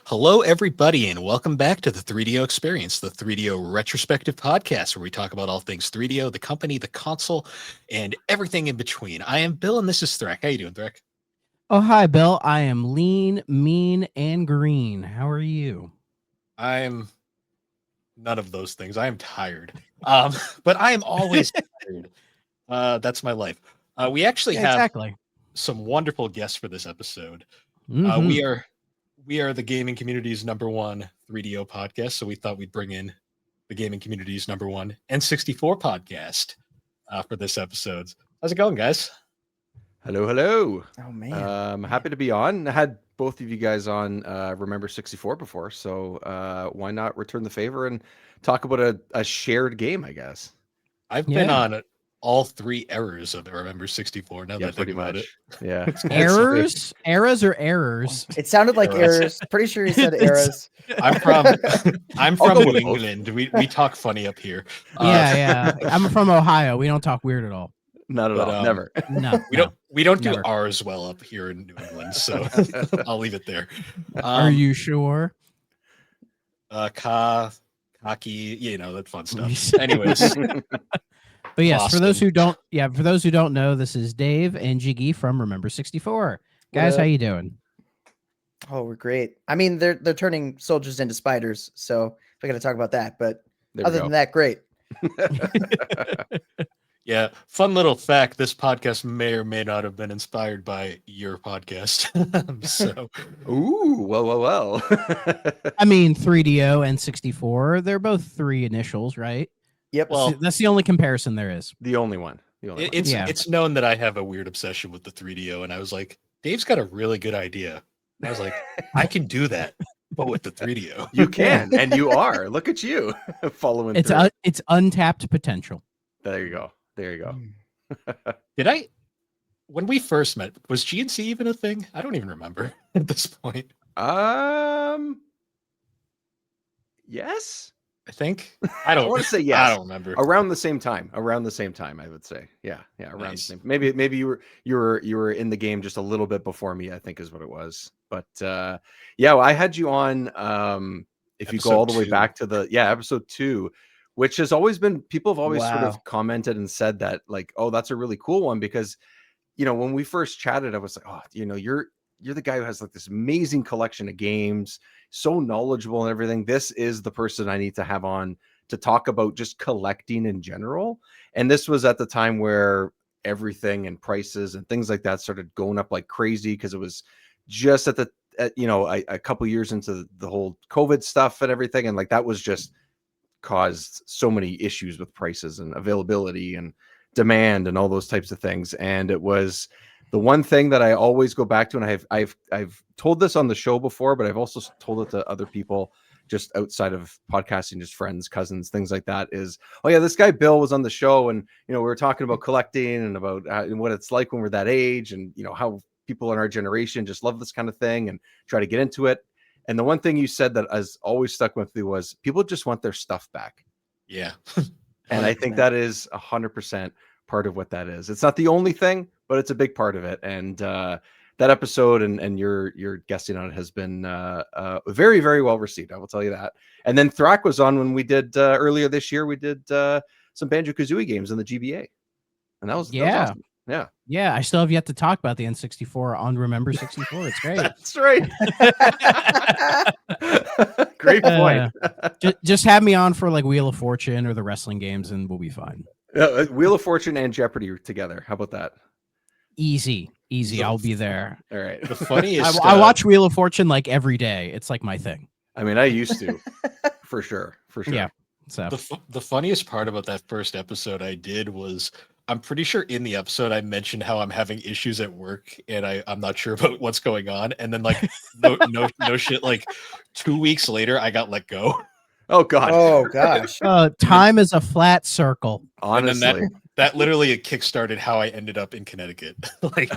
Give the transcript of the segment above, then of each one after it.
Hello, everybody, and welcome back to the 3DO Experience, the 3DO retrospective podcast where we talk about all things 3DO, the company, the console, and everything in between. I am Bill, and this is Threk. How you doing, Threk? Oh, hi, Bill. I am lean, mean, and green. How are you? I'm none of those things. I am tired, but I am always tired. That's my life. We actually have Exactly. some wonderful guests for this episode. Mm-hmm. We are the gaming community's number one 3DO podcast, so we thought we'd bring in the gaming community's number one N64 podcast for this episode. How's it going, guys? Hello, hello. Oh man, Happy to be on. I had both of you guys on Remember 64 before, so why not return the favor and talk about a shared game, I guess. I've been on all three eras of the Remember 64. Now that I think about it, Yeah, Eras or errors? it sounded like Eras. errors. Pretty sure you said eras. I'm from I'll go New with both. England. We talk funny up here. Yeah. I'm from Ohio. We don't talk weird at all. not at But, all. Never. No. We don't do Never. ours well up here in New England, so I'll leave it there. Are you sure? Cocky, that fun stuff. Anyways, But yes, for those Boston. who don't know, this is Dave and Jiggy from Remember 64. Guys, What how up? you doing? Oh, we're great. I mean, they're turning soldiers into spiders, so we got to talk about that. But There other we than that, great. yeah, fun little fact: this podcast may or may not have been inspired by your podcast. So, Ooh, well. I mean, 3DO and 64, they're both three initials, right? Yep. Well, That's the only comparison there is. The only one. it's Yeah. it's known that I have a weird obsession with the 3DO, and I was like, Dave's got a really good idea. And I was like, I can do that, but with the 3DO. You can, and you are. Look at you following It's through. it's untapped potential. There you go. Did I? When we first met, was GNC even a thing? I don't even remember at this point. Yes. I think I don't. I want to say yes. I don't remember. Around the same time, I would say. Yeah, around the Nice. same. Maybe you were in the game just a little bit before me, I think is what it was. But well, I had you on if you go Episode all the way 2. back to the episode 2, which has always been, people have always sort Wow. of commented and said that, like, oh, that's a really cool one, because when we first chatted, I was like, oh, you're the guy who has like this amazing collection of games, so knowledgeable and everything. This is the person I need to have on to talk about just collecting in general. And this was at the time where everything and prices and things like that started going up like crazy, because it was just at a couple years into the whole COVID stuff and everything. And like, that was just caused so many issues with prices and availability and demand and all those types of things. And it was the one thing that I always go back to, and I've told this on the show before, but I've also told it to other people just outside of podcasting, just friends, cousins, things like that, is, oh yeah, this guy Bill was on the show, and we were talking about collecting and about what it's like when we're that age, and how people in our generation just love this kind of thing and try to get into it. And the one thing you said that has always stuck with me was, people just want their stuff back. Yeah. And I think that is 100% part of what that is. It's not the only thing, but it's a big part of it. And that episode and your guesting on it has been very, very well received. I will tell you that. And then Thrak was on when we did earlier this year. We did some Banjo-Kazooie games in the GBA, and that was awesome. Yeah, I still have yet to talk about the N64 on Remember 64. It's great. That's right. Great point. Just have me on for like Wheel of Fortune or the wrestling games, and we'll be fine. Wheel of Fortune and Jeopardy together. How about that? Easy. I'll be there. All right. The funniest. I watch Wheel of Fortune like every day. It's like my thing. I mean, I used to, for sure. Yeah. So The funniest part about that first episode I did was, I'm pretty sure in the episode I mentioned how I'm having issues at work and I'm not sure about what's going on. And then like no shit, like 2 weeks later I got let go. Oh God. Oh gosh. time is a flat circle. Honestly. And then that literally kickstarted how I ended up in Connecticut. like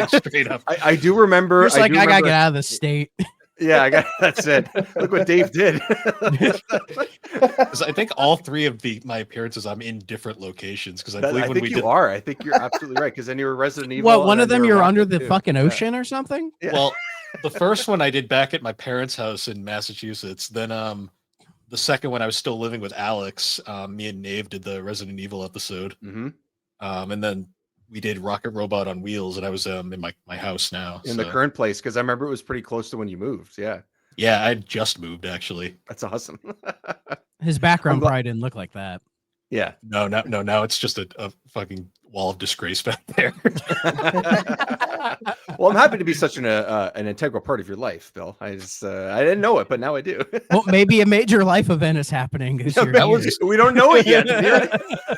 straight up. I do remember. Just like I gotta get out of the state. Yeah, that's it. Look what Dave did. 'Cause I think all three of my appearances I'm in different locations, because I believe I when think we you did are. I think you're absolutely right, because then you were Resident Evil. What? One and of then them you were you're under Mafia the too. fucking Yeah. ocean or something? Yeah. well The first one I did back at my parents' house in Massachusetts. Then the second one I was still living with Alex. Me and Nave did the Resident Evil episode. Mm-hmm. And then we did Rocket Robot on Wheels, and I was in my house now. In the current place, because I remember it was pretty close to when you moved. Yeah. Yeah, I just moved actually. That's awesome. His background probably didn't look like that. Yeah. No, now it's just a fucking wall of disgrace back there. Well, I'm happy to be such an integral part of your life, Bill. I didn't know it, but now I do. Well, maybe a major life event is happening this year. We don't know it yet.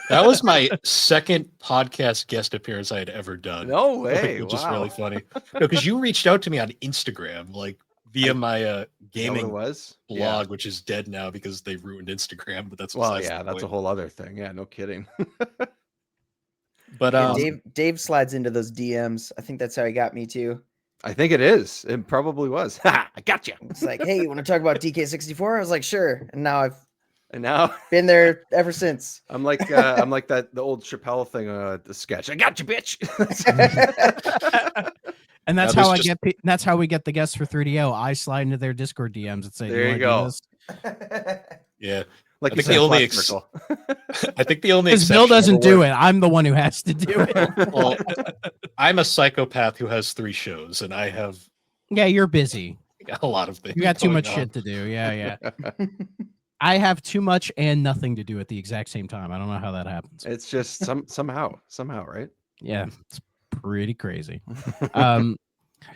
That was my second podcast guest appearance I had ever done. No way. Which is Wow. really funny. Because you reached out to me on Instagram, like via my gaming blog, which is dead now because they ruined Instagram. But that's that's a whole other thing. Yeah, no kidding. But Dave slides into those DMs. I think that's how he got me too. I think it is. It probably was. Ha! I got you. It's like, hey, you want to talk about DK64? I was like, sure. And now I've been there ever since. I'm like the old Chappelle thing, the sketch. I got you, bitch. And that's how that's how we get the guests for 3DO. I slide into their Discord DMs and say, there you go. Yeah. Like I think the only I think the only because Bill doesn't do it. I'm the one who has to do it. Well, I'm a psychopath who has 3 shows, and I have you're busy. got a lot of things. You got too much shit to do. Yeah. I have too much and nothing to do at the exact same time. I don't know how that happens. It's just somehow, right? Yeah, it's pretty crazy.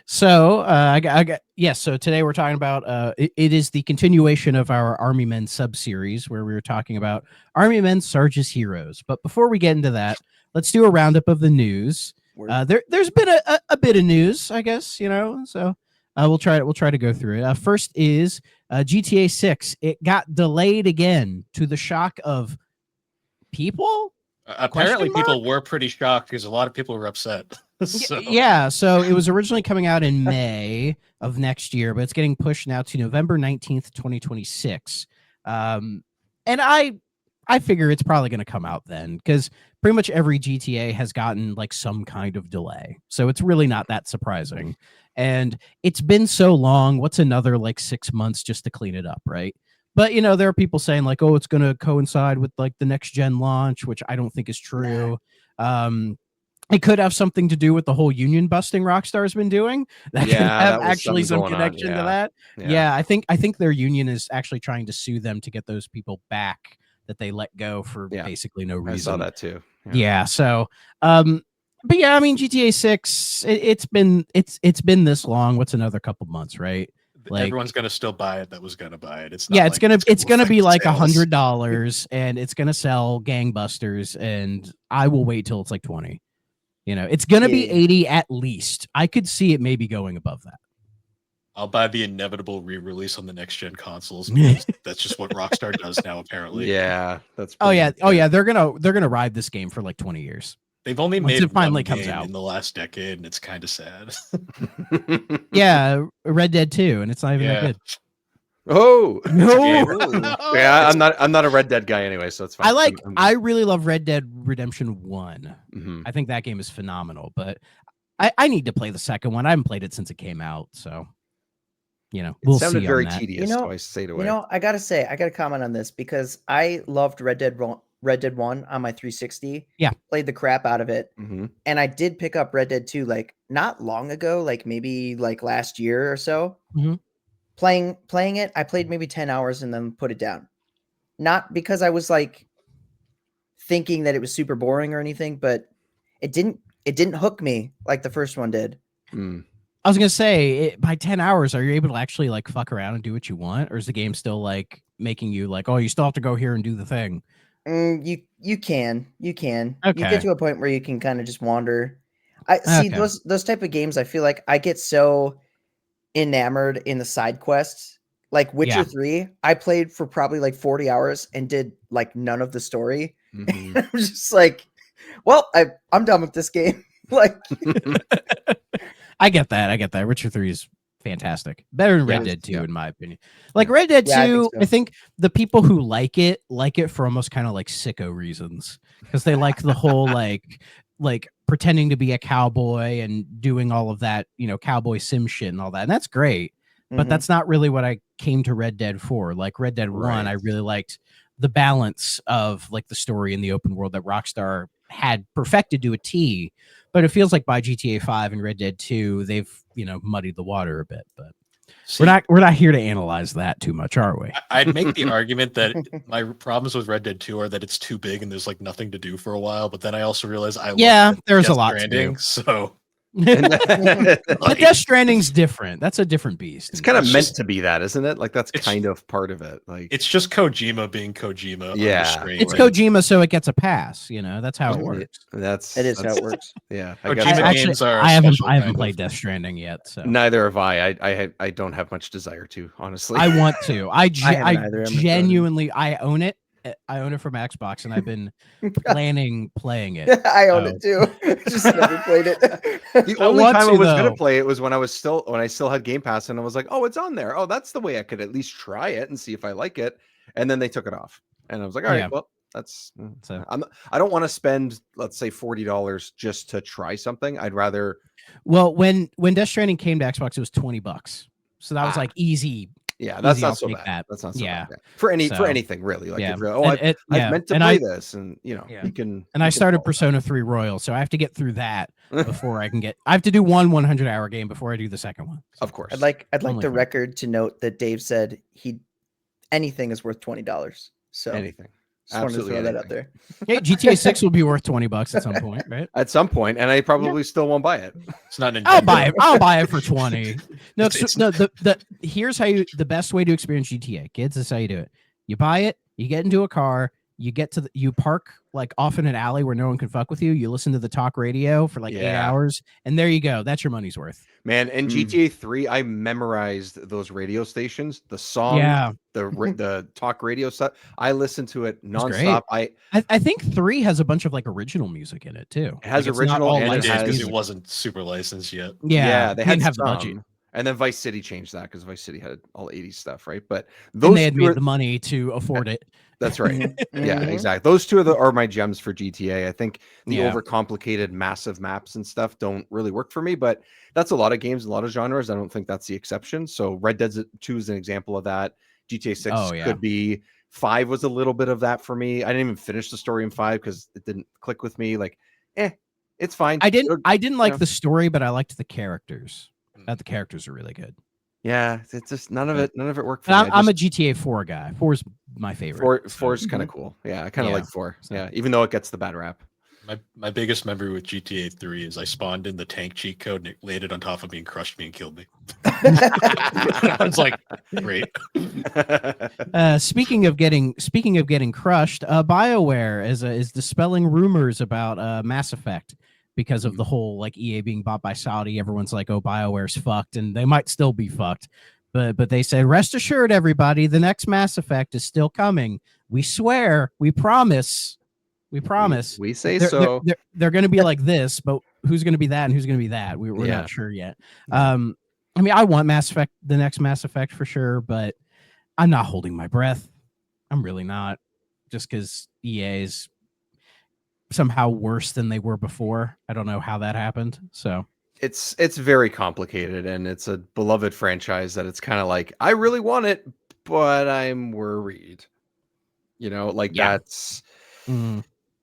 So so today we're talking about it is the continuation of our Army Men sub-series where we were talking about Army Men Sarge's Heroes. But before we get into that, let's do a roundup of the news. There's been a bit of news, I guess, so we'll try to go through it. First is GTA 6. It got delayed again to the shock of people. Apparently people were pretty shocked because a lot of people were upset. So it was originally coming out in May of next year, but it's getting pushed now to November 19th, 2026. And I figure it's probably going to come out then because pretty much every GTA has gotten like some kind of delay. So it's really not that surprising. And it's been so long. What's another like 6 months just to clean it up, right? But, there are people saying like, oh, it's going to coincide with like the next gen launch, which I don't think is true. It could have something to do with the whole union busting Rockstar's been doing. That could have actually some connection to that. Yeah, I think their union is actually trying to sue them to get those people back that they let go for basically no reason. I saw that too. Yeah. So, but yeah, I mean, GTA 6, it's been this long. What's another couple months, right? Like, everyone's gonna still buy it. That was gonna buy it. It's not it's gonna be like $100, and it's gonna sell gangbusters. And I will wait till it's like 20. It's gonna be 80 at least. I could see it maybe going above that. I'll buy the inevitable re-release on the next gen consoles because that's just what Rockstar does now. Apparently, yeah, that's. Oh yeah, they're gonna ride this game for like 20 years. They've only made it finally comes out in the last decade, and it's kind of sad. Yeah, Red Dead 2, and it's not even that good. Oh no! Yeah, I'm not a Red Dead guy anyway, so it's fine. I really love Red Dead Redemption 1. Mm-hmm. I think that game is phenomenal, but I need to play the second one. I haven't played it since it came out, so we'll see. It sounded very tedious. So I stayed away. I gotta comment on this because I loved Red Dead 1 on my 360. Yeah, played the crap out of it, and I did pick up Red Dead 2 like not long ago, like maybe like last year or so. Mm-hmm. Playing it, I played maybe 10 hours and then put it down. Not because I was like thinking that it was super boring or anything, but it didn't hook me like the first one did. I was gonna say, by 10 hours, are you able to actually like fuck around and do what you want, or is the game still like making you like, oh, you still have to go here and do the thing? You can. Okay. You get to a point where you can kind of just wander. I see those type of games. I feel like I get so enamored in the side quests. Like Witcher 3, I played for probably like 40 hours and did like none of the story. Mm-hmm. I was just like, well, I'm done with this game. Like, I get that. Witcher 3 is fantastic. Better than Red Dead 2, in my opinion. Like Red Dead 2, I think the people who like it for almost kind of like sicko reasons. Because they like the whole like pretending to be a cowboy and doing all of that, cowboy sim shit and all that. And that's great. But that's not really what I came to Red Dead for. Like Red Dead 1, I really liked the balance of like the story in the open world that Rockstar had perfected to a T. But it feels like by GTA 5 and Red Dead 2, they've, muddied the water a bit. But we're not here to analyze that too much, are we? I'd make the argument that my problems with Red Dead 2 are that it's too big and there's like nothing to do for a while. But then I also realize there's a lot to do. So but Death Stranding's different. That's a different beast. It's kind of meant to be that, isn't it? Like that's kind of part of it. Like it's just Kojima being Kojima. Yeah, it's Kojima, so it gets a pass. That's how it works. It is how it works. Yeah, I haven't played Death Stranding yet, so neither have I. I don't have much desire to, honestly. I want to. I genuinely own it. I own it from Xbox, and I've been planning playing it. I own it too. Just never played it. The only time I was going to play it was when I still had Game Pass, and I was like, "Oh, it's on there. Oh, that's the way I could at least try it and see if I like it." And then they took it off, and I was like, "All right, well, that's." So I don't want to spend, let's say, $40 just to try something. I'd rather. Well, when Death Stranding came to Xbox, it was $20, so that was like easy. Yeah, that's not so bad. That's not so bad. For anything really. Like, I've meant to play this, and you can. And I started Persona 3 Royal, so I have to get through that before I can get. I have to do one 100-hour game before I do the second one. So. Of course. I'd like the record to note that Dave said anything is worth $20. So anything. Just wanted to throw that out there. Hey, GTA 6 will be worth $20 at some point, right? At some point, and I probably still won't buy it. It's not. I'll buy it. I'll buy it for 20. No, here's how the best way to experience GTA, kids. This is how you do it. You buy it. You get into a car. You park like off in an alley where no one can fuck with you. You listen to the talk radio for like 8 hours, and there you go. That's your money's worth. Man, in GTA 3, I memorized those radio stations, the song, the talk radio stuff. I listened to it nonstop. I think 3 has a bunch of like original music in it too. It has original, and it wasn't super licensed yet. Yeah, they had have some. the budget. And then Vice City changed that because Vice City had all 80s stuff, right? But they had made the money to afford it. That's right. Yeah, exactly. Those two are my gems for GTA. I think the overcomplicated, massive maps and stuff don't really work for me, but that's a lot of games, a lot of genres. I don't think that's the exception. So Red Dead 2 is an example of that. GTA 6 could be. 5 was a little bit of that for me. I didn't even finish the story in 5 because it didn't click with me. Like, it's fine. I didn't like the story, but I liked the characters. The characters are really good. Yeah, it's just none of it worked for me. I'm a GTA 4 guy. 4 is my favorite. 4 is kind of cool. Yeah, I kind of like 4. So. Yeah, even though it gets the bad rap. My biggest memory with GTA 3 is I spawned in the tank cheat code and it laid it on top of me and crushed me and killed me. I was like, great. Speaking of getting crushed, BioWare is dispelling rumors about Mass Effect. Because of the whole like EA being bought by Saudi, everyone's like, "Oh, BioWare's fucked," and they might still be fucked. But they said, "Rest assured, everybody, the next Mass Effect is still coming. We swear, we promise, we promise." We say so. They're going to be like this, but who's going to be that and who's going to be that? We're not sure yet. I mean, I want Mass Effect, the next Mass Effect for sure, but I'm not holding my breath. I'm really not, just because EA is somehow worse than they were before. I don't know how that happened. So it's very complicated, and it's a beloved franchise that it's kind of like, I really want it, but I'm worried. That's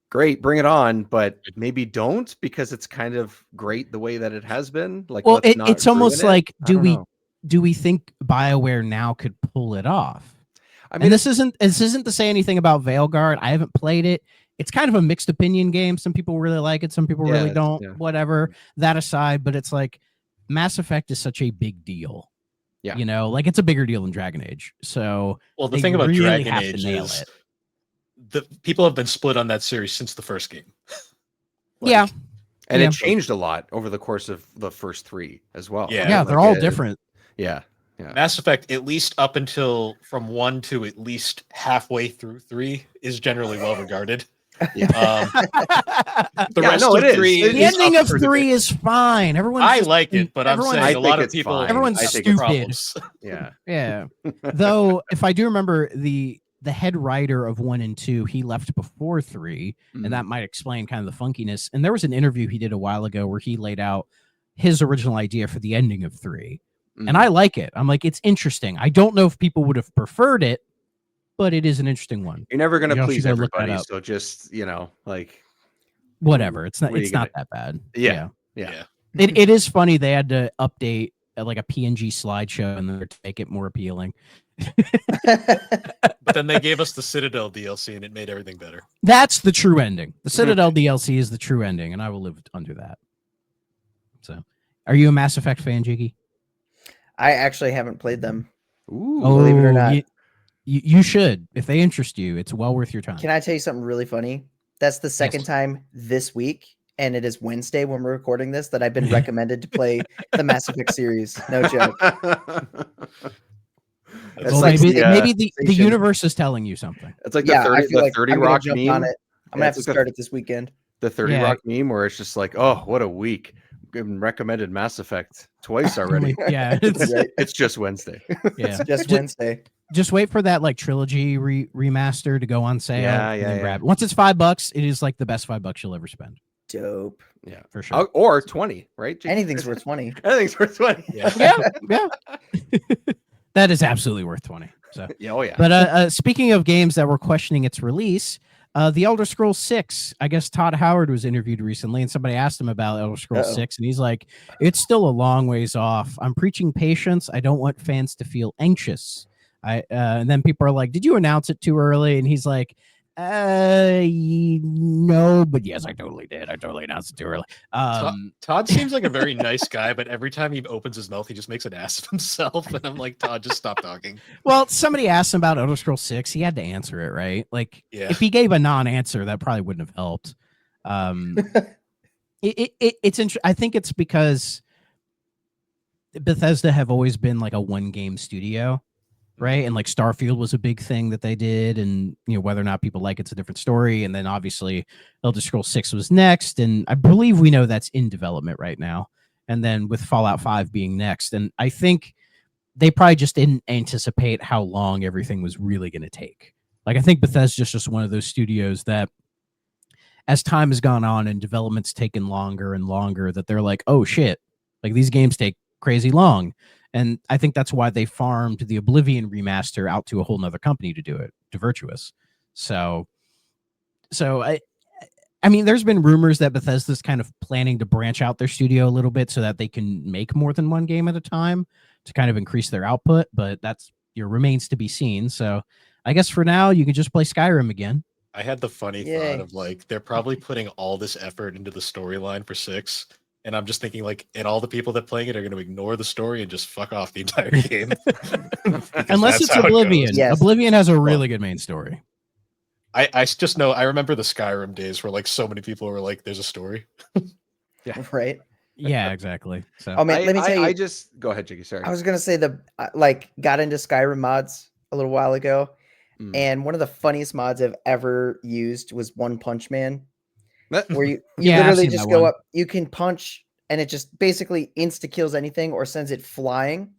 great, bring it on, but maybe don't, because it's kind of great the way that it has been. Like, well, it's almost like, do we think BioWare now could pull it off? I mean, and this isn't to say anything about Veilguard. I haven't played it. It's kind of a mixed opinion game. Some people really like it. Some people really don't. Yeah. Whatever. That aside, but it's like Mass Effect is such a big deal. Yeah. Like it's a bigger deal than Dragon Age. So the thing about Dragon Age is the people have been split on that series since the first game. And it changed a lot over the course of the first 3 as well. Yeah, they're all different. Yeah. Mass Effect, at least up until from 1 to at least halfway through 3, is generally well regarded. The rest of 3, the ending of 3 is fine. I like it, but I'm saying a lot of people, everyone's stupid. Yeah. Though, if I do remember, the the head writer of 1 and 2, he left before 3, Mm. and that might explain kind of the funkiness. And there was an interview he did a while ago where he laid out his original idea for the ending of 3. Mm. And I like it. I'm like, it's interesting. I don't know if people would have preferred it, but it is an interesting one. You're never going to You please should go look that everybody, up. so just, like Whatever. It's not. what are It's you not gonna- that bad. Yeah. It is funny they had to update like a PNG slideshow in there to make it more appealing. But then they gave us the Citadel DLC and it made everything better. That's the true ending. The Citadel DLC is the true ending, and I will live under that. So, are you a Mass Effect fan, Jiggy? I actually haven't played them. Ooh. Believe it or not. You should. If they interest you, it's well worth your time. Can I tell you something really funny? That's the second time this week, and it is Wednesday when we're recording this, that I've been recommended to play the Mass Effect series. No joke. It's Well, like maybe the, the universe is telling you something. it's like Yeah, the I 30, feel the like 30 I'm gonna Rock jump meme. on it. I'm gonna have to it's like start it this weekend. the 30 Yeah. Rock meme where it's just like, oh, what a week. Been recommended Mass Effect twice already. Yeah, it's, Right. It's just Wednesday. yeah. Just Wednesday. Just wait for that like trilogy remaster to go on sale. Yeah, and yeah, then yeah. grab it. Once it's $5, it is like the best $5 you'll ever spend Dope. Yeah. for sure. Or 20, right? Anything's worth 20. Anything's worth 20. Yeah. Yeah. That is absolutely worth 20. So, Yeah, oh yeah. but speaking of games that were questioning its release, The Elder Scrolls 6. I guess Todd Howard was interviewed recently, and somebody asked him about Elder Scrolls 6, and he's like, "It's still a long ways off. I'm preaching patience. I don't want fans to feel anxious." And then people are like, "Did you announce it too early?" And he's like, no, but yes, I totally did. I totally announced it too early. Todd seems like a very nice guy, but every time he opens his mouth, he just makes an ass of himself. And I'm like, Todd, just stop talking. Well, somebody asked him about Elder Scrolls 6. He had to answer it, right? Like, Yeah. if he gave a non-answer, that probably wouldn't have helped. It's interesting. I think it's because Bethesda have always been like a one-game studio, right? And like Starfield was a big thing that they did, and whether or not people like it's a different story. And then obviously Elder Scrolls 6 was next, and I believe we know that's in development right now. And then with Fallout 5 being next, and I think they probably just didn't anticipate how long everything was really going to take. Like, I think Bethesda's just one of those studios that, as time has gone on and development's taken longer and longer, that they're like, oh shit, like these games take crazy long. And I think that's why they farmed the Oblivion remaster out to a whole nother company to do it, to Virtuous. So I mean, there's been rumors that Bethesda's kind of planning to branch out their studio a little bit so that they can make more than one game at a time to kind of increase their output, but that's remains to be seen. So I guess for now you can just play Skyrim again. I had the funny thought of like, they're probably putting all this effort into the storyline for 6. And I'm just thinking like, and all the people that playing it are going to ignore the story and just fuck off the entire game. Unless it's Oblivion. Yes. Oblivion has a really good main story. I just know, I remember the Skyrim days where like so many people were like, there's a story. Yeah. Right. Yeah, exactly. So Oh man, let me tell you. I just go ahead, Jiggy. Sorry. I was gonna say got into Skyrim mods a little while ago, and one of the funniest mods I've ever used was One Punch Man, where you Yeah, I've literally seen just that go one. up, you can punch, and it just basically insta kills anything or sends it flying.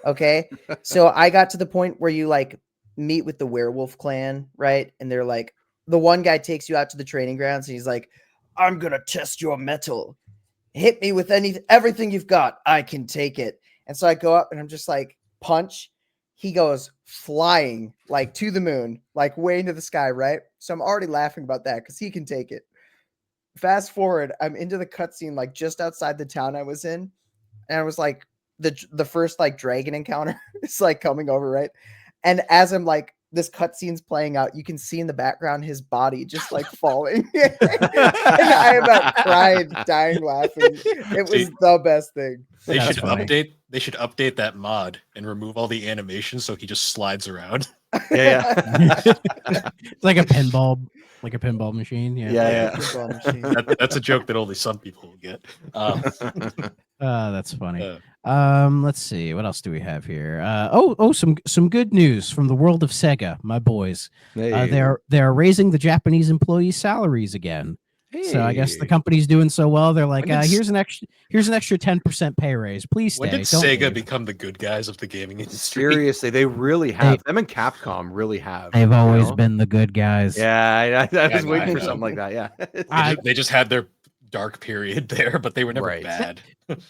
Okay, so I got to the point where you like meet with the werewolf clan, right? And they're like, the one guy takes you out to the training grounds, and he's like, "I'm gonna test your metal. Hit me with everything you've got. I can take it." And so I go up and I'm just like, punch. He goes flying like to the moon, like way into the sky, right? So I'm already laughing about that because he can take it. Fast forward, I'm into the cutscene like just outside the town I was in, and I was like, the first like dragon encounter is like coming over, right? And as I'm like, this cutscene's playing out, you can see in the background his body just like falling. And I am crying, dying, laughing. It was the best thing. They That's should funny. update that mod and remove all the animations so he just slides around. Yeah. It's like a pinball machine. Yeah. Pinball machine. That's a joke that only some people will get. That's funny. Uh, Let's see, what else do we have here? Some good news from the world of Sega, my boys. Hey. They're raising the Japanese employees' salaries again. So I guess the Hey. company's doing so well. They're like, When did here's an extra 10% pay raise. Please stay. When did Don't Sega leave." become the good guys of the gaming industry? Seriously, they really have. Them and Capcom really have. They've you always know? been the good guys. Yeah, I was know, waiting I for know. something like that. Yeah. They just had their dark period there, but they were never Right. bad.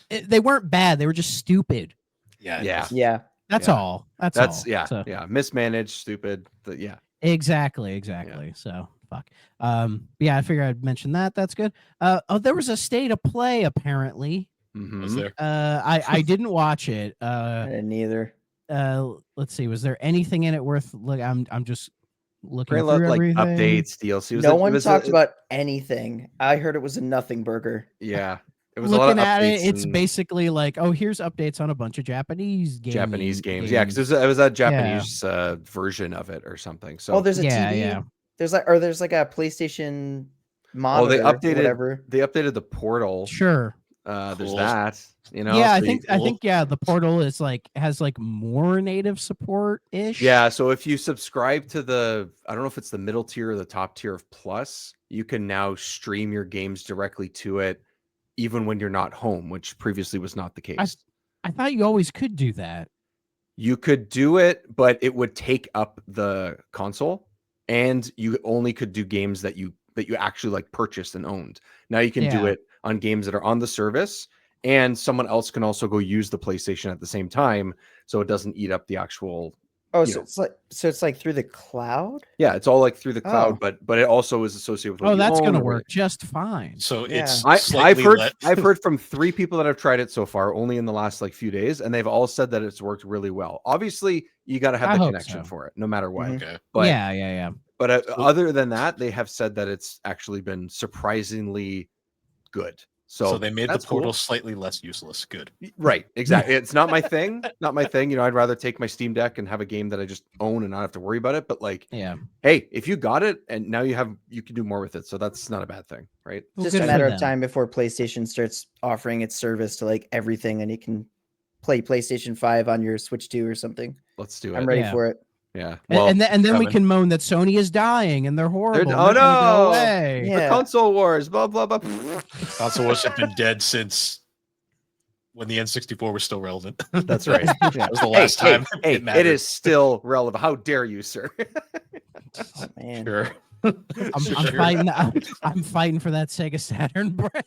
They weren't bad. They were just stupid. Yeah. Yeah. That's Yeah. all. That's all. Yeah. So, Yeah. Mismanaged, stupid. Yeah. exactly. So fuck. Yeah, I figured I'd mention that. That's good. There was a state of play apparently. Was Mhm. there? I didn't watch it. I didn't either. Let's see. Was there anything in it worth look? I'm just looking Pretty through like everything. updates, DLC. No one talked about anything. I heard it was a nothing burger. Yeah. It was a lot Looking of at it, updates it's and basically like, oh, here's updates on a bunch of Japanese games. Yeah, because it was a Japanese version of it or something. So Oh, there's a Yeah, TV. yeah. There's like a PlayStation monitor. they updated whatever. They updated the portal. Sure. There's Cool. that. You know. Yeah, I so think the portal is has more native support ish. Yeah, so if you subscribe to I don't know if it's the middle tier or the top tier of Plus, you can now stream your games directly to it, even when you're not home, which previously was not the case. I thought you always could do that. You could do it, but it would take up the console, and you only could do games that you actually like purchased and owned. Now you can do Yeah. it on games that are on the service, and someone else can also go use the PlayStation at the same time, so it doesn't eat up the actual. Oh, it's like through the cloud. Yeah, it's all like through the cloud, Oh. but it also is associated with. Oh, what you that's own gonna or what- work just fine. So Yeah. it's I've heard slightly I've heard from 3 people that have tried it so far, only in the last like few days, and they've all said that it's worked really well. Obviously, you got to have I the hope connection so. for it, no matter what. Mhm. Okay. But yeah. but other than that, they have said that it's actually been surprisingly good. So they made the that's cool. portal slightly less useless. Good. Right, exactly. It's not my thing. Not my thing. You know, I'd rather take my Steam Deck and have a game that I just own and not have to worry about it. But like, Yeah. hey, if you got it and now you can do more with it. So that's not a bad thing, right? Well, Just good a for matter of them. time before PlayStation starts offering its service to like everything, and you can play PlayStation 5 on your Switch 2 or something. Let's do it. I'm ready Yeah. for it. Yeah. And then we coming. can moan that Sony is dying and they're horrible. oh, and they're gonna go no. away. The Yeah. console wars, blah blah blah. Console wars have been dead since when the N64 was still relevant. That's right. Yeah. That was the last time Hey, it mattered. it is still relevant. How dare you, sir? Oh man. Sure. I'm fighting. I'm fighting for that Sega Saturn brand.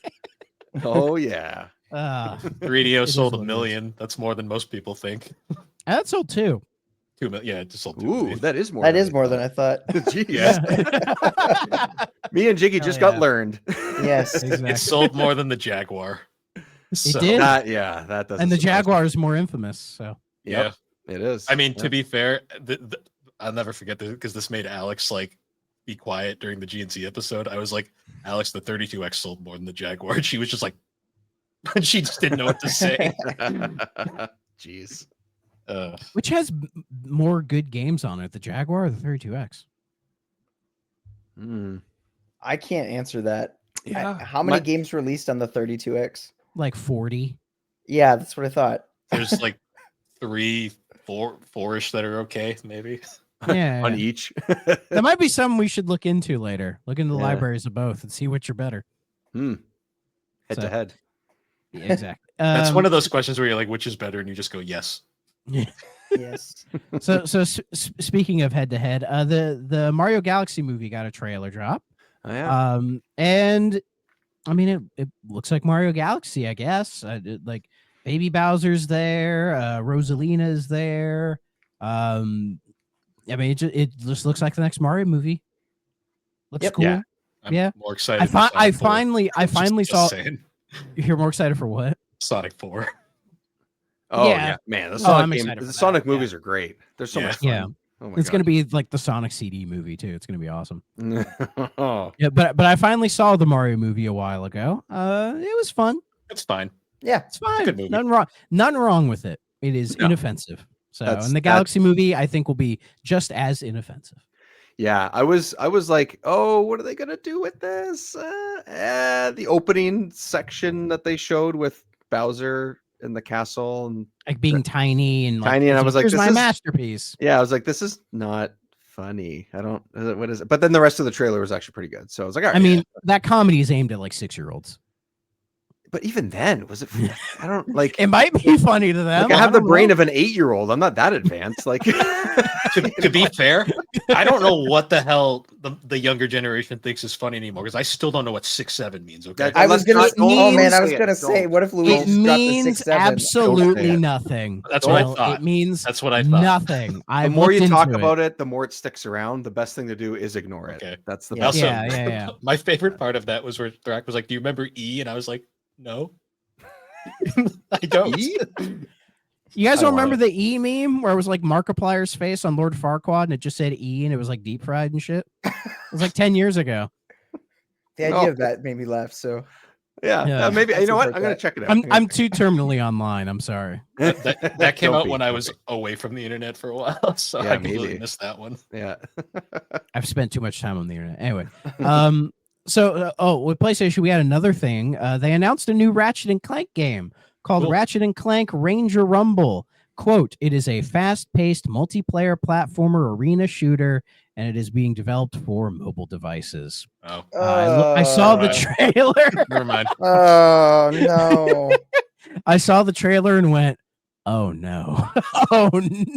Oh yeah. 3DO is sold what it 1 million. That's more than most people think. That's sold too. 2 million. Yeah, it just sold 2 Ooh, million. that is more. That is more than I thought. Jeez. Yeah. Me and Jiggy just Hell got yeah. learned. Yes. Exactly. It sold more than the Jaguar. So, did? That doesn't. And the surprise me. Jaguar is more infamous. So Yeah. It is. I mean, Yeah. to be fair, I'll never forget this because this made Alex like be quiet during the GNC episode. I was like, Alex, the 32X sold more than the Jaguar. And she was just like, she just didn't know what to say. Jeez. which has more good games on it, the Jaguar or the 32X? I can't answer that. Yeah. How many games released on the 32X? Like 40. Yeah, that's what I thought. There's like 4-ish that are okay, maybe. Yeah. On each. There might be some we should look into later. Look into the Yeah. libraries of both and see which are better. Head So- to head. Yeah, exactly. That's one of those questions where you're like, which is better? And you just go, yes. Yes. So speaking of head to head, the Mario Galaxy movie got a trailer drop. Oh, yeah. And I mean, it looks like Mario Galaxy, I guess. Like Baby Bowser's there, Rosalina is there. I mean, it just looks like the next Mario movie. Looks Yep. cool. Yeah. I'm Yeah. more excited. I for Sonic 4. finally Just saw. saying. You're more excited for what? Sonic 4. Oh yeah. yeah, man. The I'm Sonic excited for the that, Sonic yeah. movies are great. They're so Yeah. much fun. Yeah. Oh my It's gonna be like the Sonic CD movie too. It's gonna be awesome. Oh. Yeah, but I finally saw the Mario movie a while ago. It was fun. It's fine. Yeah. It's fine. good movie. Nothing wrong with it. It is No. inoffensive. So, That's- and the Galaxy movie, I think, will be just as inoffensive. Yeah, I was like, oh, what are they gonna do with this? The opening section that they showed with Bowser in the castle and Like being tiny and like, Tiny, and I was like, here's this my is- masterpiece. yeah, I was like, this is not funny. I don't. What is it? But then the rest of the trailer was actually pretty good. So I was like, all right. I mean, that comedy is aimed at like 6-year-olds. But even then, was it? I don't like. It might be funny to them. Like, I have the brain of an 8-year-old. I'm not that advanced. Like, to be fair, I don't know what the hell the younger generation thinks is funny anymore because I still don't know what 6'7" means. Okay, I was gonna. Oh man, I was say gonna it. say, Don't. what if Luis It dropped the means 6'7"? absolutely nothing. That's what I Well, thought. It means That's what I thought. nothing. The more you talk about it, the more it sticks around. The best thing to do is ignore it. Okay. That's the Yeah. best. Also, Yeah. my favorite part of that was where Thrak was like, "Do you remember E?" And I was like, "No, I don't." E? You guys I don't love remember it. the E meme where it was like Markiplier's face on Lord Farquaad and it just said E and it was like deep fried and shit? It was like 10 years ago. The idea of that made me laugh. So Yeah. Maybe I'll you know what? support I'm gonna that. check it out. I'm too terminally online. I'm sorry. That came Don't out be, when I don't was be. away from the internet for a while, so Yeah, I completely maybe. missed that one. Yeah. I've spent too much time on the internet. Anyway, with PlayStation, we had another thing. They announced a new Ratchet and Clank game called Cool. Ratchet and Clank Ranger Rumble. Quote, it is a fast-paced multiplayer platformer arena shooter, and it is being developed for mobile devices. Oh, I saw the right. trailer. never mind. Oh no! I saw the trailer and went, oh no. Oh no.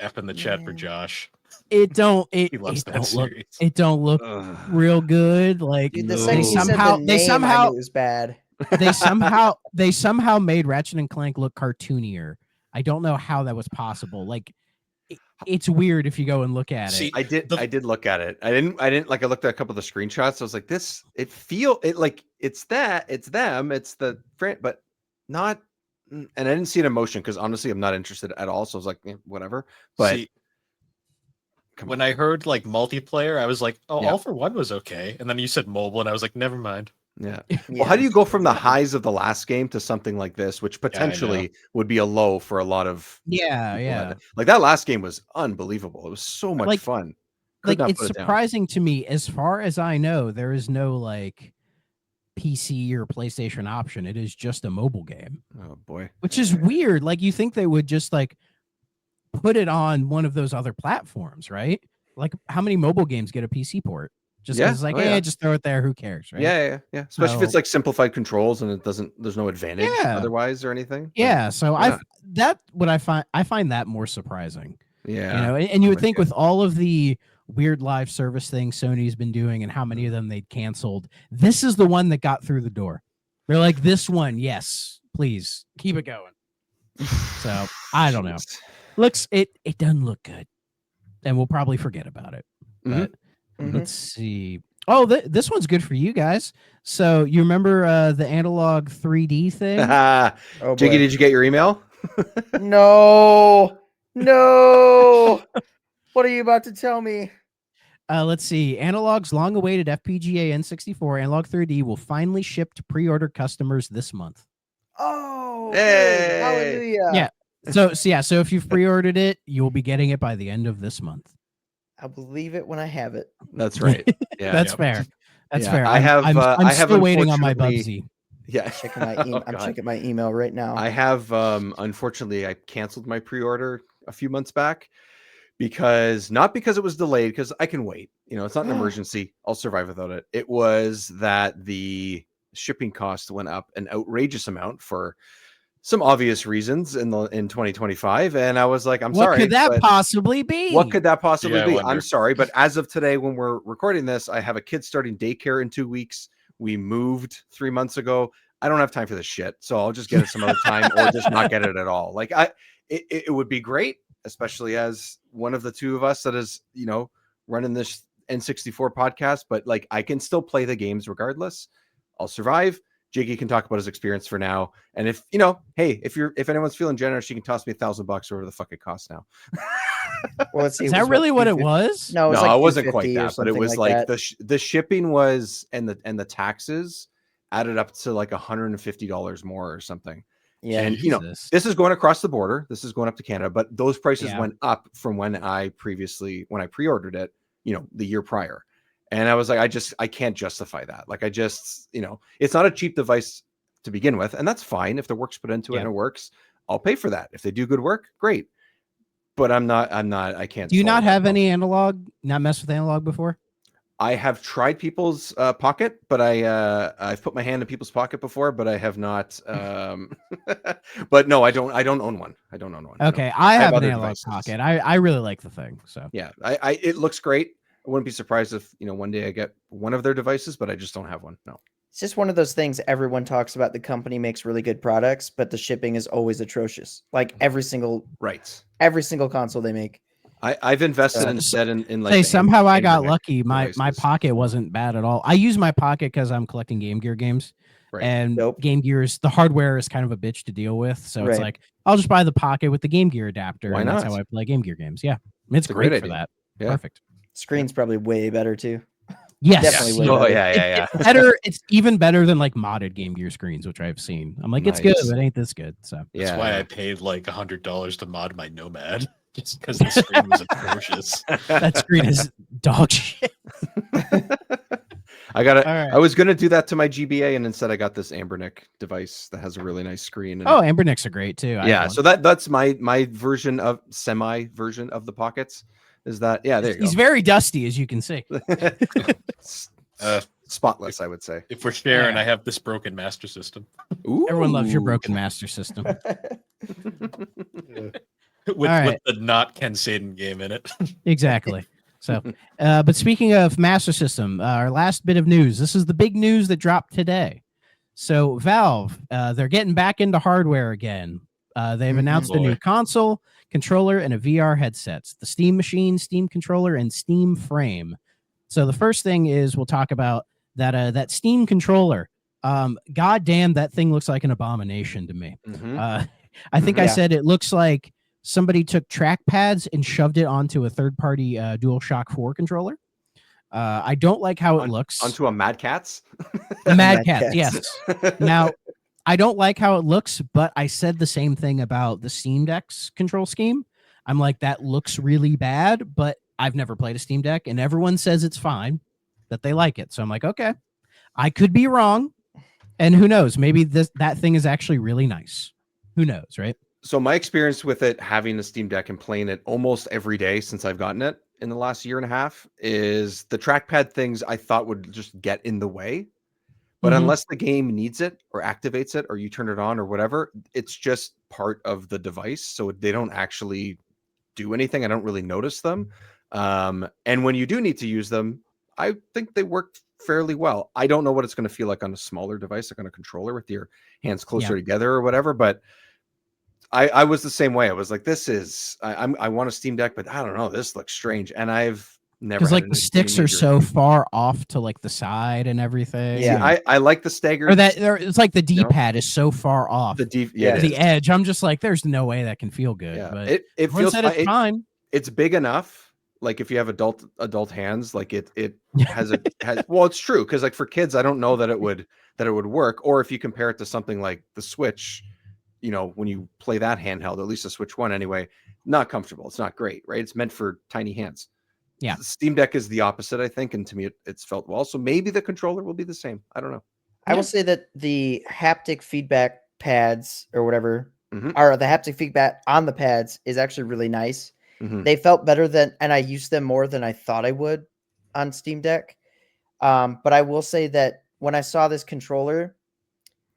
F in the chat for Josh. It don't He loves that series. it don't look Ugh. real good. Like Dude, the No. second you said the name, I knew it was bad. they somehow made Ratchet and Clank look cartoonier. I don't know how that was possible. Like it's weird if you go and look at See, it. I did look at it. I didn't like I looked at a couple of the screenshots. I was like, it's them, it's the friend, but not. And I didn't see it in motion because honestly, I'm not interested at all. So I was like, whatever. But See, when I heard like multiplayer, I was like, oh, Yeah. All for One was okay. And then you said mobile, and I was like, never mind. yeah. Well, how do you go from the highs of the last game to something like this, which potentially would be a low for a lot of Yeah. Like that last game was unbelievable. It was so much fun. Could not It's put it down. surprising to me. As far as I know, there is no like PC or PlayStation option. It is just a mobile game. Oh boy. Which is weird. Like you think they would just like put it on one of those other platforms, right? Like how many mobile games get a PC port? Just because like, just throw it there. Who cares, right? Yeah. Especially if it's like simplified controls and there's no advantage otherwise or anything. Yeah. So I find that more surprising. Yeah. You know, and you would think with all of the weird live service things Sony's been doing and how many of them they'd canceled, this is the one that got through the door. They're like, this one, yes, please keep it going. So I don't know. It doesn't look good, and we'll probably forget about it. But let's see. Oh, this one's good for you guys. So you remember the analog 3D thing? Oh, Jiggy, did you get your email? No. What are you about to tell me? Let's see. Analog's long-awaited FPGA N64 Analog 3D will finally ship to pre-order customers this month. Oh, hey! Hallelujah! Yeah. So if you've pre-ordered it, you'll be getting it by the end of this month. I'll believe it when I have it. That's right. Yeah, That's fair. That's fair. I'm still waiting on my Bubsy. Yeah, I'm checking my email right now. I have unfortunately I canceled my pre-order a few months back not because it was delayed, because I can wait. You know, it's not an emergency. I'll survive without it. It was that the shipping cost went up an outrageous amount for some obvious reasons in 2025, and I was like, I'm sorry. What could that possibly be? What could that possibly be? I I'm sorry, but as of today, when we're recording this, I have a kid starting daycare in 2 weeks. We moved 3 months ago. I don't have time for this shit, so I'll just get it some other time, or just not get it at all. Like it would be great, especially as one of the two of us that is, you know, running this N64 podcast. But like, I can still play the games regardless. I'll survive. Jiggy can talk about his experience for now, and if you know, hey, if anyone's feeling generous, you can toss me $1,000 or whatever the fuck it costs now. Well, let's see. Is that really what it was? No, it wasn't quite that, but it was like that. the shipping was and the taxes added up to like $150 more or something. Yeah, and you know, this is going across the border. This is going up to Canada, but those prices went up from when I pre-ordered it, you know, the year prior. And I was like, I can't justify that. Like, you know, it's not a cheap device to begin with, and that's fine. If the work's put into it and it works, I'll pay for that. If they do good work, great. but I can't. Do you not swallow have that any analog? Not messed with analog before? I have tried people's pocket, but I've put my hand in people's pocket before, but I have not. But no, I don't own one. I don't own one. Okay, No. I have an other analog devices. pocket. I really like the thing. So Yeah, it looks great. I wouldn't be surprised if one day I get one of their devices, but I just don't have one. No. It's just one of those things everyone talks about. The company makes really good products, but the shipping is always atrocious. Like every single console they make. I've invested instead in like. Say somehow I got Ambernic lucky. My devices. pocket wasn't bad at all. I use my pocket because I'm collecting Game Gear games, and Game Gear's the hardware is kind of a bitch to deal with. So it's like I'll just buy the pocket with the Game Gear adapter, and that's how I play Game Gear games. Yeah, it's great for that. Yeah. Perfect. Screen's probably way better too. Yes. Definitely. Oh yeah. It's better. It's even better than like modded Game Gear screens, which I've seen. I'm like, it's good, but it ain't this good. So that's why I paid like $100 to mod my Nomad. Just because the screen was atrocious. That screen is dog shit. I was gonna do that to my GBA, and instead I got this Ambernic device that has a really nice screen. And Ambernics are great too. Yeah, so that's my version of version of the pockets. Is that there you go. He's very dusty, as you can see. Spotless, I would say. If we're sharing, I have this broken Master System. Ooh. Everyone loves your broken Master System. With the not Ken Saden game in it. Exactly. So, but speaking of Master System, our last bit of news. This is the big news that dropped today. So Valve, they're getting back into hardware again. They've announced a new console, controller, and a VR headsets. The Steam Machine, Steam Controller, and Steam Frame. So the first thing is we'll talk about that Steam Controller. God damn, that thing looks like an abomination to me. I think I said it looks like somebody took trackpads and shoved it onto a third-party DualShock 4 controller. I don't like how it looks. Onto a Mad Catz? The Mad Catz, yes. Now, I don't like how it looks, but I said the same thing about the Steam Deck's control scheme. I'm like, that looks really bad, but I've never played a Steam Deck, and everyone says it's fine, that they like it. So I'm like, okay, I could be wrong, and who knows? Maybe that thing is actually really nice. Who knows, right? So my experience with it, having a Steam Deck and playing it almost every day since I've gotten it in the last year and a half, is the trackpad things I thought would just get in the way. But unless the game needs it or activates it or you turn it on or whatever, it's just part of the device. So they don't actually do anything. I don't really notice them. And when you do need to use them, I think they work fairly well. I don't know what it's going to feel like on a smaller device, like on a controller with your hands closer together or whatever, but I was the same way. I was like, I want a Steam Deck, but I don't know. This looks strange. And I've never, because like the sticks are so far off to like the side and everything. Yeah, I like the stagger. Or it's like the D-pad is so far off the edge. I'm just like, there's no way that can feel good. Yeah. But it feels fine. It's big enough. Like if you have adult hands, like it has well, it's true. Cause like for kids, I don't know that it would work. Or if you compare it to something like the Switch, when you play that handheld, at least the Switch 1 anyway, not comfortable. It's not great, right? It's meant for tiny hands. Yeah. Steam Deck is the opposite, I think. And to me, it's felt well. So maybe the controller will be the same. I don't know. I will say that the haptic feedback pads or whatever, or the haptic feedback on the pads is actually really nice. They felt better and I used them more than I thought I would on Steam Deck. But I will say that when I saw this controller,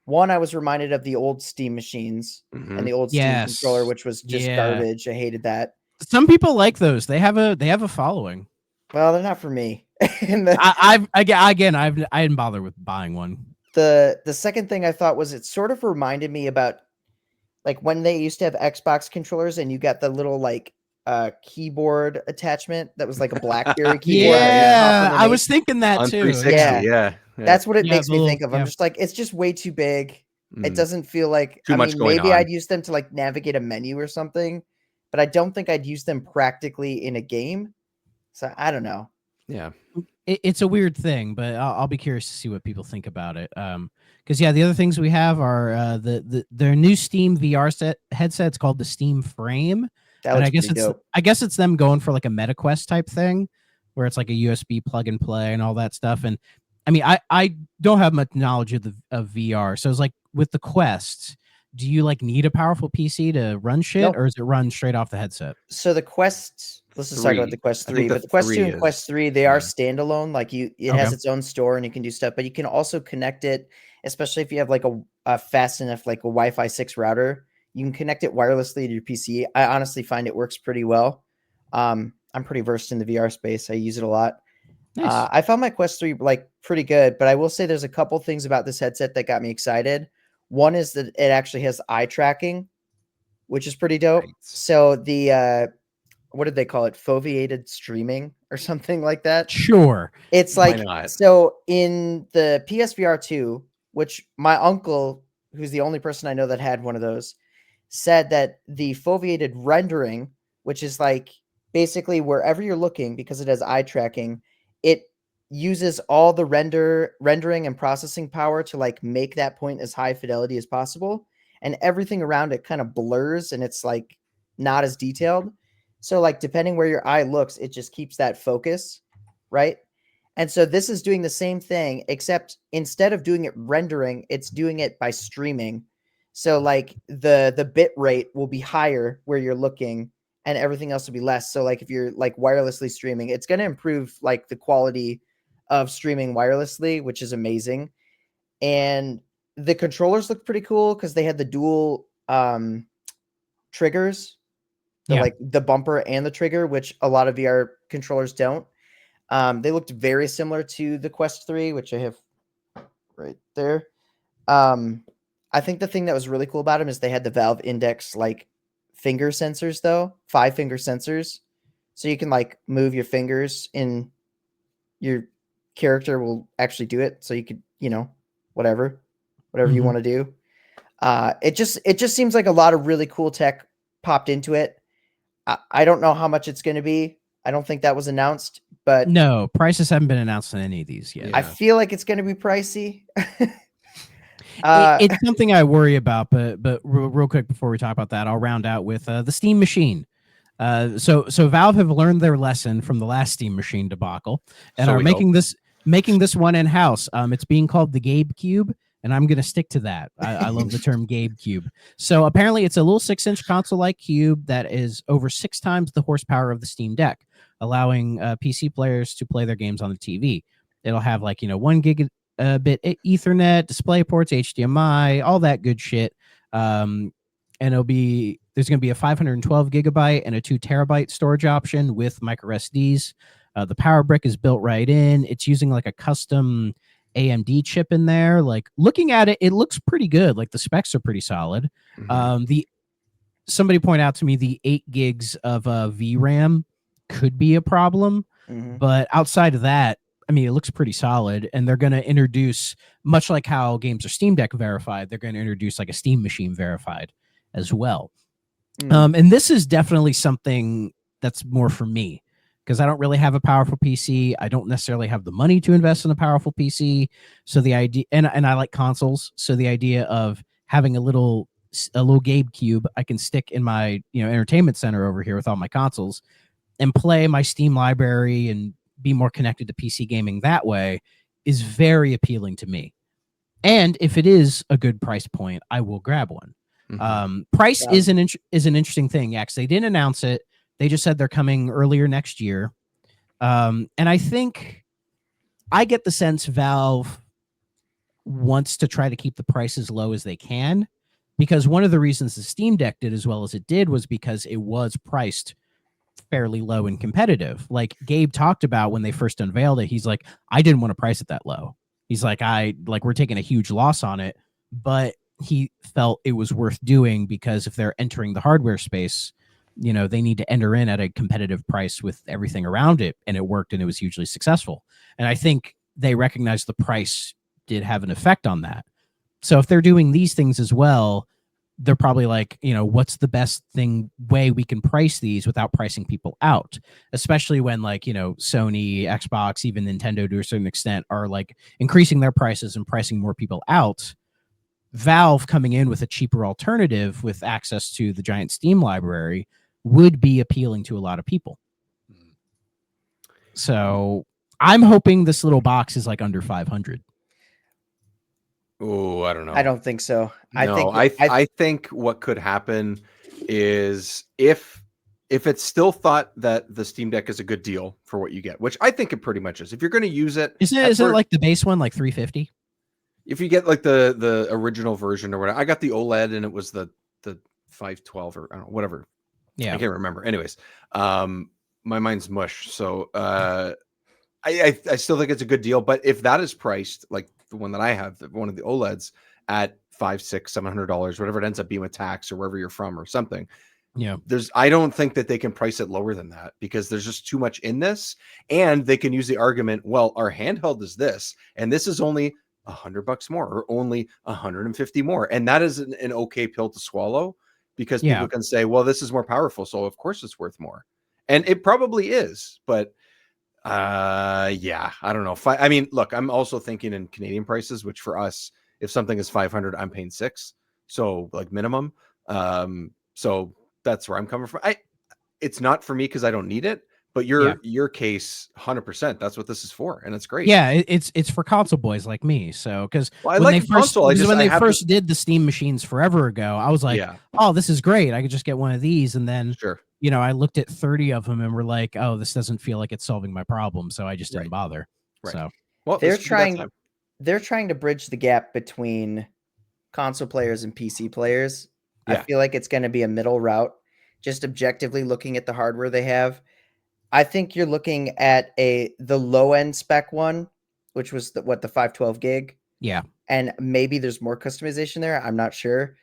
one, I was reminded of the old Steam machines and the old Steam controller, which was just garbage. I hated that. Some people like those. They have a following. Well, they're not for me. I didn't bother with buying one. The second thing I thought was it sort of reminded me about like when they used to have Xbox controllers and you got the little like keyboard attachment that was like a BlackBerry keyboard. I was thinking that too. Yeah. That's what it makes me think of. I'm just like, it's just way too big. It doesn't feel like too much going maybe on. I'd use them to like navigate a menu or something, but I don't think I'd use them practically in a game. So I don't know. Yeah. It's a weird thing, but I'll be curious to see what people think about it. Because the other things we have are their new Steam VR headset's called the Steam Frame. And I guess it's them going for like a MetaQuest type thing where it's like a USB plug and play and all that stuff. And I mean, I don't have much knowledge of VR. So it's like with the Quest, do you like need a powerful PC to run shit, Nope. or is it run straight off the headset? So the Quest, let's just talk about the Quest I think 3, the but the Quest 2 3 and Quest is- 3, they are standalone. Like it has Okay. its own store and you can do stuff, but you can also connect it, especially if you have like a fast enough, like a Wi-Fi 6 router, you can connect it wirelessly to your PC. I honestly find it works pretty well. I'm pretty versed in the VR space. I use it a lot. Nice. I found my Quest 3 like pretty good, but I will say there's a couple things about this headset that got me excited. One is that it actually has eye tracking, which is pretty dope. Right. So the what did they call it? Foveated streaming or something like that. Sure. It's Why like, not? so in the PSVR 2, which my uncle, who's the only person I know that had one of those, said that the foveated rendering, which is like basically wherever you're looking, because it has eye tracking, it uses all the rendering and processing power to like make that point as high fidelity as possible, and everything around it kind of blurs and it's like not as detailed. So like depending where your eye looks, it just keeps that focus, right? And so this is doing the same thing, except instead of doing it rendering, it's doing it by streaming. So like the bit rate will be higher where you're looking and everything else will be less. So like if you're like wirelessly streaming, it's going to improve like the quality of streaming wirelessly, which is amazing. And the controllers look pretty cool because they had the dual triggers, Yeah. like the bumper and the trigger, which a lot of VR controllers don't. They looked very similar to the Quest 3, which I have right there. I think the thing that was really cool about them is they had the Valve Index like finger sensors, though 5-finger sensors, so you can like move your fingers and your character will actually do it. So you could, whatever you want to do. It just seems like a lot of really cool tech popped into it. I don't know how much it's going to be. I don't think that was announced, but No, prices haven't been announced on any of these yet. I feel like it's going to be pricey. It's something I worry about, but real quick before we talk about that, I'll round out with the Steam Machine. So Valve have learned their lesson from the last Steam Machine debacle and So are we making this one in house. It's being called the Gabe Cube, and I'm gonna stick to that. I love the term Gabe Cube. So apparently, it's a little 6-inch console-like cube that is over 6 times the horsepower of the Steam Deck, allowing PC players to play their games on the TV. It'll have 1 gigabit Ethernet, display ports, HDMI, all that good shit. And there's going to be a 512 gigabyte and a 2 terabyte storage option with micro SDs. The power brick is built right in. It's using like a custom AMD chip in there. Like looking at it, it looks pretty good. Like the specs are pretty solid. Somebody pointed out to me the 8 gigs of VRAM could be a problem, but outside of that, I mean, it looks pretty solid, and they're going to introduce, much like how games are Steam Deck verified, they're going to introduce like a Steam Machine verified as well. And this is definitely something that's more for me because I don't really have a powerful PC. I don't necessarily have the money to invest in a powerful PC. So the idea, and I like consoles. So the idea of having a little Gabe Cube I can stick in my entertainment center over here with all my consoles and play my Steam library and be more connected to PC gaming that way is very appealing to me. And if it is a good price point, I will grab one. Price is an interesting thing. Yeah, because they didn't announce it. They just said they're coming earlier next year. And I think I get the sense Valve wants to try to keep the price as low as they can, because one of the reasons the Steam Deck did as well as it did was because it was priced fairly low and competitive. Like Gabe talked about when they first unveiled it, he's like, I didn't want to price it that low. He's like, we're taking a huge loss on it, but he felt it was worth doing because if they're entering the hardware space, they need to enter in at a competitive price with everything around it. And it worked, and it was hugely successful. And I think they recognize the price did have an effect on that. So if they're doing these things as well, they're probably like, what's the best way we can price these without pricing people out, especially when Sony, Xbox, even Nintendo to a certain extent are like increasing their prices and pricing more people out. Valve coming in with a cheaper alternative with access to the giant Steam library would be appealing to a lot of people. So I'm hoping this little box is like under 500. Oh, I don't know. I don't think so. No, I think what could happen is if it's still thought that the Steam Deck is a good deal for what you get, which I think it pretty much is. If you're going to use it, Isn't it like the base one, like $350? If you get like the original version or whatever, I got the OLED and it was the 512 or I don't know, whatever. Yeah, I can't remember. Anyways, my mind's mush. So I still think it's a good deal. But if that is priced like the one that I have, one of the OLEDs at $500, $600, $700, whatever it ends up being with tax or wherever you're from or something. Yeah, I don't think that they can price it lower than that because there's just too much in this, and they can use the argument, well, our handheld is this, and this is only $100 more or only 150 more, and that is an okay pill to swallow because people can say, well, this is more powerful, so of course it's worth more, and it probably is, but yeah, I don't know. I mean, look, I'm also thinking in Canadian prices, which for us, if something is 500, I'm paying $600, so like minimum. So that's where I'm coming from. It's not for me because I don't need it, but your case, 100%. That's what this is for, and it's great. Yeah, it's for console boys like me. So because when they first did the Steam machines forever ago, I was like, oh, this is great. I could just get one of these, and then I looked at 30 of them and were like, oh, this doesn't feel like it's solving my problem, so I just didn't bother. Right. So well, they're trying to bridge the gap between console players and PC players. I feel like it's going to be a middle route. Just objectively looking at the hardware they have, I think you're looking at the low end spec one, which was the 512 gig. Yeah, and maybe there's more customization there. I'm not sure,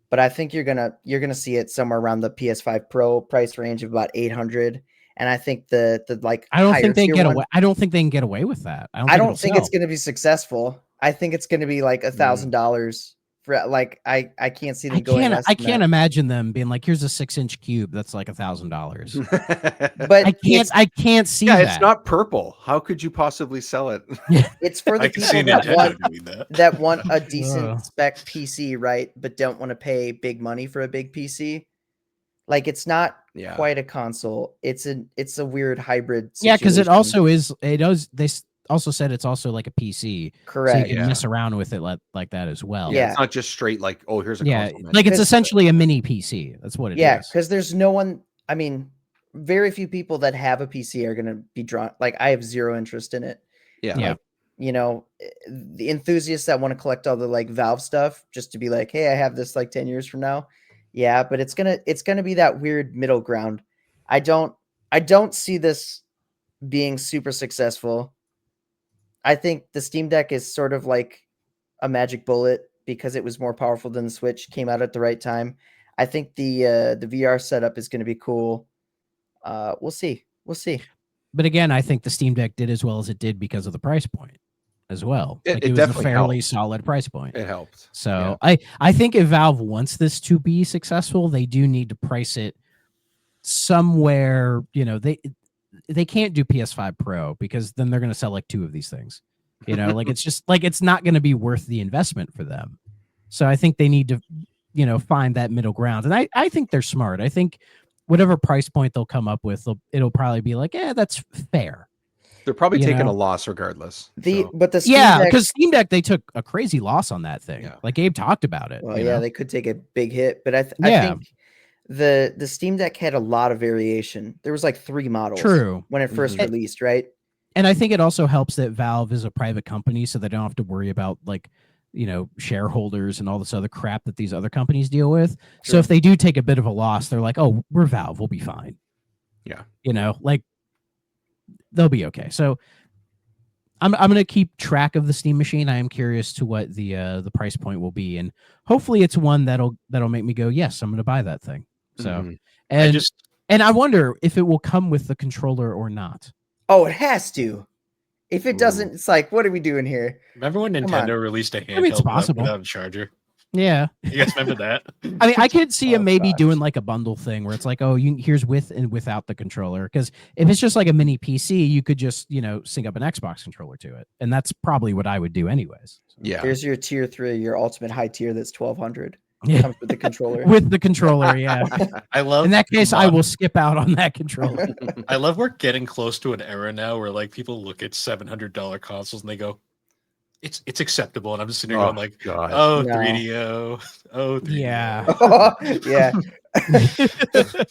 but I think you're gonna see it somewhere around the PS5 Pro price range of about 800. And I think the I don't think they get away. I don't think they can get away with that. I don't think it's going to be successful. I think it's going to be like $1,000. Like I can't see them going. I can't imagine them being like, here's a 6-inch cube that's like $1,000. But I can't see that. It's not purple. How could you possibly sell it? It's for the people that want a decent spec PC, right? But don't want to pay big money for a big PC. Like it's not quite a console. It's a weird hybrid situation. Yeah, because it also is. It does. They also said it's also like a PC. Correct. So you can mess around with it like that as well. Yeah, it's not just straight like, oh, here's a console. Like it's essentially a mini PC. That's what it is. Yeah, because there's no one. I mean, very few people that have a PC are going to be drawn. Like I have zero interest in it. Yeah. Like, the enthusiasts that want to collect all the like Valve stuff just to be like, hey, I have this like 10 years from now. Yeah, but it's gonna be that weird middle ground. I don't see this being super successful. I think the Steam Deck is sort of like a magic bullet because it was more powerful than the Switch, came out at the right time. I think the VR setup is going to be cool. We'll see. But again, I think the Steam Deck did as well as it did because of the price point as well. It was definitely a fairly helped. solid price point. It helped. So I think if Valve wants this to be successful, they do need to price it somewhere. They can't do PS5 Pro because then they're going to sell like 2 of these things. Like it's just like it's not going to be worth the investment for them. So I think they need to find that middle ground. And I think they're smart. I think whatever price point they'll come up with, it'll probably be like, that's fair. They're probably taking a loss regardless. But the Steam Deck, because Steam Deck, they took a crazy loss on that thing. Yeah. Like Gabe talked about it. Well, they could take a big hit, but I think the Steam Deck had a lot of variation. There was like 3 models. True. When it first released, right? And I think it also helps that Valve is a private company, so they don't have to worry about like, shareholders and all this other crap that these other companies deal with. True. So if they do take a bit of a loss, they're like, oh, we're Valve, we'll be fine. Yeah. Like they'll be okay. So I'm going to keep track of the Steam machine. I am curious to what the price point will be, and hopefully it's one that'll make me go, yes, I'm going to buy that thing. So and I wonder if it will come with the controller or not. Oh, it has to. If it doesn't, it's like, what are we doing here? Remember when Nintendo released a handheld it's possible. without a charger? Yeah. You guys remember that? I mean, I could see him maybe doing like a bundle thing where it's like, oh, here's with and without the controller. Because if it's just like a mini PC, you could just, sync up an Xbox controller to it. And that's probably what I would do anyways. Yeah. Here's your tier 3, your ultimate high tier that's $1,200. Yeah. Comes with the controller. With the controller, yeah. I love. In that case, I will skip out on that controller. I love we're getting close to an era now where like people look at $700 consoles and they go, it's acceptable, and I'm just sitting here going like, God. oh, No. 3DO, oh, 3DO. Yeah. Yeah.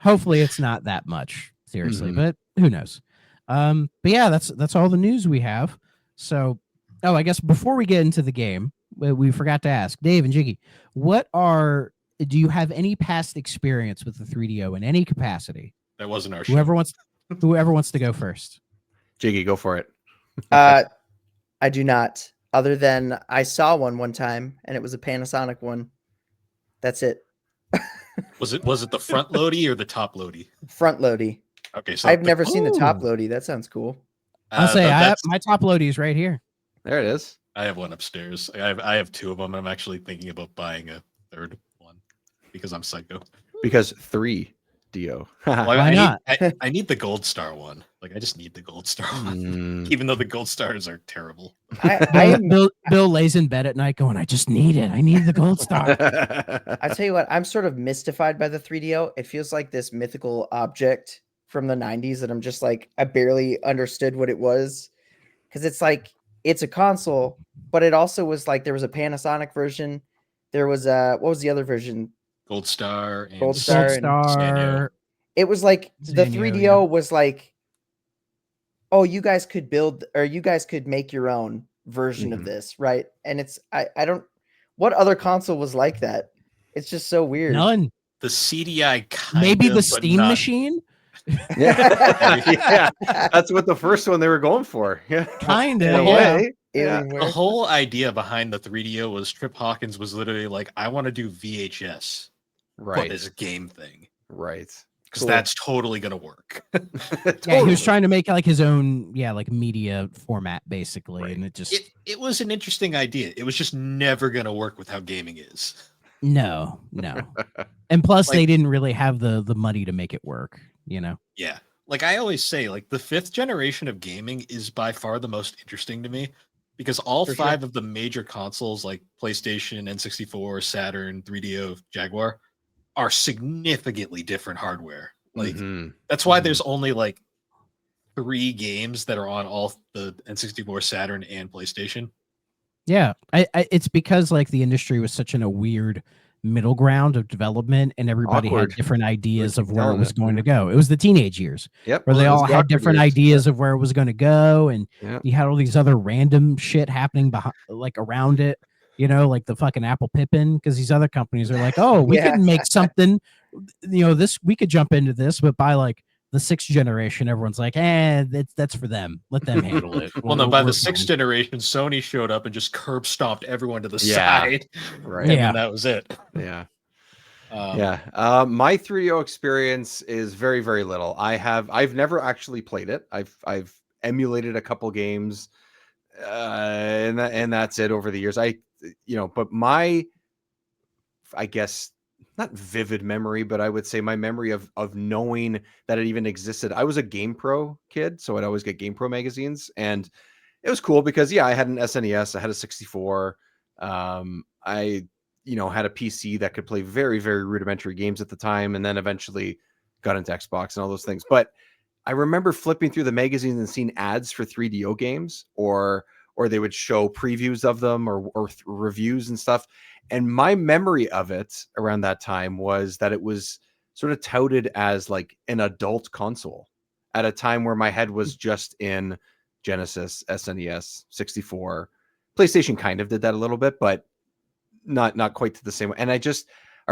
Hopefully it's not that much, seriously, Mhm. but who knows? But yeah, that's all the news we have. So, I guess before we get into the game, we forgot to ask Dave and Jiggy, do you have any past experience with the 3DO in any capacity? That wasn't our show. Whoever wants to go first. Jiggy, go for it. I do not. Other than I saw one time, and it was a Panasonic one. That's it. Was it the front loady or the top loady? Front loady. Okay, so I've never seen the top Ooh. loady. That sounds cool. I'll say my top loady is right here. There it is. I have one upstairs. I have two of them. I'm actually thinking about buying a third one because I'm psycho. Because 3DO. Well, Why not? I need the gold star one. Like I just need the gold star one, Mm. even though the gold stars are terrible. Bill lays in bed at night going, I just need it. I need the gold star. I tell you what, I'm sort of mystified by the 3DO. It feels like this mythical object from the 90s that I'm just like, I barely understood what it was. Because it's like, it's a console, but it also was like, there was a Panasonic version. There was what was the other version? Gold star and Gold Star Gold and star. It was like, the Zanio, 3DO yeah. was like, oh, you guys could build, or you guys could make your own version of Mhm. this, right? And it's, I don't, what other console was like that? It's just so weird. None. the CDI kind Maybe of, the but Steam not- machine. Yeah, that's what the first one they were going for. Yeah, Kinda, in a yeah. way. Yeah. Alienware. The whole idea behind the 3DO was Trip Hawkins was literally like, I want to do VHS, but Right. this game thing, Right. because Cool. that's totally gonna work. Yeah, he was trying to make like his own, like media format basically, Right. and it just It was an interesting idea. It was just never gonna work with how gaming is. no. And plus, Like- they didn't really have the money to make it work. Yeah. Like I always say, like the 5th generation of gaming is by far the most interesting to me because all For sure. 5 of the major consoles like PlayStation, N64, Saturn, 3DO, Jaguar are significantly different hardware. Like Mhm. that's why Mhm. there's only like 3 games that are on all the N64, Saturn, and PlayStation. Yeah, I it's because like the industry was such in a weird middle ground of development, and everybody Awkward. had different ideas keep of where it telling was it, going to yeah. go. It was the teenage years Yep. where they it was all the had awkward different years. ideas of where it was going to go, and Yeah. you had all these other random shit happening behind, like around it. Like the fucking Apple Pippin, because these other companies are like, oh, we Yeah. could make something. This we could jump into this, but by like the 6th generation, everyone's like, that's for them. Let them handle it. Well, no, by the We're 6th fine. generation, Sony showed up and just curb stomped everyone to the Yeah. side. Right. And Yeah. then that was it. Yeah. Um, My 3DO experience is very, very little. I've never actually played it. I've emulated a couple games, and that's it over the years. But my, I guess not vivid memory, but I would say my memory of knowing that it even existed. I was a Game Pro kid, so I'd always get Game Pro magazines, and it was cool because I had an SNES, I had a 64. I had a PC that could play very, very rudimentary games at the time, and then eventually got into Xbox and all those things. But I remember flipping through the magazines and seeing ads for 3DO games, or they would show previews of them or reviews and stuff. And my memory of it around that time was that it was sort of touted as like an adult console at a time where my head was just in Genesis, SNES, 64. PlayStation kind of did that a little bit, but not quite to the same way. And I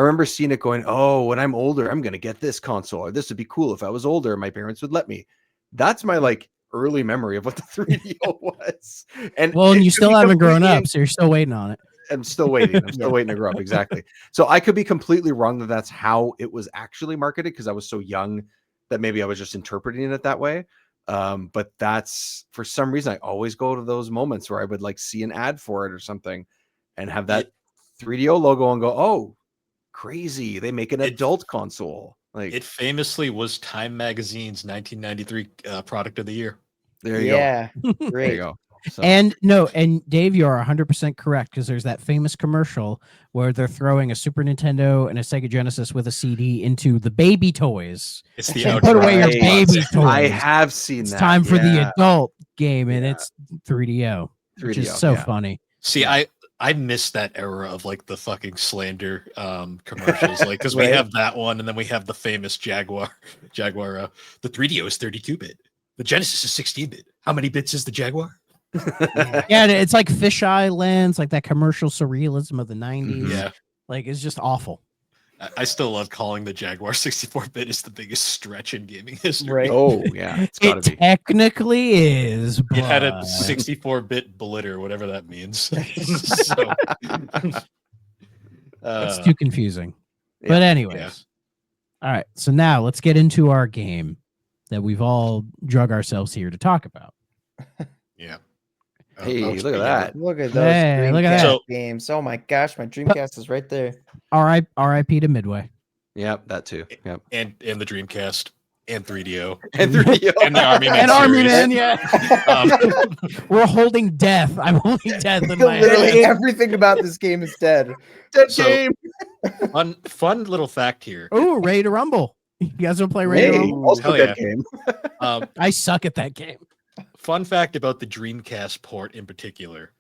remember seeing it going, oh, when I'm older, I'm going to get this console, or this would be cool if I was older, my parents would let me. That's my like early memory of what the 3DO was. And And you could still be haven't grown completely up, so you're still waiting on it. I'm still waiting. I'm still waiting to grow up. Exactly. So I could be completely wrong that that's how it was actually marketed, because I was so young that maybe I was just interpreting it that way. But that's, for some reason, I always go to those moments where I would like see an ad for it or something and have that 3DO logo and go, oh, crazy. They make an adult console. Like, it famously was Time Magazine's 1993 product of the year. there you go. There you Great. go. So, And Dave, you are 100% correct, because there's that famous commercial where they're throwing a Super Nintendo and a Sega Genesis with a CD into the baby toys. It's the And put away your Right. baby toys. I have seen It's that. time for the Yeah. adult game, and Yeah. it's 3DO. which is 3DO, so yeah. funny. See, I miss that era of like the fucking slander commercials, like because we Right. have that one, and then we have the famous Jaguar. The 3DO is 32-bit. The Genesis is 16-bit. How many bits is the Jaguar? Yeah, and it's like fisheye lens, like that commercial surrealism of the 90s. Yeah, Like it's just awful. I still love calling the Jaguar 64-bit is the biggest stretch in gaming history. Right. Oh yeah, it's got to It be. technically is. It had a but- 64-bit blitter, whatever that means. So, It's too confusing. Yeah, But anyways. All right. So now let's get into our game that we've all drug ourselves here to talk about. yeah. Hey, I'll look at speak that. Look at those Hey, look at Dreamcast that. games. Oh my gosh, my Dreamcast is right there. RIP to Midway. Yep, that too. Yep. And the Dreamcast and 3DO And 3DO. and the Army Man And Army series. Man, yeah. Um, We're holding death. I'm holding death in my Literally hand. everything about this game is dead. Dead So- game. fun little fact here. Oh, Ready to Rumble. You guys want to play Ready to Hey, Rumble? also Hell dead yeah. game. I suck at that game. Fun fact about the Dreamcast port in particular.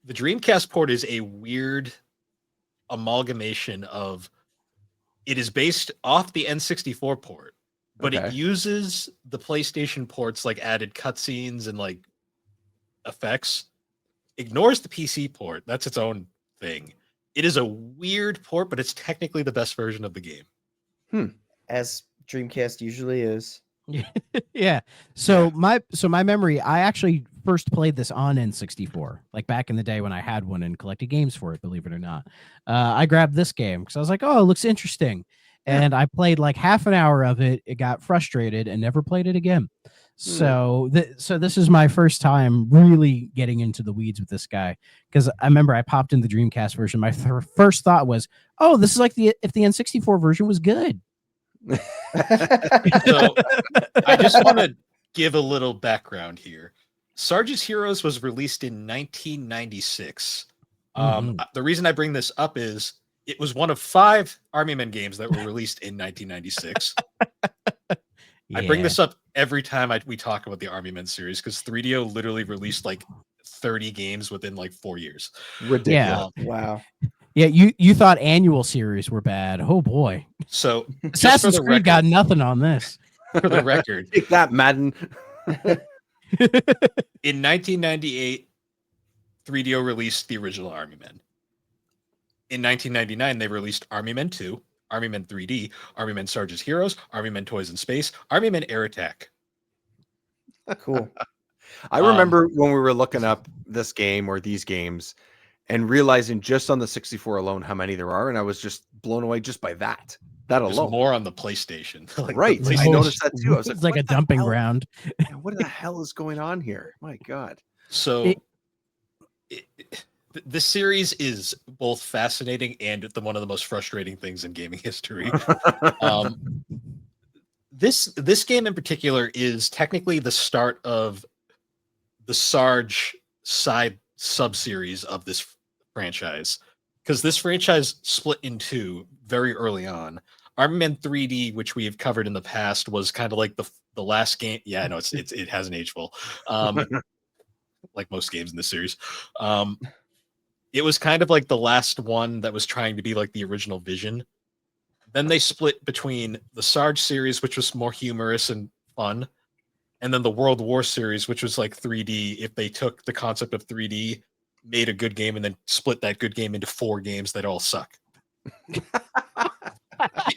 The Dreamcast port is a weird amalgamation of it is based off the N64 port, but Okay. it uses the PlayStation ports like added cutscenes and like effects. Ignores the PC port. That's its own thing. It is a weird port, but it's technically the best version of the game. As Dreamcast usually is. Yeah. So my memory, I actually first played this on N64, like back in the day when I had one and collected games for it, believe it or not. I grabbed this game because I was like, oh, it looks interesting. And I played like half an hour of it. It got frustrated and never played it again. So this is my first time really getting into the weeds with this guy, because I remember I popped in the Dreamcast version. My first thought was, oh, this is like if the N64 version was good. So I just want to give a little background here. Sarge's Heroes was released in 1996. The reason I bring this up is it was one of 5 Army Men games that were released in 1996. I bring this up every time we talk about the Army Men series because 3DO literally released like 30 games within like 4 years. Ridiculous. Wow. Yeah, you thought annual series were bad. Oh boy. So just Assassin's for the Creed record, got nothing on this. for the record, Take that, Madden. in 1998, 3DO released the original Army Men. In 1999, they released Army Men 2, Army Men 3D, Army Men Sarge's Heroes, Army Men Toys in Space, Army Men Air Attack. Cool. I remember when we were looking up this game or these games and realizing just on the 64 alone how many there are, and I was just blown away just by that. That There's alone. more on the PlayStation. Like, Right. the I PlayStation- noticed that too. I was It's like, like a what the dumping hell? ground. Yeah, what the hell is going on here? My God. So this series is both fascinating and one of the most frustrating things in gaming history. This game in particular is technically the start of the Sarge side sub-series of this franchise, because this franchise split in 2 very early on. Army Men 3D, which we have covered in the past, was kind of like the last game. Yeah, I know it hasn't aged well, like most games in this series. It was kind of like the last one that was trying to be like the original vision. Then they split between the Sarge series, which was more humorous and fun, and then the World War series, which was like 3D. If they took the concept of 3D, made a good game, and then split that good game into 4 games that all suck.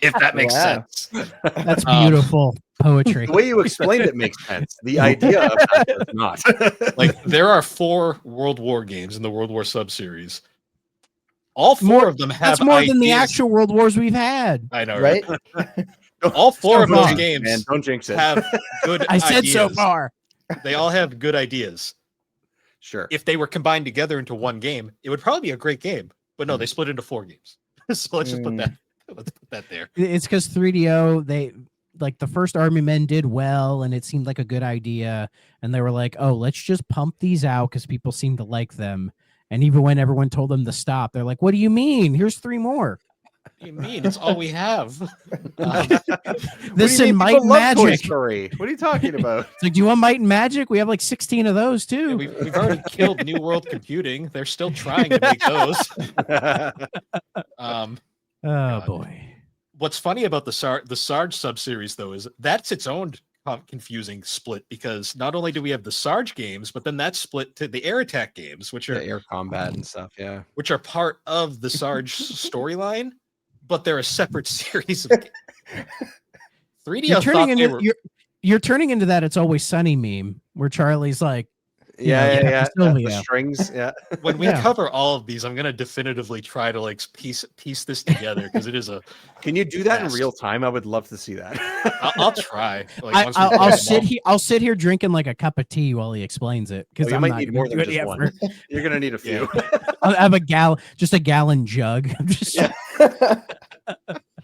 If that makes Wow. sense. That's beautiful poetry. The way you explained it makes sense. The idea of that does not. Like there are 4 World War games in the World War sub-series. All 4 of them have That's more than the ideas- actual world wars we've had. I know, Right? All 4 of So those far. games Man, don't jinx it. have good I said ideas. so far. They all have good ideas. Sure. If they were combined together into one game, it would probably be a great game. But no, they split into 4 games. So let's just put that there. It's because 3DO, they like the first Army Men did well and it seemed like a good idea. And they were like, oh, let's just pump these out because people seem to like them. And even when everyone told them to stop, they're like, what do you mean? Here's 3 more. What do you mean? It's all we have. This do you and mean Might people and love Toy Magic. Story? What are you talking about? It's like, do you want Might and Magic? We have like 16 of those Yeah, too. we've already killed New World Computing. They're still trying to make those. Oh God. boy. What's funny about the Sarge subseries though is that's its own confusing split, because not only do we have the Sarge games, but then that's split to the Air Attack games, which are air combat and stuff. Yeah. which are part of the Sarge storyline, but they're a separate series of games. 3D You're turning thought they were you're turning into that It's Always Sunny meme where Charlie's like, Yeah. Sylvia. The strings. Yeah. when we Yeah. cover all of these, I'm gonna definitively try to like piece this together, because it is a. Can you do that in Yes. real time? I would love to see that. I'll try. Like, once we I'll finish sit them here. I'll sit here drinking like a cup of tea while he explains it, because you I'm might not need gonna more do than any just one. effort. You're gonna need a few. I'll have a gallon jug. I'm just Yeah.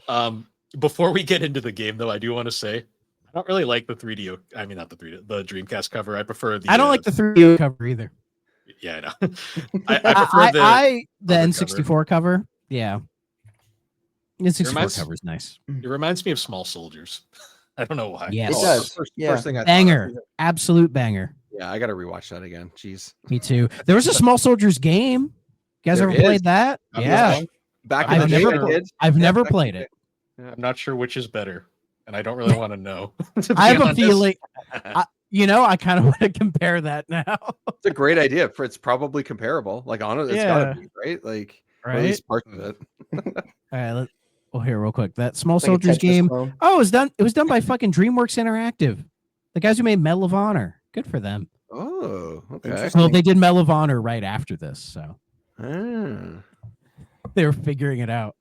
all. Before we get into the game, though, I do want to say I don't really like the 3D. I mean, not the 3D, the Dreamcast cover. I prefer the. I don't like the 3D cover either. Yeah, I know. I prefer the other N64 cover. Yeah, N64 reminds- cover is nice. It reminds me of Small Soldiers. I don't know why. Yes, It does. Yeah. First thing I thought banger, of. absolute banger. Yeah, I gotta rewatch that again. Jeez. Me too. There was a Small Soldiers game. You guys There ever is. played that? I'm Yeah, not- Back I've in the day, never I did. I've Yeah, never back in played the it. I'm not sure which is better, and I don't really want to know. to be I have a honest. feeling. I kind of want to compare that now. It's a great idea. It's probably comparable. Like, honestly, it's gotta be right. Like, or at Right? least parts of it. All right. Well, here, real quick. That Small Like a Soldiers Tetris game. clone. Oh, it was done by fucking DreamWorks Interactive, the guys who made Medal of Honor. Good for them. Oh, okay. Interesting. Well, they did Medal of Honor right after this, so Ah. they were figuring it out.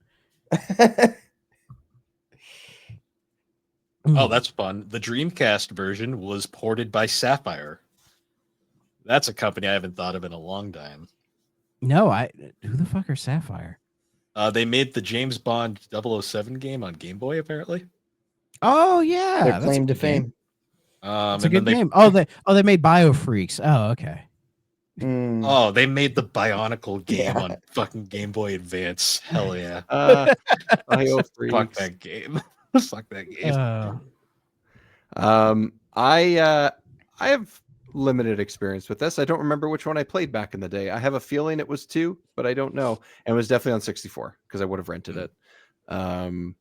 Oh, that's fun. The Dreamcast version was ported by Sapphire. That's a company I haven't thought of in a long time. No, who the fuck are Sapphire? They made the James Bond 007 game on Game Boy, apparently. Oh yeah, Their that's claim a to good game. fame. It's a And then good game. Oh, they made BioFreaks. Oh, okay. Mm. they made the Bionicle game Yeah. on fucking Game Boy Advance. Hell yeah. IO Fuck freaks. that game. Fuck that game. I have limited experience with this. I don't remember which one I played back in the day. I have a feeling it was 2, but I don't know. And it was definitely on 64 because I would have rented it. And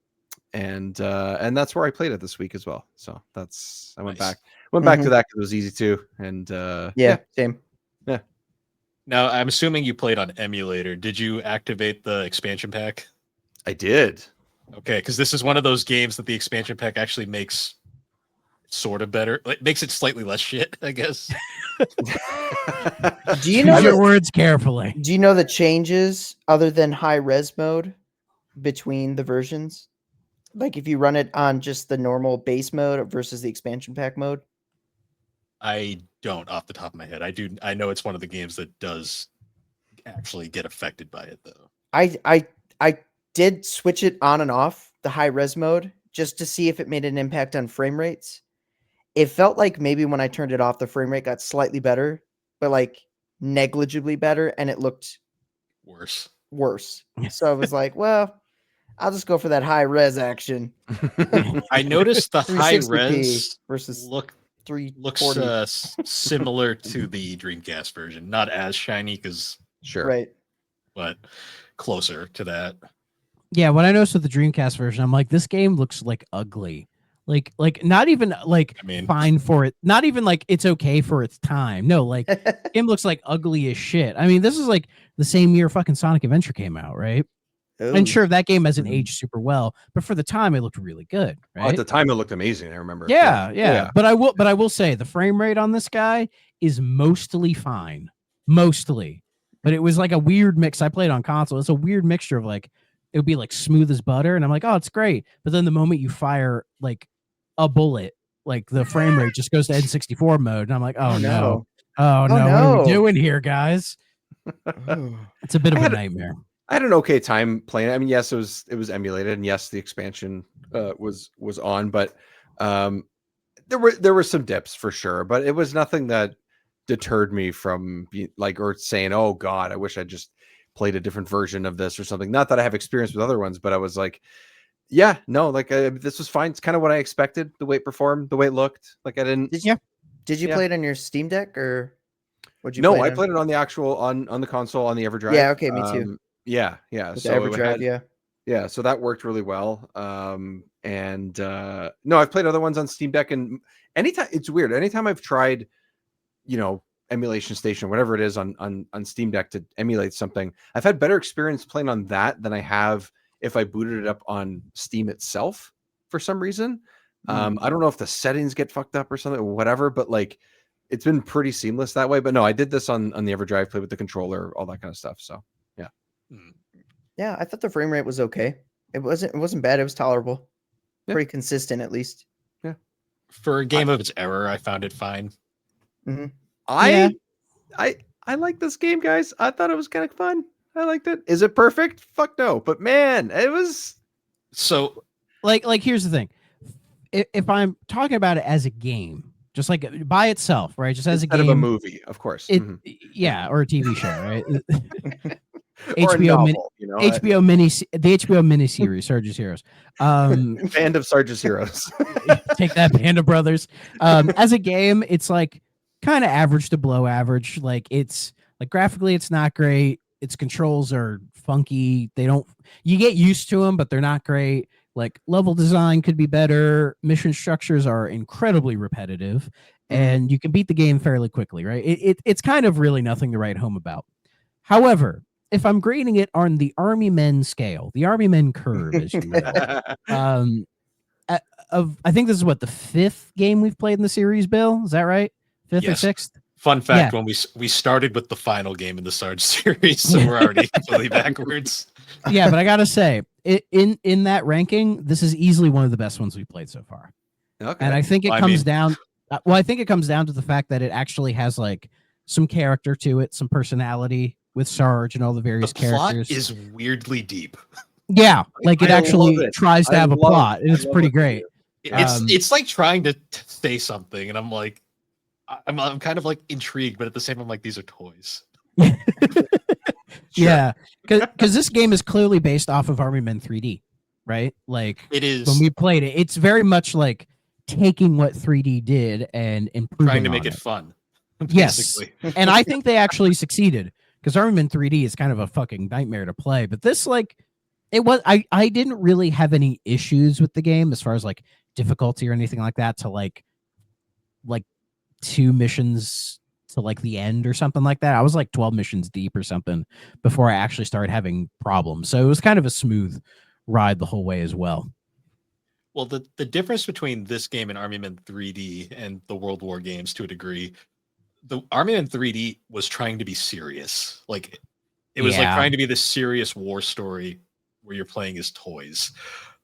that's where I played it this week as well. So I went Nice. back to that because it was easy too. And Yeah, same. Now, I'm assuming you played on emulator. Did you activate the expansion pack? I did. Okay, because this is one of those games that the expansion pack actually makes sort of better. Like, makes it slightly less shit, I guess. Do you know Use your the, words carefully. do you know the changes other than high res mode between the versions? Like if you run it on just the normal base mode versus the expansion pack mode? I don't off the top of my head. I know it's one of the games that does actually get affected by it though. I did switch it on and off the high res mode just to see if it made an impact on frame rates. It felt like maybe when I turned it off, the frame rate got slightly better, but like negligibly better, and it looked Worse. So I was like, well, I'll just go for that high res action. I noticed the high 360p res versus looks 340. similar to the Dreamcast version. Not as shiny Sure. Right. but closer to that. Yeah, what I noticed with the Dreamcast version, I'm like, this game looks like ugly. Like not even like I mean, fine for it. Not even like it's okay for its time. No, like game looks like ugly as shit. I mean, this is like the same year fucking Sonic Adventure came out, right? And sure, that game hasn't aged super well, but for the time, it looked really good, right? At the time, it looked amazing. I remember. Yeah. But I will say the frame rate on this guy is mostly fine, mostly. But it was like a weird mix. I played on console. It's a weird mixture of like it would be like smooth as butter, and I'm like, oh, it's great. But then the moment you fire like a bullet, like the frame rate just goes to N64 mode, and I'm like, oh no, oh no, what are we doing here, guys? It's a bit of a nightmare. I had an okay time playing it. I mean, yes, it was emulated, and yes, the expansion was on, but there were some dips for sure. But it was nothing that deterred me from or saying, "Oh God, I wish I just played a different version of this or something. Not that I have experience with other ones, but I was like, yeah, no, like this was fine. It's kind of what I expected. The way it performed, the way it looked. Like I didn't. Did you play it on your Steam Deck or what'd you? No, play I played it on the actual on the console on the EverDrive. Yeah, okay, me too. Yeah. With So the EverDrive, yeah, so that worked really well. No, I've played other ones on Steam Deck, and anytime it's weird. Anytime I've tried, Emulation Station, whatever it is on Steam Deck to emulate something, I've had better experience playing on that than I have if I booted it up on Steam itself for some reason. I don't know if the settings get fucked up or something or whatever, but like it's been pretty seamless that way. But no, I did this on the EverDrive, play with the controller, all that kind of stuff. So yeah. Yeah, I thought the frame rate was okay. It wasn't bad. It was tolerable. Yeah. Pretty consistent, at least. Yeah. For a game of its era, I found it fine. Mm-hmm. I like this game, guys. I thought it was kind of fun. I liked it. Is it perfect? Fuck no. But man, it was so like here's the thing. If I'm talking about it as a game, just like by itself, right? Just as instead a game, of a movie, of course. Yeah, or a TV show, right? Or HBO novel, HBO the HBO miniseries, Sarge's Heroes. Band of Sarge's Heroes. Take that, Band of Brothers. As a game, it's like kind of average to below average. Like it's like graphically, it's not great. Its controls are funky. You get used to them, but they're not great. Like level design could be better. Mission structures are incredibly repetitive, and you can beat the game fairly quickly, right? It's kind of really nothing to write home about. However, if I'm grading it on the Army Men scale, the Army Men curve, as you know, I think this is the 5th game we've played in the series, Bill. Is that right? 5th or 6th? Fun fact, when we started with the final game in the Sarge series, so we're already completely backwards. Yeah, but I gotta say, in that ranking, this is easily one of the best ones we've played so far. Okay. And I think it comes down to the fact that it actually has like some character to it, some personality with Sarge and all the various characters. The plot is weirdly deep. Yeah, like it actually tries to have a plot, and it's pretty great. It's like trying to say something, and I'm like, I'm kind of like intrigued, but at the same time, I'm like, these are toys. Yeah, because this game is clearly based off of Army Men 3D, right? Like it is. When we played it, it's very much like taking what 3D did and improving, trying to make it fun. Yes, and I think they actually succeeded, because Army Men 3D is kind of a fucking nightmare to play. But this, like, it was. I didn't really have any issues with the game as far as like difficulty or anything like that. To like 2 missions to like the end or something like that. I was like 12 missions deep or something before I actually started having problems. So it was kind of a smooth ride the whole way as well. Well, the difference between this game and Army Men 3D and the World War games, to a degree, the Army Men 3D was trying to be serious. Like it was like trying to be this serious war story where you're playing as toys.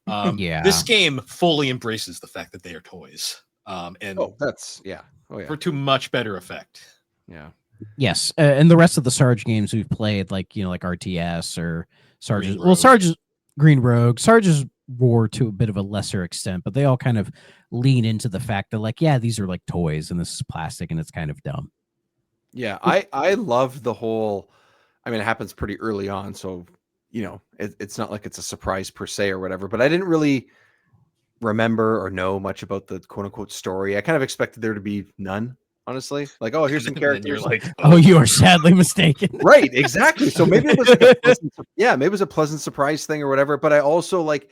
This game fully embraces the fact that they are toys. For to much better effect. Yeah. Yes, and the rest of the Sarge games we've played, like like RTS or Sarge's Green Rogue, Sarge's War to a bit of a lesser extent, but they all kind of lean into the fact that like, yeah, these are like toys and this is plastic and it's kind of dumb. Yeah, I love the whole. I mean, it happens pretty early on, so it's not like it's a surprise per se or whatever. But I didn't really remember or know much about the quote unquote story. I kind of expected there to be none, honestly. Like, oh, here's some characters. You're like, oh, you are sadly mistaken. Right, exactly. So maybe it was like maybe it was a pleasant surprise thing or whatever. But I also like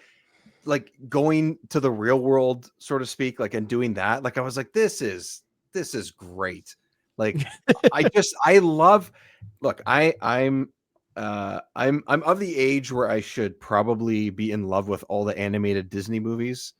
going to the real world, so to speak, like, and doing that. Like, I was like, this is great. Like, I love. Look, I'm of the age where I should probably be in love with all the animated Disney movies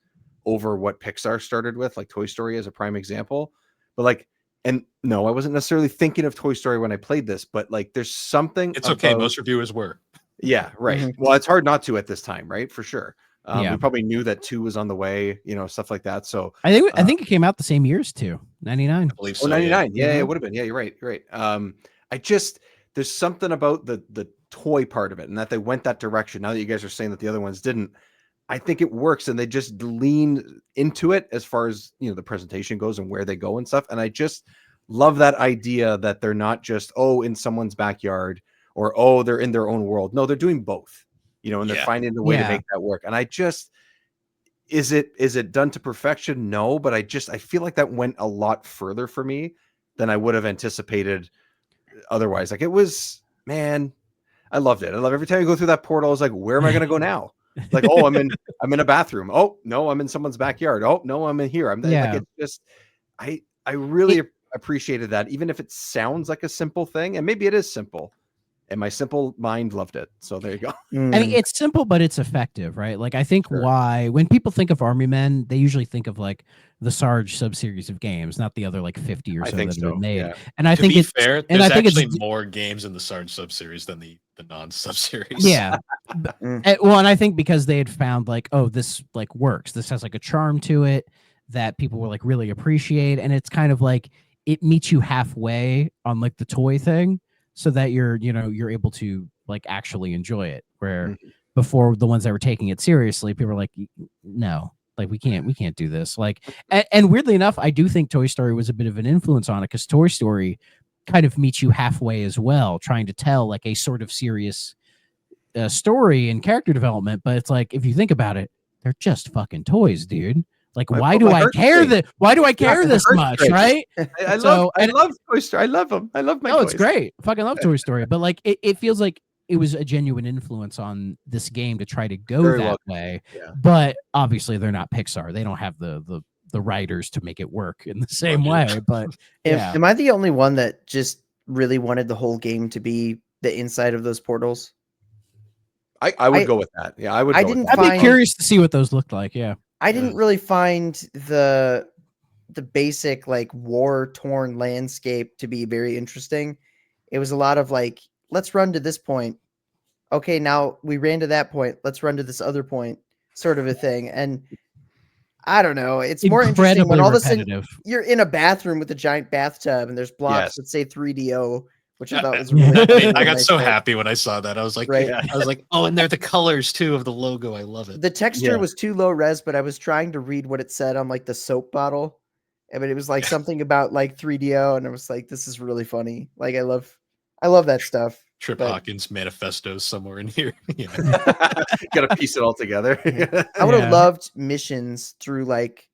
over what Pixar started with, like Toy Story as a prime example. But like, and no, I wasn't necessarily thinking of Toy Story when I played this, but like, there's something. It's okay. Most reviewers were. Yeah, right. Mm-hmm. Well, it's hard not to at this time, right? For sure. We probably knew that 2 was on the way, stuff like that. So I think it came out the same year as 2, 99. I believe so. 99. Yeah, it would have been. Yeah, you're right. You're right. There's something about the toy part of it, and that they went that direction. Now that you guys are saying that the other ones didn't, I think it works, and they just lean into it as far as the presentation goes and where they go and stuff. And I just love that idea that they're not just in someone's backyard or oh, they're in their own world. No, they're doing both, you know, and they're Yeah. finding a way to make that work. And I just, is it done to perfection? No, but I feel like that went a lot further for me than I would have anticipated otherwise. Like, it was, man, I loved it. I love every time you go through that portal. I was like, where am I going to go now? Like, oh, I'm in a bathroom. Oh no, I'm in someone's backyard. Oh no, I'm in here. Like, it's just, I really appreciated that, even if it sounds like a simple thing, and maybe it is simple, and my simple mind loved it. So there you go. I mean, it's simple, but it's effective, right? Like, I think why when people think of Army Men, they usually think of like the Sarge subseries of games, not the other like 50 or so that have been made. Yeah. And I To think be it's fair, and there's I think actually it's more games in the Sarge subseries than the non-subseries. yeah. Well, and I think because they had found like, oh, this like works. This has like a charm to it that people will like really appreciate, and it's kind of like it meets you halfway on like the toy thing, so that you're able to like actually enjoy it. Where before, the ones that were taking it seriously, people were like, no, like we can't do this. Like, and weirdly enough, I do think Toy Story was a bit of an influence on it, because Toy Story kind of meets you halfway as well, trying to tell like a sort of serious story and character development. But it's like, if you think about it, they're just fucking toys, dude. Like, why do I care this much, right? I love Toy Story. I love them. I love my toys. It's great. I fucking love Toy Story. But like, it feels like it was a genuine influence on this game to try to go that way. Yeah. But obviously they're not Pixar. They don't have the writers to make it work in the same way. But am I the only one that just really wanted the whole game to be the inside of those portals? I would go with that. Yeah, I would. I'd be curious to see what those looked like. Yeah. I didn't really find the basic like war-torn landscape to be very interesting. It was a lot of like, let's run to this point. Okay, now we ran to that point. Let's run to this other point, sort of a thing. And I don't know. It's more interesting when all of a sudden you're in a bathroom with a giant bathtub and there's blocks that say 3DO, which I thought was really I got so happy when I saw that. I was like, I was like, oh, and they're the colors too of the logo. I love it. The texture was too low res, but I was trying to read what it said on like the soap bottle. I mean, it was like something about like 3DO, and I was like, this is really funny. Like, I love that stuff. Trip Hawkins manifestos somewhere in here. Got to piece it all together. I would have loved missions through like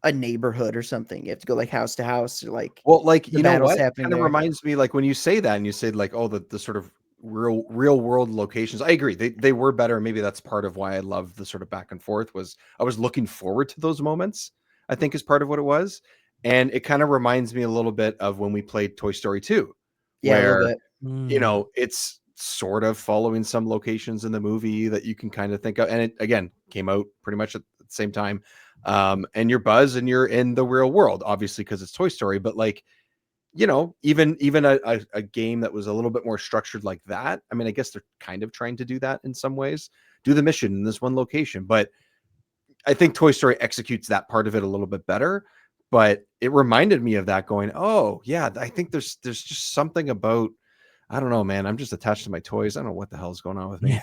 a neighborhood or something. You have to go like house to house, or like, well, like, you know what? It kind of reminds me, like when you say that and you say like, oh, the sort of real world locations. I agree. They were better. Maybe that's part of why I love the sort of back and forth. Was I was looking forward to those moments, I think, is part of what it was. And it kind of reminds me a little bit of when we played Toy Story 2. Yeah, where, a little bit. You know, it's sort of following some locations in the movie that you can kind of think of. And it, again, came out pretty much at the same time. And you're Buzz and you're in the real world, obviously, because it's Toy Story. But like, you know, even a game that was a little bit more structured like that. I mean, I guess they're kind of trying to do that in some ways, do the mission in this one location. But I think Toy Story executes that part of it a little bit better. But it reminded me of that, going, oh yeah, I think there's just something about, I don't know, man. I'm just attached to my toys. I don't know what the hell is going on with me.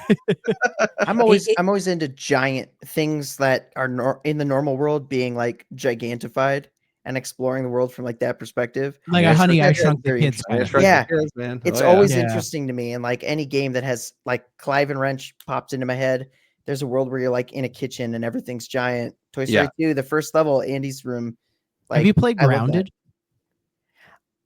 I'm always into giant things that are in the normal world being like gigantified and exploring the world from like that perspective. Like a Honey, I Shrunk the Kids. Yeah, man. It's always interesting to me. And like any game that has like Clive and Wrench popped into my head. There's a world where you're like in a kitchen and everything's giant. Toy Story 2, the first level, Andy's room. Like, have you played Grounded?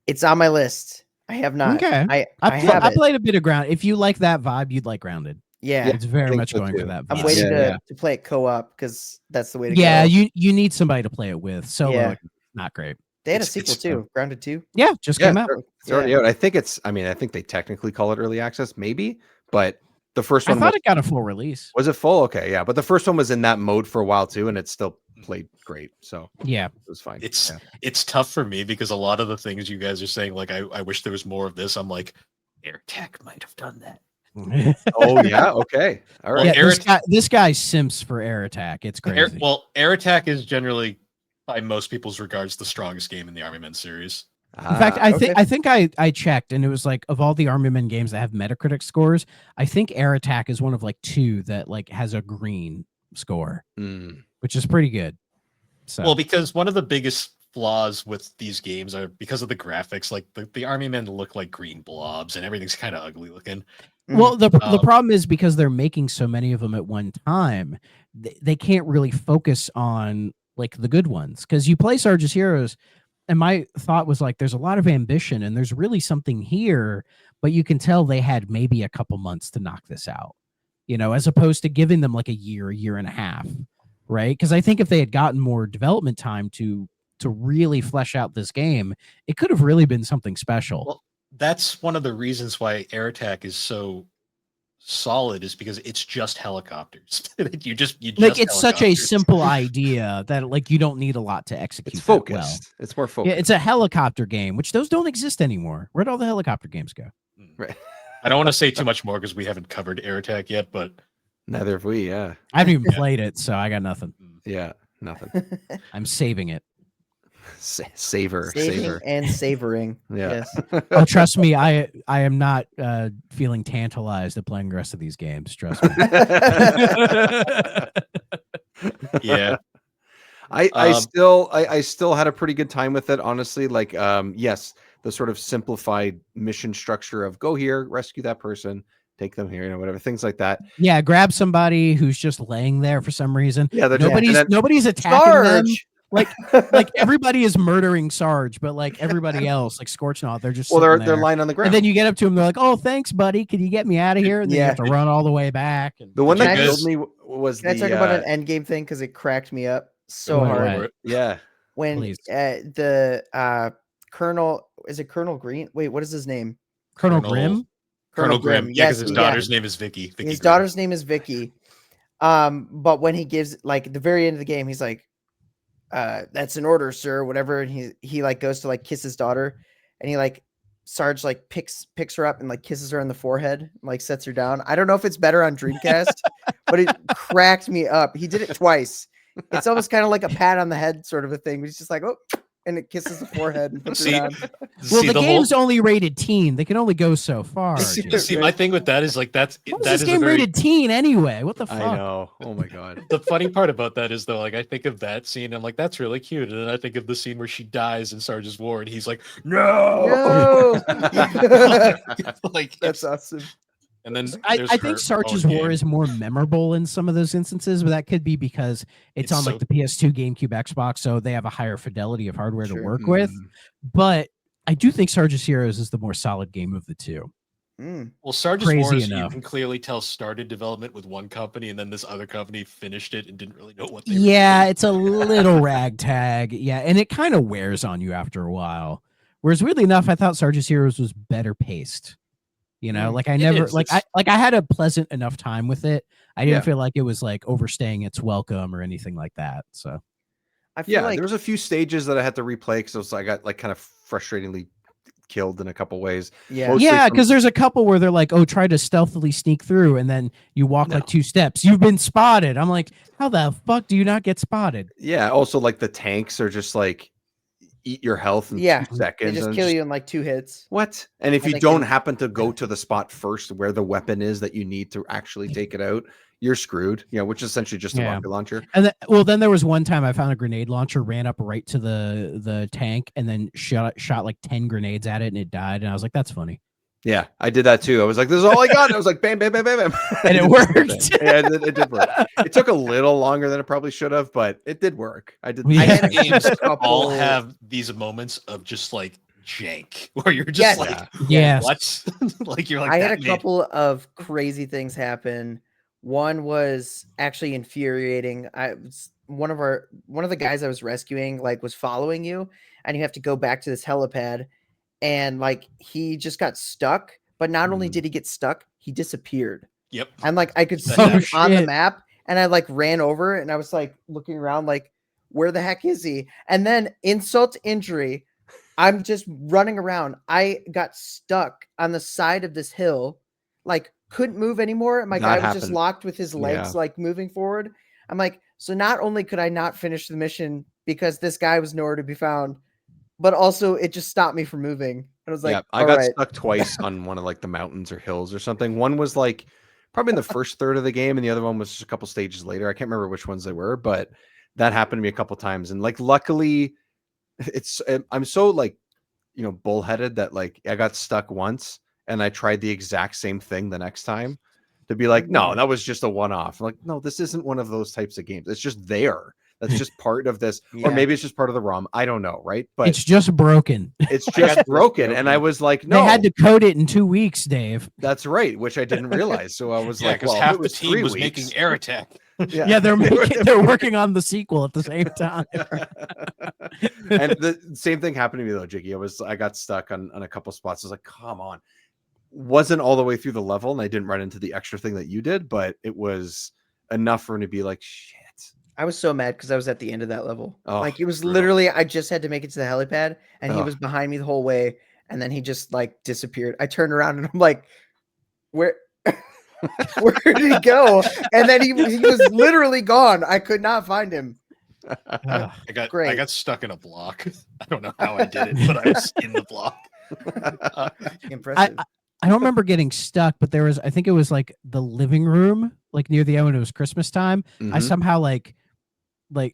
It's on my list. I have not. Okay. I played a bit of Grounded. If you like that vibe, you'd like Grounded. Yeah. It's very much going for that vibe. I'm waiting to play it co-op because that's the way to go. Yeah, you need somebody to play it with. Solo, not great. They had a sequel too, Grounded 2. Yeah, just came out. It's already out. I think I think they technically call it early access, maybe, but the first one I thought it got a full release. Was it full? Okay, yeah. But the first one was in that mode for a while too, and it still played great. So yeah, it was fine. It's tough for me because a lot of the things you guys are saying, like I wish there was more of this. I'm like, AirTech might have done that. Oh yeah, okay. All right. Yeah, this guy simps for Air Attack. It's crazy. Air Attack is generally, by most people's regards, the strongest game in the Army Men series. In fact, I think I checked, and it was like, of all the Army Men games that have Metacritic scores, I think Air Attack is one of like 2 that like has a green score, which is pretty good. So. Well, because one of the biggest flaws with these games are because of the graphics. Like the army men look like green blobs, and everything's kind of ugly looking. Well, the problem is because they're making so many of them at one time, they can't really focus on like the good ones. Because you play Sarge's Heroes, and my thought was like, there's a lot of ambition, and there's really something here, but you can tell they had maybe a couple months to knock this out, as opposed to giving them like a year and a half, right? Because I think if they had gotten more development time to really flesh out this game, it could have really been something special. Well, that's one of the reasons why Air Attack is so solid, is because it's just helicopters. you just like it's such a simple idea that like you don't need a lot to execute. It's focused. Well. It's more focused. Yeah, it's a helicopter game, which those don't exist anymore. Where'd all the helicopter games go? Right. I don't want to say too much more because we haven't covered Air Attack yet, but Neither have we. Yeah. I haven't even played it, so I got nothing. Yeah. Nothing. I'm saving it. Savor and savoring. Yeah. Yes. Oh, trust me, I am not feeling tantalized at playing the rest of these games. Trust me. yeah. I still had a pretty good time with it, honestly. Like, yes, the sort of simplified mission structure of go here, rescue that person, take them here, whatever, things like that. Yeah, grab somebody who's just laying there for some reason. Yeah, nobody's attacking them. Sarge! Like everybody is murdering Sarge, but like everybody else, like Scorchnaw, they're just they're there. lying on the ground. And then you get up to them, they're like, "Oh, thanks, buddy. Can you get me out of here?" And then you have to run all the way back. And the one that killed me was Can I talk about an end game thing because it cracked me up so hard? Yeah, when the Colonel, is it Colonel Green? Wait, what is his name? Colonel Grimm. Colonel Grimm. Yeah, because his daughter's name is Vicky. His daughter's name is Vicky. But when he gives like the very end of the game, he's like, "That's an order, sir," whatever. And he like goes to like kiss his daughter, and he like Sarge like picks her up and like kisses her on the forehead, and, like sets her down. I don't know if it's better on Dreamcast, but it cracked me up. He did it twice. It's almost kind of like a pat on the head sort of a thing. But he's just like, "Oh," and it kisses the forehead and puts her down. Well, the game's only rated teen. They can only go so far. See, my thing with that is like that is this game rated teen anyway? What the fuck? I know. Oh my god. The funny part about that is though, like I think of that scene, I'm like, that's really cute, and then I think of the scene where she dies in Sarge's War, and he's like, no. Like that's awesome. And then I think Sarge's War is more memorable in some of those instances, but that could be because it's on like the PS2, GameCube, Xbox, so they have a higher fidelity of hardware to work with. But I do think Sarge's Heroes is the more solid game of the two. Well, Sarge's War, you can clearly tell, started development with one company, and then this other company finished it and didn't really know what they were doing. It's a little ragtag. Yeah, and it kind of wears on you after a while. Whereas weirdly enough, I thought Sarge's Heroes was better paced. Like I never I had a pleasant enough time with it. I didn't feel like it was like overstaying its welcome or anything like that. So I feel like there was a few stages that I had to replay because I got like kind of frustratingly killed in a couple ways. Yeah, because there's a couple where they're like, "Oh, try to stealthily sneak through," and then you walk like 2 steps. You've been spotted. I'm like, how the fuck do you not get spotted? Yeah. Also, like the tanks are just like eat your health in 2 seconds. They just kill you in like 2 hits. What? And if you don't happen to go to the spot first where the weapon is that you need to actually take it out, you're screwed. Which is essentially just a rocket launcher. And then there was one time I found a grenade launcher, ran up right to the tank, and then shot like 10 grenades at it, and it died. And I was like, that's funny. Yeah, I did that too. I was like, this is all I got. And I was like, bam, bam, bam, bam, bam. And it worked. It did work. It took a little longer than it probably should have, but it did work. I did. Games all have these moments of just like jank where you're just like, what? Like you're like, I had a couple of crazy things happen. One was actually infuriating. One of the guys I was rescuing like was following you, and you have to go back to this helipad. And like he just got stuck, but not only did he get stuck, he disappeared. Yep. And like I could see him on the map, and I like ran over, and I was like looking around, like, where the heck is he? And then insult to injury, I'm just running around. I got stuck on the side of this hill, like couldn't move anymore. My guy was just locked with his legs, like moving forward. I'm like, so not only could I not finish the mission because this guy was nowhere to be found, but also it just stopped me from moving. I was like, I got stuck twice on one of like the mountains or hills or something. One was like probably in the first third of the game, and the other one was just a couple stages later. I can't remember which ones they were, but that happened to me a couple times. And like, luckily, I'm so like, bullheaded that like I got stuck once and I tried the exact same thing the next time to be like, no, that was just a one-off. Like, no, this isn't one of those types of games. It's just there. That's just part of this, or maybe it's just part of the ROM. I don't know, right? But it's just broken. It's just broken. And I was like, no. They had to code it in 2 weeks, Dave. That's right, which I didn't realize. So I was like, because well, half the team was making Air Attack. Yeah, they're working on the sequel at the same time. And the same thing happened to me though, Jiggy. I got stuck on a couple spots. I was like, come on. Wasn't all the way through the level, and I didn't run into the extra thing that you did, but it was enough for me to be like, shit. I was so mad because I was at the end of that level. Oh, like it was brutal. literally, I just had to make it to the helipad, and he was behind me the whole way, and then he just like disappeared. I turned around and I'm like, where did he go? And then he was literally gone. I could not find him. I got stuck in a block. I don't know how I did it, but I was in the block. Impressive. I don't remember getting stuck, but I think it was like the living room, like near the end when it was Christmas time. I somehow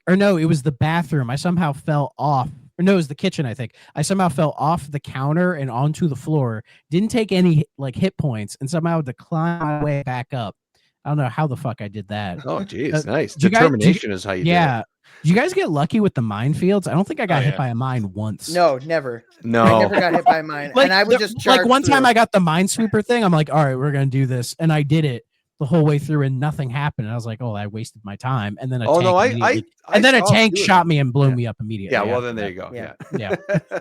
or no, it was the bathroom. I somehow fell off. Or no, it was the kitchen, I think. I somehow fell off the counter and onto the floor. Didn't take any like hit points, and somehow had to climb my way back up. I don't know how the fuck I did that. Oh, geez, nice. Determination is how you do it. Did you guys get lucky with the minefields? I don't think I got hit by a mine once. No, never. No. I never got hit by a mine. And I would just charge like one through. time I got the minesweeper thing. I'm like, all right, we're gonna do this, and I did it the whole way through, and nothing happened. And I was like, oh, I wasted my time. And then a tank shot me and blew me up immediately. Yeah, well then there you go. Yeah.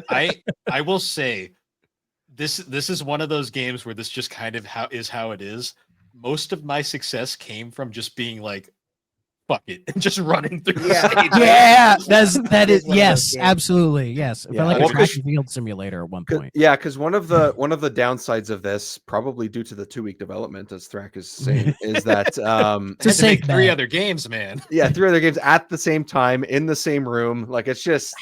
I will say this is one of those games where this just kind of how it is. Most of my success came from just being like, fuck it, and just running through the stage. Yeah, that is yes, absolutely. Yes. It Yeah. felt like a track and field simulator at one point. Yeah, because one of the downsides of this, probably due to the 2-week development, as Thrak is saying, is that to make 3 other games, man. Yeah, 3 other games at the same time in the same room. Like it's just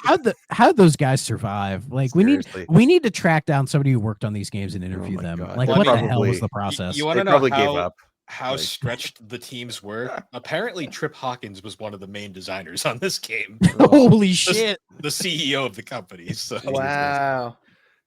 how'd those guys survive? Like seriously. we need to track down somebody who worked on these games and interview them. God. Like Well, what the hell was the process? You want to know probably gave up. How stretched the teams were? Apparently, Trip Hawkins was one of the main designers on this game. Holy shit! The CEO of the company. So. Wow.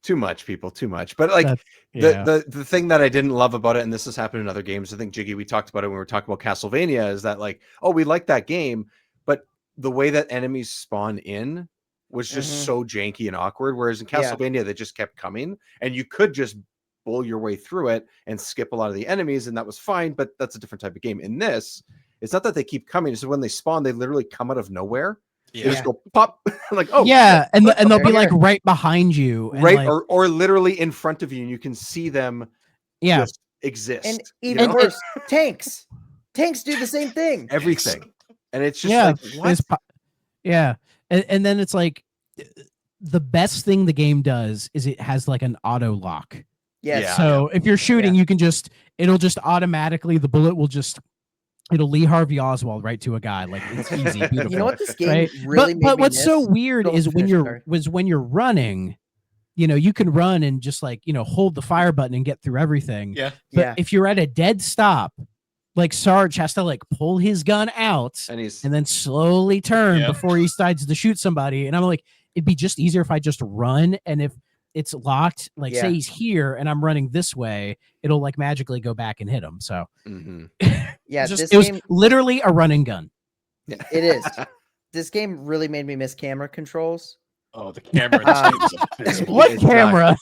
Too much, people. Too much. But like the thing that I didn't love about it, and this has happened in other games. I think Jiggy, we talked about it when we were talking about Castlevania. Is that like, oh, we like that game, but the way that enemies spawn in was just so janky and awkward. Whereas in Castlevania, they just kept coming, and you could just bull your way through it and skip a lot of the enemies, and that was fine. But that's a different type of game. In this, it's not that they keep coming. So when they spawn, they literally come out of nowhere. Yeah. They just go pop, like, oh yeah, and they'll be like right behind you, and right, like, or literally in front of you, and you can see them just exist. And even worse, tanks do the same thing. Everything. And it's just like, what? And then it's like the best thing the game does is it has like an auto lock. Yes. Yeah. So if you're shooting, you can it'll just automatically, the bullet will it'll Lee Harvey Oswald right to a guy. Like it's easy, beautiful. You know what this game really made but me what's miss? so weird is when you're running, you can run and just like, hold the fire button and get through everything. Yeah. But if you're at a dead stop, like Sarge has to like pull his gun out and then slowly turn before he decides to shoot somebody. And I'm like, it'd be just easier if I just run, and if it's locked, like say he's here and I'm running this way, it'll like magically go back and hit him. So it was literally a running gun. It is. This game really made me miss camera controls. Oh, the camera. What camera?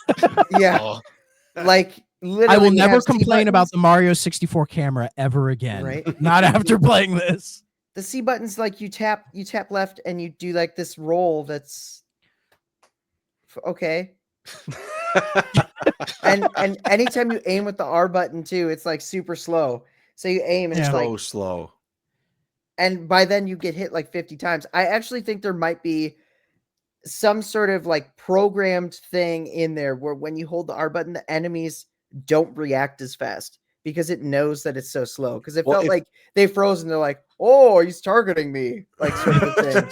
Yeah. Oh. Like literally, I will never complain about the Mario 64 camera ever again. Right? Not after playing this. The C buttons, like you tap left and you do like this roll that's okay. and anytime you aim with the R button too, it's like super slow. So you aim and it's like so slow. And by then you get hit like 50 times. I actually think there might be some sort of like programmed thing in there where when you hold the R button, the enemies don't react as fast because it knows that it's so slow. Because it felt like they froze and they're like, "Oh, he's targeting me," like sort of thing.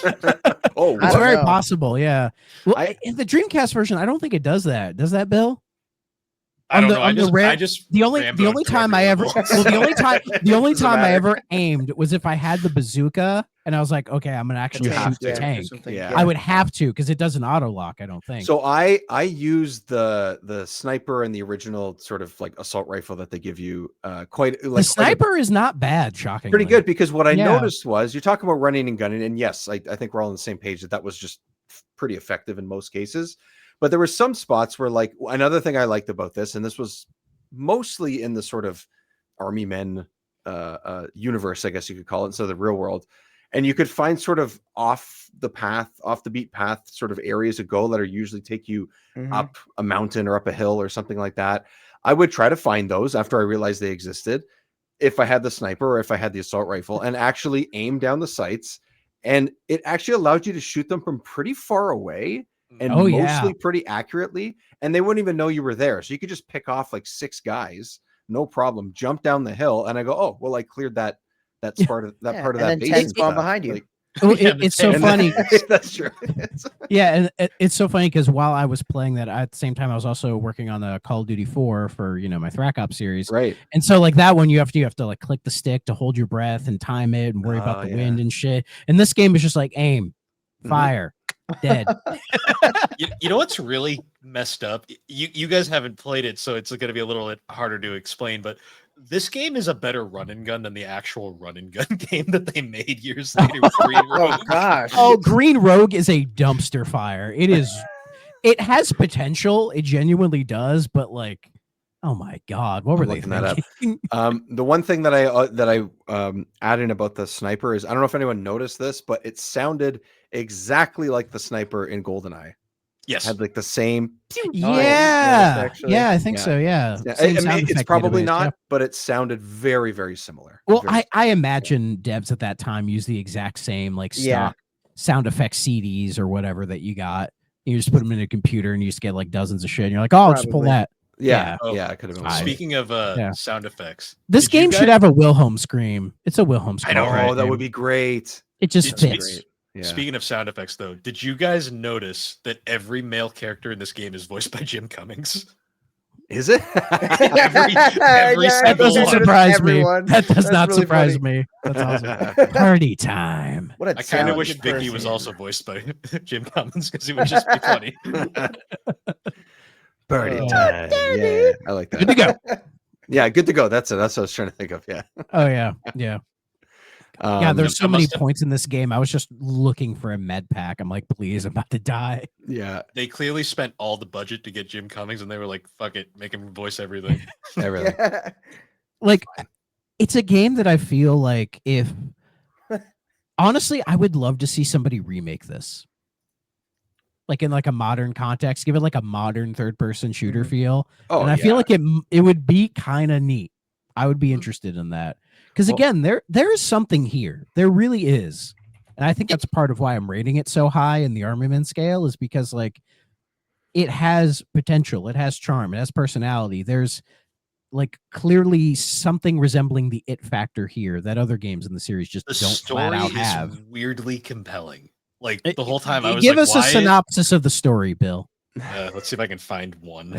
Oh, it's very possible. Yeah. Well, in the Dreamcast version, I don't think it does that. Does that, Bill? I don't know. The only time I ever aimed was if I had the bazooka and I was like, okay, I'm gonna actually shoot the tank. I would have to because it doesn't auto lock. I don't think. So I use the sniper and the original sort of like assault rifle that they give you. The sniper is not bad. Shockingly, pretty good, because what I noticed was you talk about running and gunning, and yes, I think we're all on the same page that was just pretty effective in most cases. But there were some spots where, like, another thing I liked about this, and this was mostly in the sort of army men universe, I guess you could call it, so the real world, and you could find sort of off the beat path sort of areas to go that are usually take you up a mountain or up a hill or something like that. I would try to find those after I realized they existed, if I had the sniper or if I had the assault rifle, and actually aim down the sights, and it actually allowed you to shoot them from pretty far away. And mostly pretty accurately, and they wouldn't even know you were there. So you could just pick off like 6 guys, no problem, jump down the hill, and I go, oh, well, I cleared that part of that base. Tank's gone behind you. Like, it's so funny. That's true. Yeah, and it's so funny because while I was playing that, at the same time, I was also working on the Call of Duty 4 for my Thrack Op series. Right. And so like that one, you have to like click the stick to hold your breath and time it and worry about the wind and shit. And this game is just like aim, fire. Dead. You know what's really messed up? You guys haven't played it, so it's going to be a little bit harder to explain, but this game is a better run and gun than the actual run and gun game that they made years later with Green Rogue. Oh gosh. Oh, Green Rogue is a dumpster fire. It has potential. It genuinely does, but like, oh my God, what were they thinking? That up. The one thing that I add in about the sniper is, I don't know if anyone noticed this, but it sounded exactly like the sniper in GoldenEye. Yes, had like the same. Yeah, I think so. Yeah, I mean, it's probably not, but it sounded very, very similar. Well, I imagine devs at that time used the exact same like stock sound effect CDs or whatever that you got. You just put them in a computer and you just get like dozens of shit. And you're like, oh, I'll just pull that. Yeah, it could have been. Speaking of sound effects, this game should have a Wilhelm scream. It's a Wilhelm scream. I know, right? Oh, that would be great. It just fits. Yeah. Speaking of sound effects, though, did you guys notice that every male character in this game is voiced by Jim Cummings? Is it? every that doesn't surprise me. That does not really surprise funny. me. That's awesome. Party time. I kind of wish Vicky was also voiced by Jim Cummings because it would just be funny. Party time. Yeah, I like that. Good to go. Yeah, good to go. That's it. That's what I was trying to think of. Yeah. Oh yeah. There's so many points in this game. I was just looking for a med pack. I'm like, please, I'm about to die. Yeah. They clearly spent all the budget to get Jim Cummings, and they were like, fuck it, make him voice everything. Everything. Like, it's a game that I feel like honestly, I would love to see somebody remake this. Like in like a modern context, give it like a modern third-person shooter feel. Oh, and I feel like it would be kind of neat. I would be interested in that. Because again, there is something here. There really is. And I think that's part of why I'm rating it so high in the Armament scale, is because like it has potential, it has charm, it has personality. There's like clearly something resembling the it factor here that other games in the series just don't flat out have. Is weirdly compelling. Like the whole time I was give like, us a synopsis of the story, Bill. Let's see if I can find one.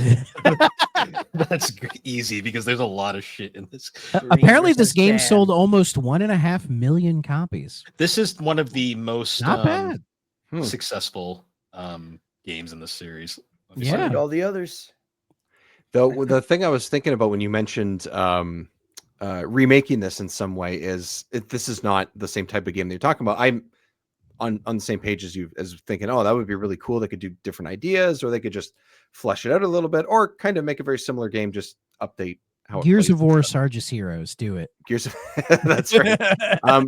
That's easy because there's a lot of shit in this. Apparently, this game sold almost 1.5 million copies. This is one of the most not bad successful games in the series. Yeah, all the others. The thing I was thinking about when you mentioned remaking this in some way is this is not the same type of game that you're talking about. I'm on the same page as you, as thinking, oh, that would be really cool. They could do different ideas, or they could just flesh it out a little bit, or kind of make a very similar game, just update how Gears of War, Sarge's Heroes. Do it. Gears of that's right.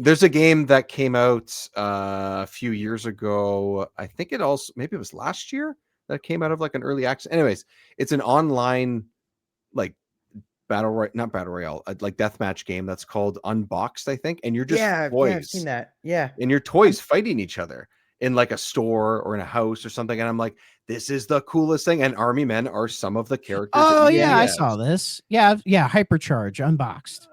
There's a game that came out a few years ago. I think maybe it was last year that came out of like an early access. Anyways, it's an online like not battle royale, like deathmatch game that's called Unboxed, I think. And you're just toys. Yeah, I've seen that. Yeah. And your toys fighting each other in like a store or in a house or something. And I'm like, this is the coolest thing. And Army Men are some of the characters. Oh yeah, I saw this. Yeah. Hypercharge Unboxed.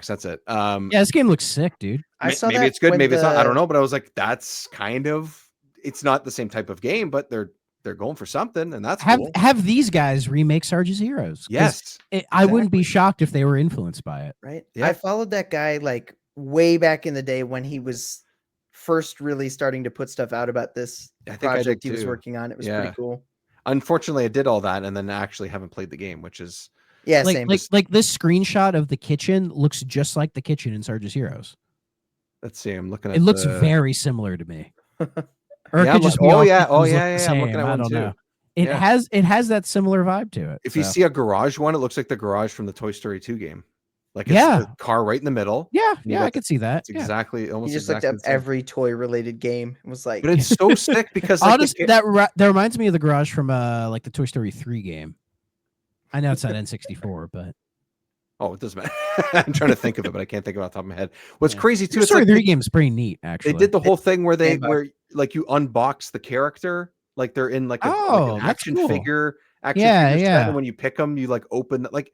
That's it. Yeah, this game looks sick, dude. Maybe it's good, maybe it's not. I don't know. But I was like, that's kind of, it's not the same type of game, but they're they're going for something, and that's have cool. have these guys remake Sarge's Heroes. 'Cause Yes, I wouldn't be shocked if they were influenced by it. Right. Yeah. I followed that guy like way back in the day when he was first really starting to put stuff out about this I think I did project he was too. working on. It was Yeah. pretty cool. Unfortunately, I did all that and then actually haven't played the game, which is Yeah, Like same. like this screenshot of the kitchen looks just like the kitchen in Sarge's Heroes. let's see. I'm looking at It looks the, very similar to me. Or Yeah, it I'm could just like- be oh, all yeah, kitchens oh, look yeah, the yeah, I'm looking same. at I one don't too. know. It Yeah. has that similar vibe to it. If you so. see a garage one, it looks like the garage from the Toy Story 2 game. Like it's Yeah. the car right in the middle. Yeah, You yeah, got I could see that. It's Yeah. exactly He almost just looked exactly up the same. every toy related game and was like, But it's so sick because like Honestly, that reminds me of the garage from like the Toy Story 3 game. I know it's not N64, but oh, it doesn't matter. I'm trying to think of it, but I can't think of it off the top of my head. What's Yeah. crazy too, Toy it's Story like 3 game is pretty neat, actually. they did the whole thing where $10. where like you unbox the character, like they're in like Oh, an that's action cool. figure set, Yeah. and when you pick them, you like open like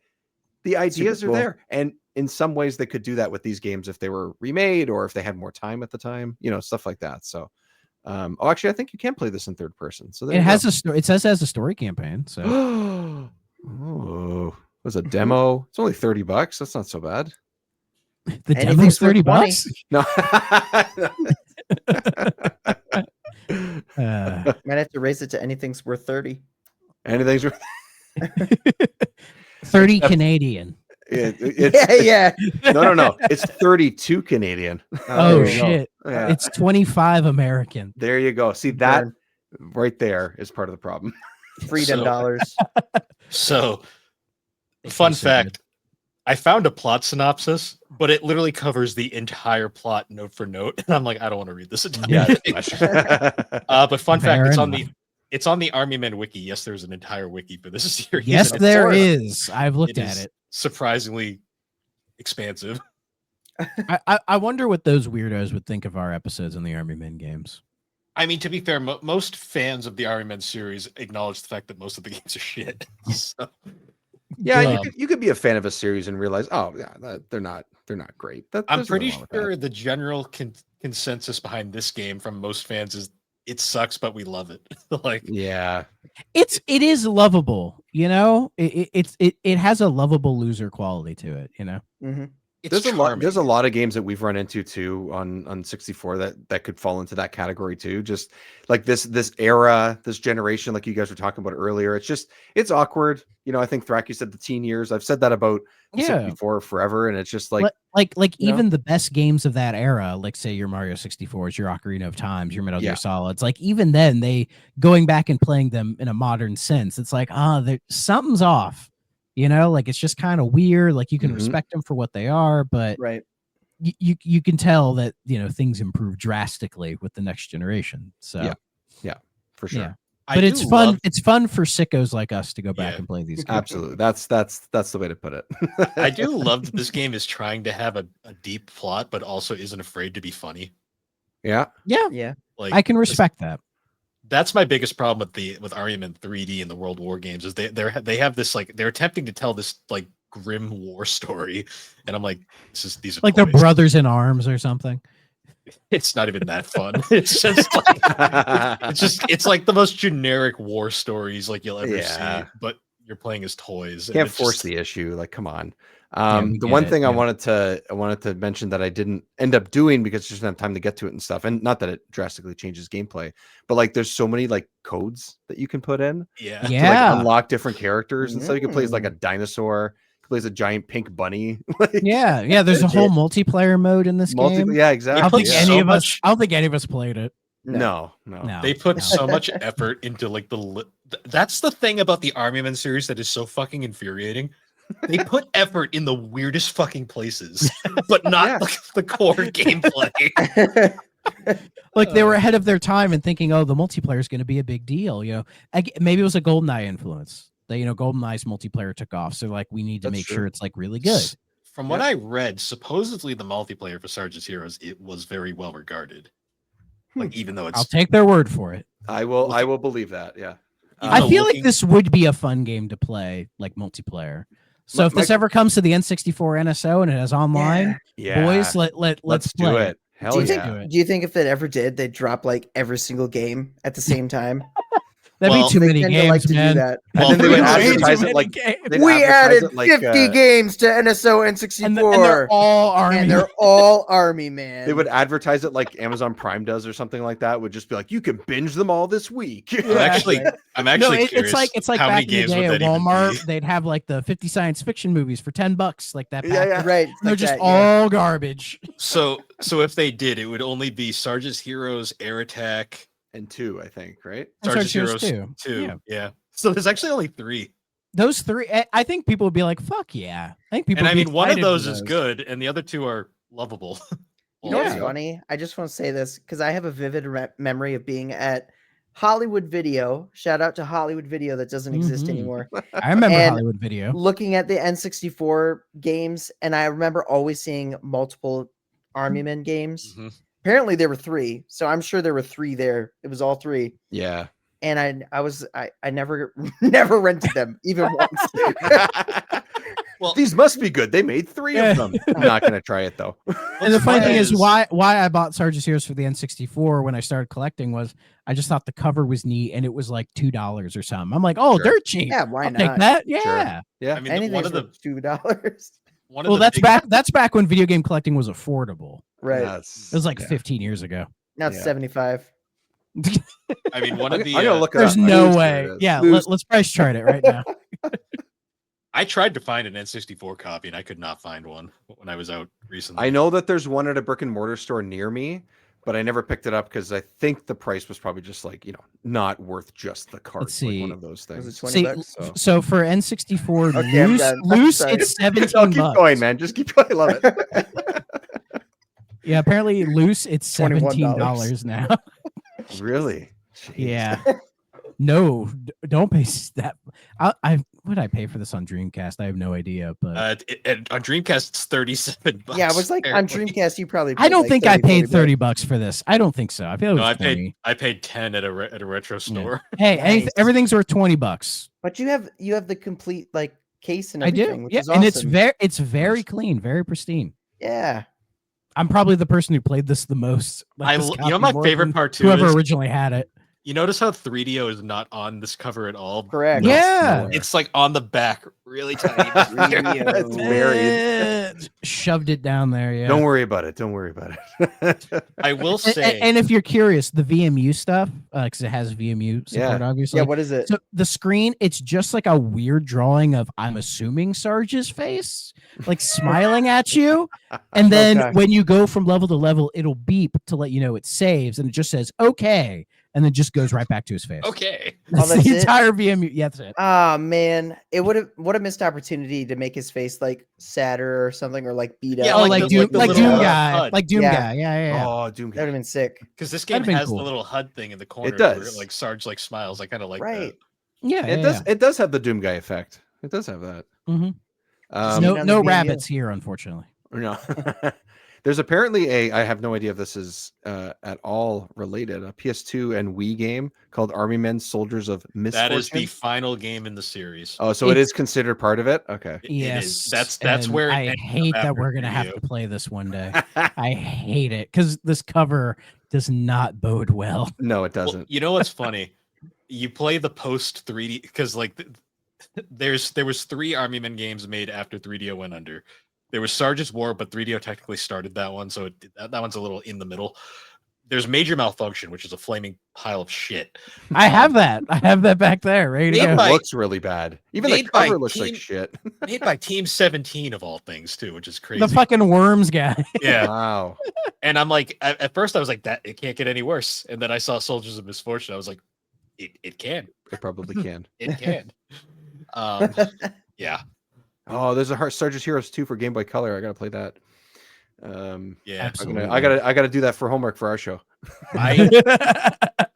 the ideas are cool. there. And in some ways they could do that with these games if they were remade or if they had more time at the time, stuff like that. So actually I think you can play this in third person. So there It you has go. a story. It says it has a story campaign. So Oh, it was a demo. It's only $30. That's not so bad. the Anything's demo's worth 30 20. bucks. No. might have to raise it to anything's worth 30. Anything's 30 Except- Canadian. it's Yeah. no. It's 32 Canadian. Oh, there you go. shit. Yeah. It's 25 American. There you go. See that Burn. right there is part of the problem. Freedom So- dollars. So, Makes fun me so fact, I found a plot synopsis, but it literally covers the entire plot note for note, and I'm like, I don't want to read this entire thing. But fun Fair fact, enough. it's on the Army Men wiki. Yes, there's an entire wiki for this series. Yes, and there it's is. I've looked at is it. surprisingly expansive. I wonder what those weirdos would think of our episodes in the Army Men games. I mean, to be fair, most fans of the Army Men series acknowledge the fact that most of the games are shit. So, Yeah, Dumb. you could be a fan of a series and realize, oh yeah, they're not great. I'm There's pretty nothing wrong with that. sure the general consensus behind this game from most fans is it sucks, but we love it. Like, Yeah, It is lovable, it has a lovable loser quality to it, hmm it's there's a charming. lot of games that we've run into too on 64 that could fall into that category too. Just like this era, this generation, like you guys were talking about earlier. It's awkward. I think Thrak, you said the teen years. I've said that about Yeah. 64 forever, and it's just like like you know? even the best games of that era, like say your Mario 64s, your Ocarina of Times, your Metal Yeah. Gear Solids, like even then they going back and playing them in a modern sense, it's like something's off, like it's just kind of weird. Like you can Mhm. respect them for what they are, but Right. you can tell that things improve drastically with the next generation. So Yeah. for sure. yeah. I But do it's fun. love- It's fun for sickos like us to go back Yeah. and play these games. Absolutely. That's the way to put it. I do love that this game is trying to have a deep plot, but also isn't afraid to be funny. Yeah. Yeah, Yeah. Like I can respect that. That's my biggest problem with Army Men 3D and the World War games is they have this like they're attempting to tell this like grim war story, and I'm like, these are Like they're toys. brothers in arms or something. It's not even that fun. It's just like it's like the most generic war stories like you'll ever Yeah. see, but you're playing as toys. and Can't it's force just- the issue. Like, come on. we The get one it, thing yeah. I wanted to mention that I didn't end up doing because I just didn't have time to get to it and stuff. And not that it drastically changes gameplay, but like there's so many like codes that you can put in Yeah. to Yeah. like unlock different characters. And so you can play as like a dinosaur, you can play as a giant pink bunny. Like, Yeah. There's a whole multiplayer mode in this game. yeah, I exactly. don't think put yeah. any so of us. much- I don't think any of us played it. No. No, They put no. so much effort into like that's the thing about the Army Men series that is so fucking infuriating. They put effort in the weirdest fucking places, but not Yeah. like the core gameplay. Like they were ahead of their time and thinking, oh, the multiplayer is going to be a big deal. Maybe it was a GoldenEye influence. That GoldenEye's multiplayer took off, so like we need to That's make true. sure it's like really good. From what I read, supposedly the multiplayer for Sarge's Heroes it was very well regarded. Like even though it's I'll take their word for it. I will believe that. Yeah. Even I though feel like looking- this would be a fun game to play, like multiplayer. So if this My- ever comes to the N64 NSO and it has online, Yeah. boys, let's do play it. Hell Do you yeah. think? Do you think if it ever did, they'd drop like every single game at the same time? That'd Well, be too They many tend to games, like to man. do that. And then they would Way too advertise many it like games. they'd We advertise added it like, 50 games to NSO and N64. they're all army. And they're all army, man. they would advertise it like Amazon Prime does or something like that. Would just be like, you can binge them all this week. Yeah. I'm actually curious. it's like how back many in the games day would at that even Walmart, be? they'd have like the 50 science fiction movies for $10, like that. Yeah, pack. yeah. right. They're like just that, yeah. all garbage. So if they did, it would only be Sarge's Heroes, Air Attack, And 2, I think, right? And Sarge's Sarge's Heroes Heroes 2. Yeah. Yeah. So there's actually only 3. Those 3, I think people would be like, "Fuck yeah!" I think people. And I would be mean, one of excited for those is good, and the other 2 are lovable. You know what's Yeah. funny? I just want to say this because I have a vivid memory of being at Hollywood Video. Shout out to Hollywood Video that doesn't exist Mhm. anymore. I remember And Hollywood Video. Looking at the N64 games, and I remember always seeing multiple Army Men games. Mhm. Apparently there were 3, so I'm sure there were 3 there. It was all 3. Yeah. And I never never rented them even once. Well, These must be good. They made 3 of them. I'm not gonna try it though. And the funny thing is, is- why I bought Sarge's Heroes for the N64 when I started collecting was I just thought the cover was neat and it was like $2 or something. I'm like, oh, Sure. dirt cheap. Yeah, why I'll take not? that. Yeah. Yeah. I mean, one Anything's of the worth $2. one of Well, the that's back when video game collecting was affordable. Right. It was like yeah. 15 years ago. Now it's Yeah. 75. I mean, one of the I'm gonna look it There's up. no There way. it is. Yeah, Lose. let's price chart it right now. I tried to find an N64 copy, and I could not find one when I was out recently. I know that there's one at a brick and mortar store near me, but I never picked it up because I think the price was probably just like, not worth just the card. Let's Like one see. of those Was things. it 20 See, bucks? So. so for N64 Okay, I'm loose, done. I'm loose sorry. it's No, $17. keep going, man. Just keep going. I love it. Yeah, apparently loose it's $21. $17 now. Really? Jeez. Yeah. No, don't pay that. I what did I pay for this on Dreamcast? I have no idea, but On Dreamcast, it's $37. Yeah, I was like on apparently. Dreamcast, you probably. I don't paid think like I paid 30 $30 for this. I don't think so. I feel it No, was 20. I paid 10 at a retro store. Hey, Nice. everything's worth $20. But you have the complete like case and I everything. do. Which Yeah, is and awesome. it's very clean, very pristine. Yeah. I'm probably the person who played this the most. Like, this You know, copy my more favorite than part too whoever is originally had it. you notice how 3DO is not on this cover at all. Correct. Yeah. It's like on the back, really tiny. It's buried. Shoved it down there. Yeah. Don't worry about it. Don't worry about it. I will And, say, and if you're curious, the VMU stuff, because it has VMU support, Yeah. obviously. Yeah. What is it? So the screen, it's just like a weird drawing of, I'm assuming, Sarge's face, like smiling at you. And then Okay. when you go from level to level, it'll beep to let you know it saves, and it just says okay, and then just goes right back to his face. okay, That's, that's the it? entire VMU. Yeah, that's it. Ah man, it would have what a missed opportunity to make his face like sadder or something or like beat up. Yeah, Oh, like like the- Doom, like the like little Doom HUD. guy, like Doom Yeah. guy. Yeah. Oh, Doom That would have guy. been sick. because this That'd game been has cool. the little HUD thing in the corner. does. where, like Sarge like smiles. I kind of like Right. Yeah, It does. It does have the Doom guy effect. It does have that. Mhm. Um, no on the no VMU. rabbits here, unfortunately. No. There's apparently I have no idea if this is at all related, a PS2 and Wii game called Army Men Soldiers of that. Misfortune. That is the final game in the series. Oh, so it It's- is considered part of it? Okay. It Yes, is. That's and where it I ends hate up that after we're gonna have 3DO. to play this one day. I hate it because this cover does not bode well. No, it Well, doesn't. you know what's funny? You play the post 3D because like there was 3 Army Men games made after 3DO went under. There was Sarge's War, but 3DO technically started that one, so that one's a little in the middle. There's Major Malfunction, which is a flaming pile of shit. I have that. I have that back there, ready to Made go. It by- looks really bad. Even the made by cover looks like Team- shit. Made by Team 17 of all things, too, which is crazy. The fucking worms guy. Yeah, Wow. and I'm like, at first I was like, that it can't get any worse, and then I saw Soldiers of Misfortune. I was like, it can, It probably can. it can. Yeah, Oh, there's a Sarge's Heroes 2 for Game Boy Color. I gotta play that. yeah. Absolutely. I gotta do that for homework for our show.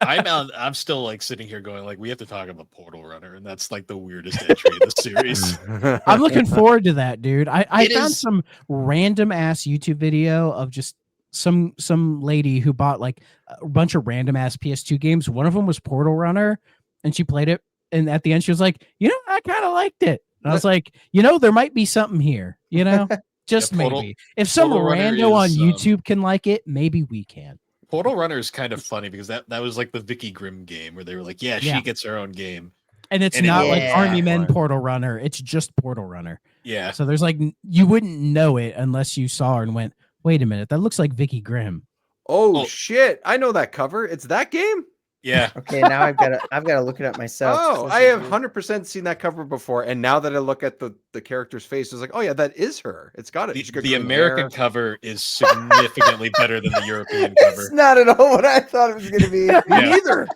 I'm still like sitting here going like we have to talk about Portal Runner, and that's like the weirdest entry in the series. I'm looking forward to that, dude. I It found is- some random ass YouTube video of just some lady who bought like a bunch of random ass PS2 games. One of them was Portal Runner, and she played it. And at the end, she was like, I kind of liked it. And I was like, there might be something here, just Yeah, Portal- maybe. If some Portal Runner rando on is, YouTube can like it, maybe we can. Portal Runner is kind of funny because that was like the Vicky Grimm game where they were like, yeah, she gets her own game. And it's And it not like was Army that Men one. Portal Runner. It's just Portal Runner. Yeah. So there's like, you wouldn't know it unless you saw her and went, wait a minute, that looks like Vicky Grimm. Oh Oh. shit! I know that cover. It's that game. Yeah. Okay, now I've got to look it up myself. Oh, This I is have weird. 100% seen that cover before, and now that I look at the character's face, it's like, oh yeah, that is her. It's got it. She's got The green American hair. cover is significantly better than the European It's cover. not at all what I thought it was going to be. Me Yeah. neither.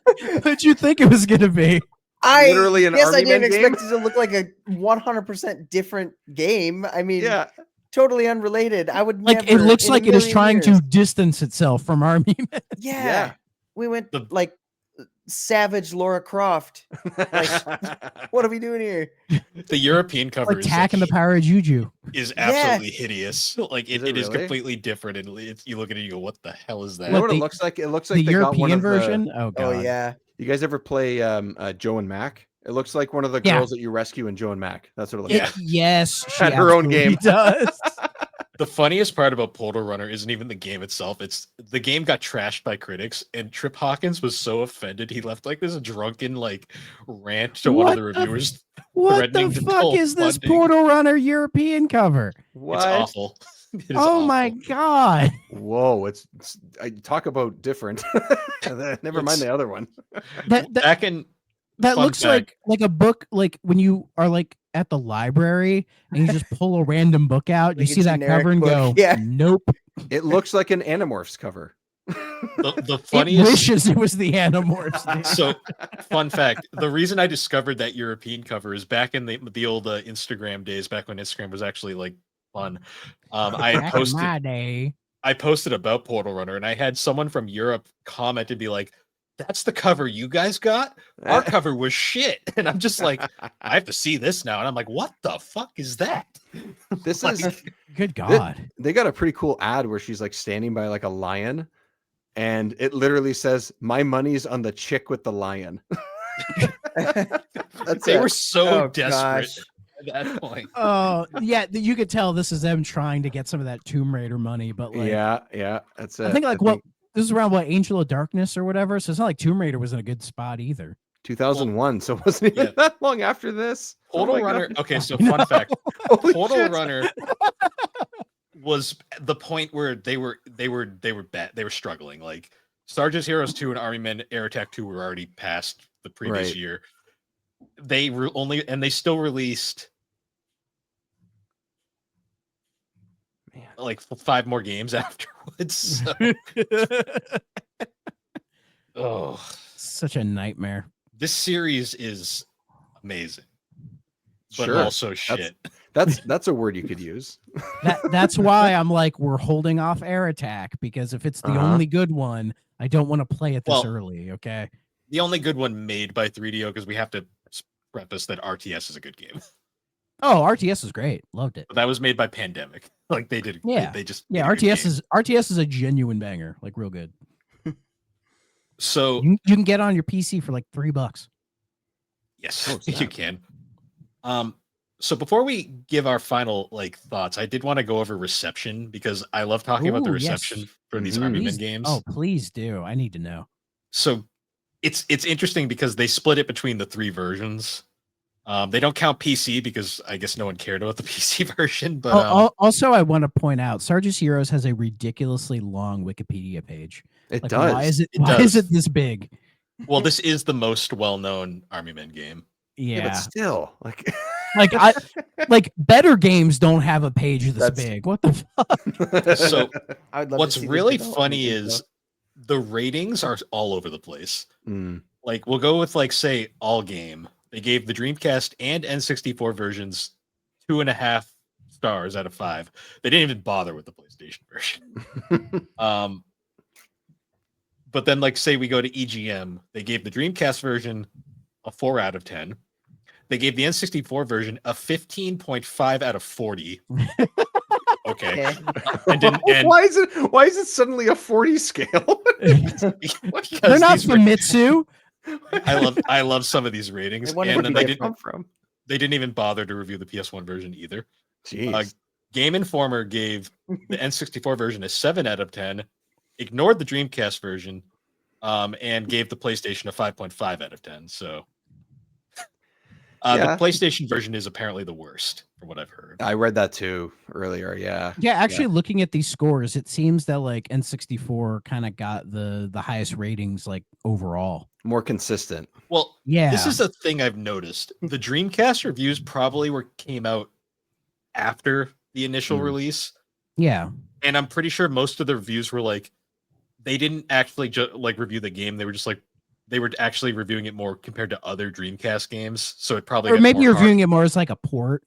What'd you think it was going to be? Literally an yes, I Army didn't Men expect game? it to look like a 100% different game. I mean, Yeah. totally unrelated. I would Like, never. it looks in a like it is million trying years. to distance itself from Army Men. Yeah. Yeah. We went The- like savage Laura Croft. What are we doing here? The European cover Like Tack and the Power of Juju. is Yeah. absolutely hideous. Like Is it it is really? completely different, and you look at it, and you go, "What the hell is that?" You know What, what it the- looks like? It looks like The they got one European of the- version? Oh, God. Oh yeah. You guys ever play Joe and Mac? It looks like one of the Yeah. girls that you rescue in Joe and Mac. That's what it looks Yeah. like. Yes. She Had her own absolutely game. does. The funniest part about Portal Runner isn't even the game itself. It's the game got trashed by critics, and Trip Hawkins was so offended he left like this drunken like rant to one of the What the reviewers. What Threatening the to fuck pull is this funding. Portal Runner European cover? What? It's awful. It is Oh my awful. God. Whoa! It's I talk about different. Never mind the other one. That Back in that fun looks fact. like a book, like when you are like at the library and you just pull a random book out, you Like a see that generic cover and book, go, yeah. nope. It looks like an Animorphs cover. the It funniest. wishes it was the Animorphs. So, fun fact: the reason I discovered that European cover is back in the old Instagram days, back when Instagram was actually like fun. I had Back in posted my day. I posted about Portal Runner, and I had someone from Europe comment and be like, "That's the cover you guys got. Our cover was shit." And I'm just like, I have to see this now, and I'm like, "What the fuck is that?" This Like, is Good God. they got a pretty cool ad where she's like standing by like a lion, and it literally says, "My money's on the chick with the lion." That's they it. were so Oh, desperate gosh. at that point. Oh, yeah. You could tell this is them trying to get some of that Tomb Raider money, but like, Yeah, that's it. I think like what this is around what Angel of Darkness or whatever. So it's not like Tomb Raider was in a good spot either. 2001, so it wasn't even Yeah. that long after this. Portal Oh my Runner. God. Okay, so I fun know. fact: Holy Portal shit. Runner was the point where they were bad. They were struggling. Like Sarge's Heroes 2 and Army Men Air Attack 2 were already past the previous Right. year. They were they still released Man. like 5 more games afterwards. So, oh, Such a nightmare. this series is amazing, but Sure. also shit. That's a word you could use. That's why I'm like, we're holding off Air Attack, because if it's the Uh-huh. only good one, I don't want to play it this Well, early. Okay. The only good one made by 3DO, because we have to preface that RTS is a good game. Oh, RTS is great. Loved it. But that was made by Pandemic. Like they did. Yeah. They just Yeah, made a good game. RTS is a genuine banger, like real good. So You can get on your PC for like $3. yes, Oh, you snap. can. So before we give our final like thoughts, I did want to go over reception because I love talking about the Ooh, yes. reception for these Mhm. Army Men Please- games. Oh, please do. I need to know. So it's interesting because they split it between the 3 versions. They don't count PC because I guess no one cared about the PC version. But Also, I want to point out, Sarge's Heroes has a ridiculously long Wikipedia page. It Like, does. why is it? It Why does. is it this big? well, this is the most well-known Army Men game. Yeah, but Yeah, still, like, like better games don't have a page this That's- big. What the fuck? So I would love to what's see this really development funny and is stuff. the ratings are all over the place. Mm, Like we'll go with like say all game. They gave the Dreamcast and N64 versions 2.5 stars out of 5. They didn't even bother with the PlayStation version. But then like say we go to EGM, they gave the Dreamcast version a 4 out of 10. They gave the N64 version a 15.5 out of 40. Okay. Okay. And why is it suddenly a 40 scale? They're because not these ra- Famitsu. I love some of these ratings. I wonder And if then it'd be come from? they didn't even bother to review the PS1 version either. Jeez. Game Informer gave the N64 version a 7 out of 10, ignored the Dreamcast version, and gave the PlayStation a 5.5 out of 10. So the PlayStation version is apparently the worst, from what I've heard. I read that too earlier. Yeah. Yeah, actually, looking at these scores, it seems that like N64 kind of got the highest ratings like overall. More consistent. Well, yeah, this is a thing I've noticed. The Dreamcast reviews probably came out after the initial release. Yeah, and I'm pretty sure most of the reviews were like they didn't actually like review the game. They were just like they were actually reviewing it more compared to other Dreamcast games. So it probably or maybe you're viewing it more as like a port.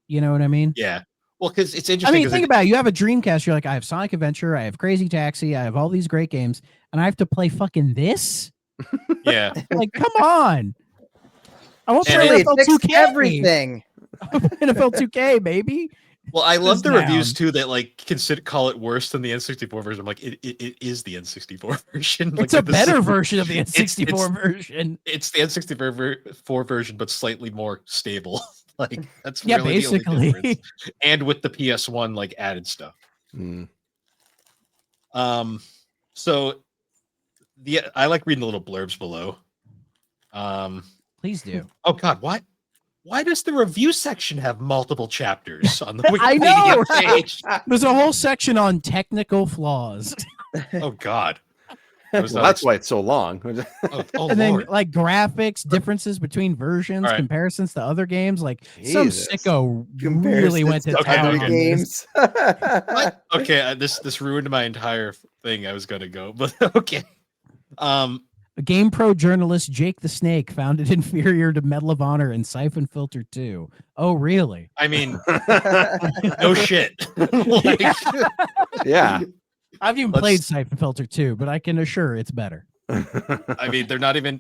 You know what I mean? Yeah. Well, because it's interesting. I mean, think about it. You have a Dreamcast. You're like, I have Sonic Adventure. I have Crazy Taxi. I have all these great games, and I have to play fucking this. Yeah. Like, come on. I want to Surely play it NFL fixed 2K. everything. NFL 2K, baby. Well, I love the reviews too that like call it worse than the N64 version. I'm like, it is the N64 version. It's a better version of the N64 version. It's the N64 version, but slightly more stable. Like that's yeah, really basically. the only difference. And with the PS1 like added stuff. So I like reading the little blurbs below. Please do. Oh God, why does the review section have multiple chapters on the Wikipedia I know, page? There's a whole section on technical flaws. Oh God. That's why it's so long. And then like graphics, differents between versions, comparisons to other games. Like some sicko really went to town on games. Okay, this ruined my entire thing I was gonna go, but okay. Game Pro journalist Jake the Snake found it inferior to Medal of Honor and Siphon Filter 2. Oh, really? I mean, no shit. Like, yeah. I've even played Siphon Filter 2, but I can assure it's better. I mean, they're not even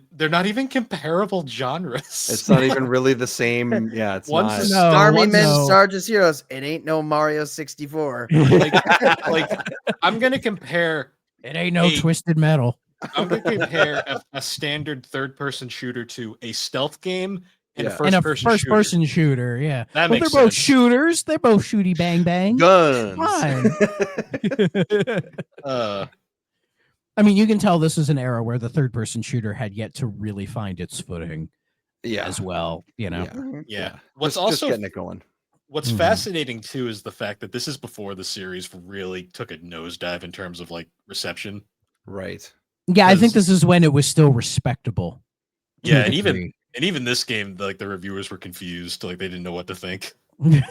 comparable genres. It's not even really the same. Yeah, it's One's not. Army Men, Sarge's Heroes. It ain't no Mario 64. like I'm gonna compare. It ain't no Twisted Metal. I'm gonna compare a standard third-person shooter to a stealth game and a first-person shooter. Yeah, that makes they're both sense. shooters. They're both shooty bang bang. Guns. Fine. I mean, you can tell this is an era where the third-person shooter had yet to really find its footing. Yeah, as well. You know. Yeah. What's also getting it going. What's fascinating too is the fact that this is before the series really took a nosedive in terms of like reception. Right. Yeah, I think this is when it was still respectable. Yeah, and even this game, like the reviewers were confused, like they didn't know what to think.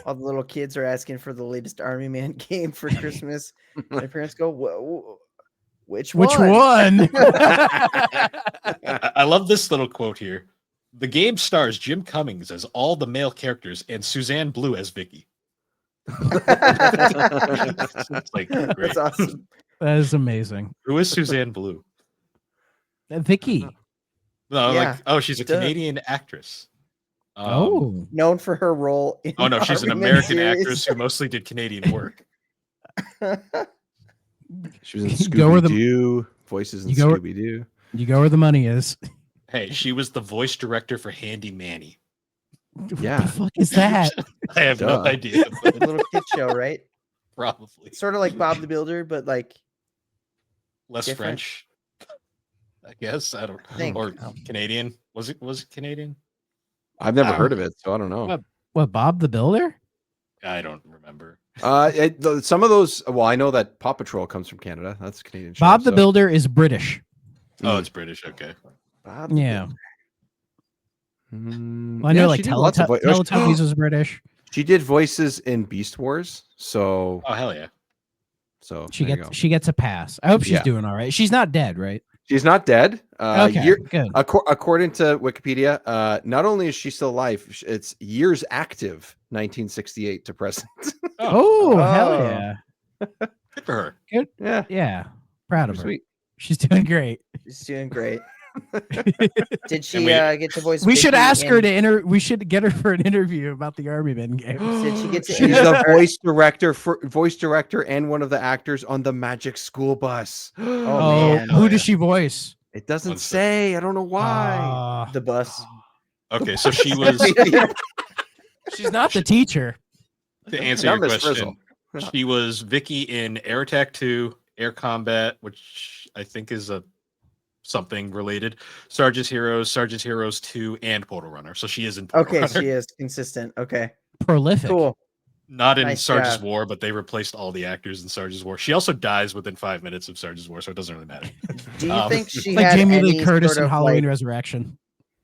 All the little kids are asking for the latest Army Man game for Christmas. My parents go, which one? I love this little quote here. The game stars Jim Cummings as all the male characters and Suzanne Blue as Vicky. It's like, great. That's awesome. That is amazing. Who is Suzanne Blue? Vicky. No, she's a Canadian actress. Known for her role in she's an American actress who mostly did Canadian work. She was in Scooby-Doo, voices in Scooby-Doo. You go where the money is. Hey, she was the voice director for Handy Manny. Yeah. What the fuck is that? I have no idea. A little kid show, right? Probably. Sort of like Bob the Builder, but like less different. French. I guess I don't think. Or Canadian. Was it Canadian? I've never heard of it, so I don't know. What Bob the Builder? I don't remember. Some of those. Well, I know that Paw Patrol comes from Canada. That's a Canadian. Bob the Builder is British. Oh, it's British. Okay. Bob yeah. Well, I know like Teletubbies was British. She did voices in Beast Wars. So. Oh hell yeah. So she gets a pass. I hope she's doing all right. She's not dead, right? She's not dead. Okay, good. According to Wikipedia, not only is she still alive, it's years active, 1968 to present. Oh, hell yeah! Good for her. Good. Yeah. Proud of her. Sweet. She's doing great. She's doing great. Did she get to voice? We should ask her to We should get her for an interview about the Army Men game. Did she get to? She's the voice director and one of the actors on the Magic School Bus. Oh man, who does she voice? It doesn't say. I don't know why. The bus. Okay, so she was. She's not the teacher. To answer your question, she was Vicky in Air Attack 2, Air Combat, which I think is a something related. Sarge's Heroes 2, and Portal Runner. So she is in Portal Okay, Runner. she is consistent. Okay, Prolific. cool. Not in Nice Sarge's job. War, but they replaced all the actors in Sarge's War. She also dies within 5 minutes of Sarge's War, so it doesn't really matter. Do you think she Like had Jamie any Lee Curtis sort in of Halloween like, Resurrection.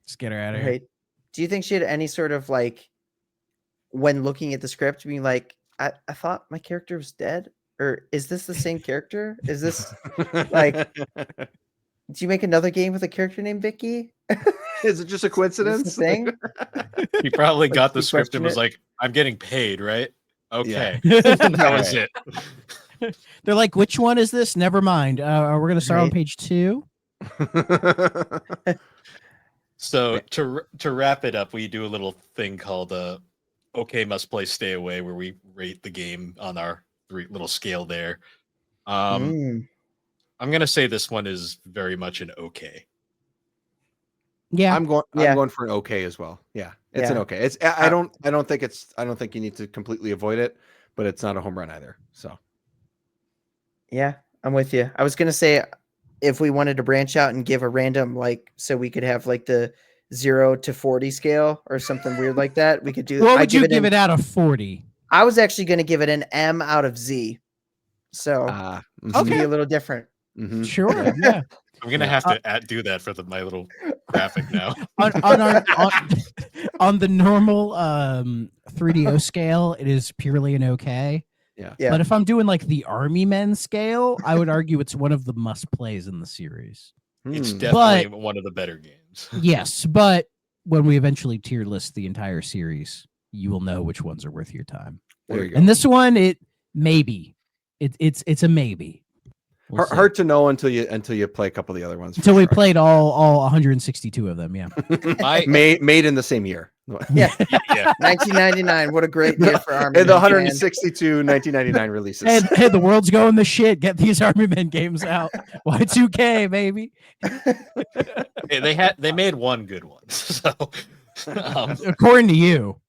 Just get her out of here. right? Do you think she had any sort of like, when looking at the script, being like, I thought my character was dead, or is this the same character? Is this like, do you make another game with a character named Vicky? Is it just a Is this coincidence? the thing? He probably Like, got the you script and question was it? like, I'm getting paid, right? Okay. Yeah. That was it. They're like, which one is this? Never mind. We're going to start on Right. page 2. So to wrap it up, we do a little thing called OK Must Play Stay Away, where we rate the game on our little scale there. I'm gonna say this one is very much an okay. Yeah. I'm Yeah. going for an okay as well. Yeah. It's Yeah. an okay. It's I don't think you need to completely avoid it, but it's not a home run either. So Yeah, I'm with you. I was gonna say, if we wanted to branch out and give a random, like, so we could have like the 0 to 40 scale or something weird like that, we could do. What I'd would you give it out of 40? I was actually going to give it an M out of Z. So it's gonna be a little different. Sure. Yeah. I'm gonna have to do that for my little graphic now. on the normal 3DO scale, it is purely an okay. Yeah. But if I'm doing like the Army Men scale, I would argue it's one of the must plays in the series. It's definitely one of the better games. Yes, but when we eventually tier list the entire series, you will know which ones are worth your time. There you go. And this one, it's a maybe. We'll hard to know until you play a couple of the other ones. Until we played all 162 of them, yeah. made in the same year. Yeah. 1999. What a great year for Army. And the 162 1999 releases. Hey, the world's going to shit. Get these Army Men games out. Y2K, baby. They made one good one. So according to you.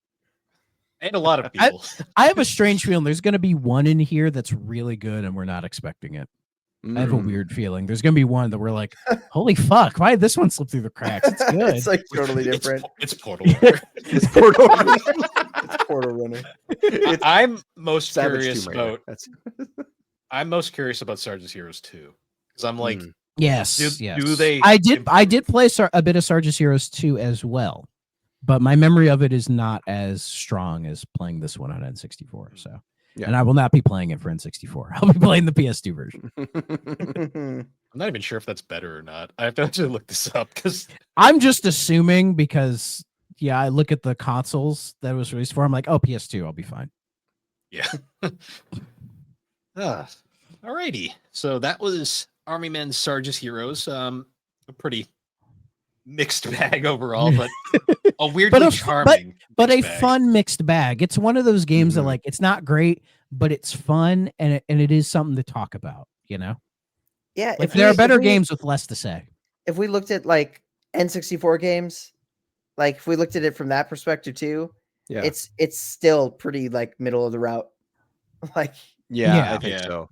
And a lot of people. I have a strange feeling there's going to be one in here that's really good and we're not expecting it. I have a weird feeling. There's going to be one that we're like, holy fuck, why did this one slip through the cracks? It's good. It's like totally different. It's Portal Runner. It's Portal Runner. It's Portal Runner. I'm most curious Tomb Raider. about I'm most curious about Sarge's Heroes 2. Because I'm like, yes. Do they I did play a bit of Sarge's Heroes 2 as well. But my memory of it is not as strong as playing this one on N64. So, and I will not be playing it for N64. I'll be playing the PS2 version. I'm not even sure if that's better or not. I have to actually look this up because I'm just assuming because I look at the consoles that it was released for. I'm like, oh, PS2, I'll be fine. Yeah. Alrighty. So that was Army Men Sarge's Heroes. A pretty mixed bag overall, but a weirdly charming, but a fun mixed bag. It's one of those games that like it's not great, but it's fun and it is something to talk about. You know? Yeah. Like there are better games with less to say. If we looked at like N64 games, like if we looked at it from that perspective too, it's still pretty like middle of the route. Like I think so.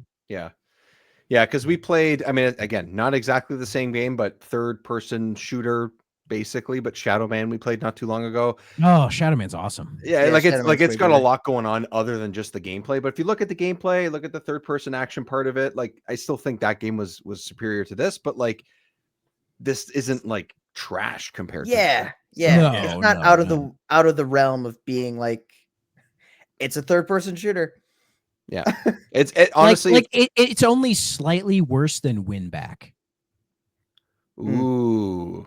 Yeah, because we played, I mean, again, not exactly the same game, but third-person shooter, basically. But Shadow Man we played not too long ago. Oh, Shadow Man's awesome. Yeah, it's got a lot going on other than just the gameplay. But if you look at the gameplay, look at the third-person action part of it, like I still think that game was superior to this. But like, this isn't like trash compared. to No, it's not out of the realm of being like it's a third-person shooter. Yeah, it's honestly it's only slightly worse than Winback. Ooh,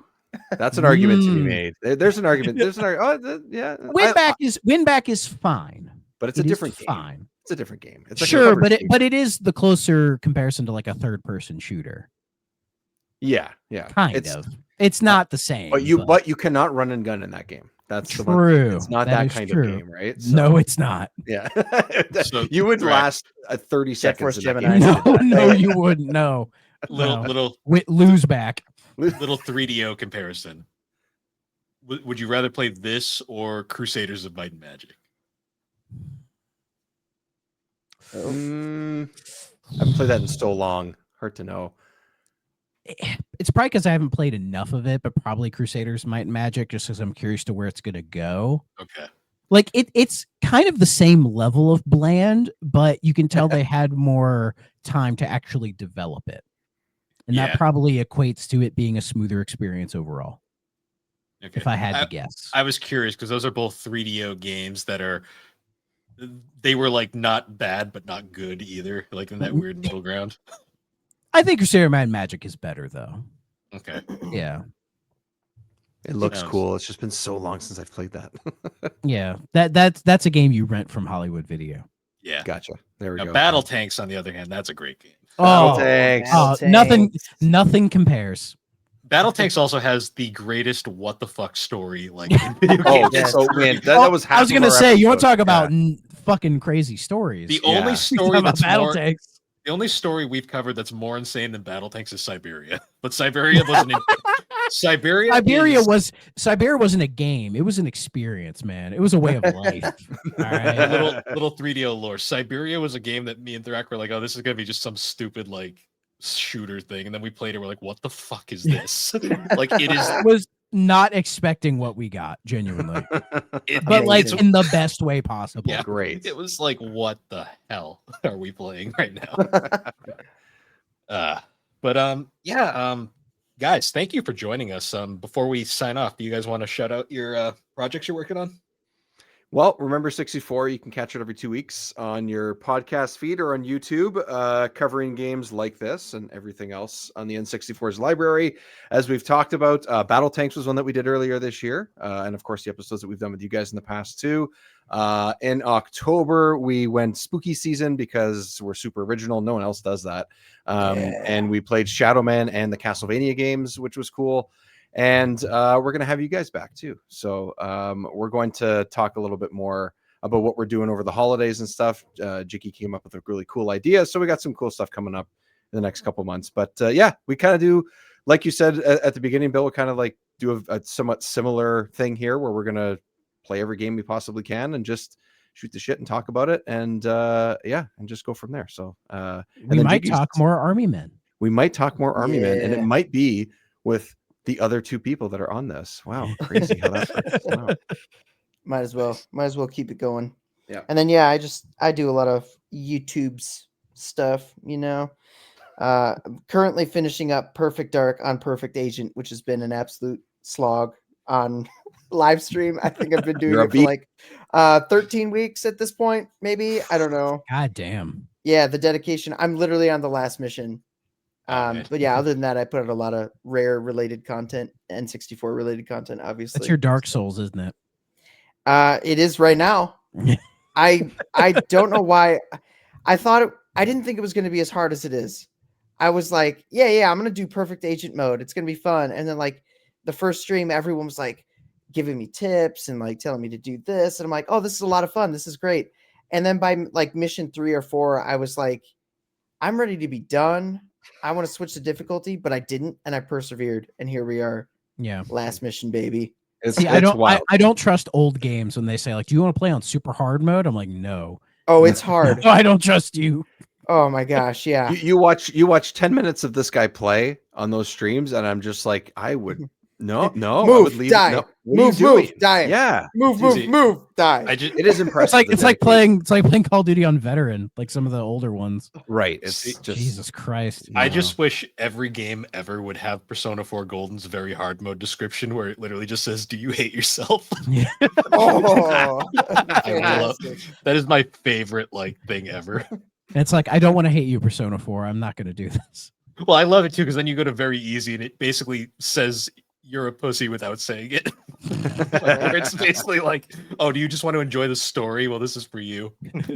that's an argument to be made. There's an argument. Winback is fine, but it's a different game. Fine. It's a different game. It's sure, but it is the closer comparison to like a third-person shooter. Yeah, kind of. It's not the same. But you cannot run and gun in that game. That's true. It's not that kind of game, right? So, no, it's not. Yeah, you would last 30 seconds. No, you wouldn't. No, little lose back. Little 3DO comparison. Would you rather play this or Crusaders of Might and Magic? I haven't played that in so long. Hard to know. It's probably because I haven't played enough of it, but probably Crusaders Might and Magic, just because I'm curious to where it's going to go. Okay. Like it's kind of the same level of bland, but you can tell they had more time to actually develop it. And that probably equates to it being a smoother experience overall. Okay. If I had to guess. I was curious because those are both 3DO games that they were like not bad, but not good either. Like in that weird middle ground. I think Crusader Might and Magic is better though. Okay. Yeah. It looks cool. It's just been so long since I've played that. Yeah. That's a game you rent from Hollywood Video. Yeah. Gotcha. There we go. Battle Tanks, on the other hand, that's a great game. Battle Tanks. Nothing compares. Battle Tanks also has the greatest what the fuck story. Like, so man, that was. I was gonna say, you want to talk about fucking crazy stories? The only story that's Battle Tanks. The only story we've covered that's more insane than Battle Tanks is Siberia. But Siberia wasn't. Siberia wasn't a game. It was an experience, man. It was a way of life. All right. Little 3DO lore. Siberia was a game that me and Thrak were like, oh, this is gonna be just some stupid like shooter thing, and then we played it. We're like, what the fuck is this? Like, it is. I was not expecting what we got, genuinely, but like in the best way possible. Yeah, great. It was like, what the hell are we playing right now? Guys, thank you for joining us. Before we sign off, do you guys want to shout out your projects you're working on? Well, remember 64, you can catch it every 2 weeks on your podcast feed or on YouTube, covering games like this and everything else on the N64's library. As we've talked about, Battle Tanks was one that we did earlier this year. And of course, the episodes that we've done with you guys in the past too. In October, we went spooky season because we're super original. No one else does that. And we played Shadow Man and the Castlevania games, which was cool. And we're going to have you guys back too. So we're going to talk a little bit more about what we're doing over the holidays and stuff. Jiggy came up with a really cool idea. So we got some cool stuff coming up in the next couple months. But we kind of do, like you said at the beginning, Bill, we kind of like do a somewhat similar thing here where we're going to play every game we possibly can and just shoot the shit and talk about it. And and just go from there. So we might talk more Army Men. We might talk more Army Men. And it might be with the other two people that are on this. Wow, crazy how that works. Wow. Might as well keep it going. Yeah. And then I do a lot of YouTube's stuff, currently finishing up Perfect Dark on Perfect Agent, which has been an absolute slog on live stream. I think I've been doing it for like 13 weeks at this point, maybe. I don't know. God damn. Yeah, the dedication. I'm literally on the last mission. But yeah, other than that, I put out a lot of rare related content and 64 related content, obviously. That's your Dark Souls, isn't it? It is right now. I don't know why. I didn't think it was going to be as hard as it is. I was like, yeah, I'm going to do Perfect Agent mode. It's going to be fun. And then like the first stream, everyone was like giving me tips and like telling me to do this. And I'm like, oh, this is a lot of fun. This is great. And then by like mission 3 or 4, I was like, I'm ready to be done. I want to switch the difficulty, but I didn't, and I persevered, and here we are. Yeah, last mission, baby. I don't trust old games when they say like, "Do you want to play on super hard mode?" I'm like, no. Oh, it's hard. No, I don't trust you. Oh my gosh, yeah. You watch 10 minutes of this guy play on those streams, and I'm just like, I would no, move, I would leave. Die, no, move, die. Yeah, move, die. It is impressive. It's like playing Call of Duty on veteran, like some of the older ones. Right. It's just Jesus Christ. I just wish every game ever would have Persona 4 Golden's very hard mode description where it literally just says, "Do you hate yourself?" Yeah. That is my favorite like thing ever. It's like, I don't want to hate you, Persona 4. I'm not going to do this. Well, I love it too because then you go to very easy and it basically says you're a pussy without saying it. Like, it's basically like, oh, do you just want to enjoy the story? Well, this is for you.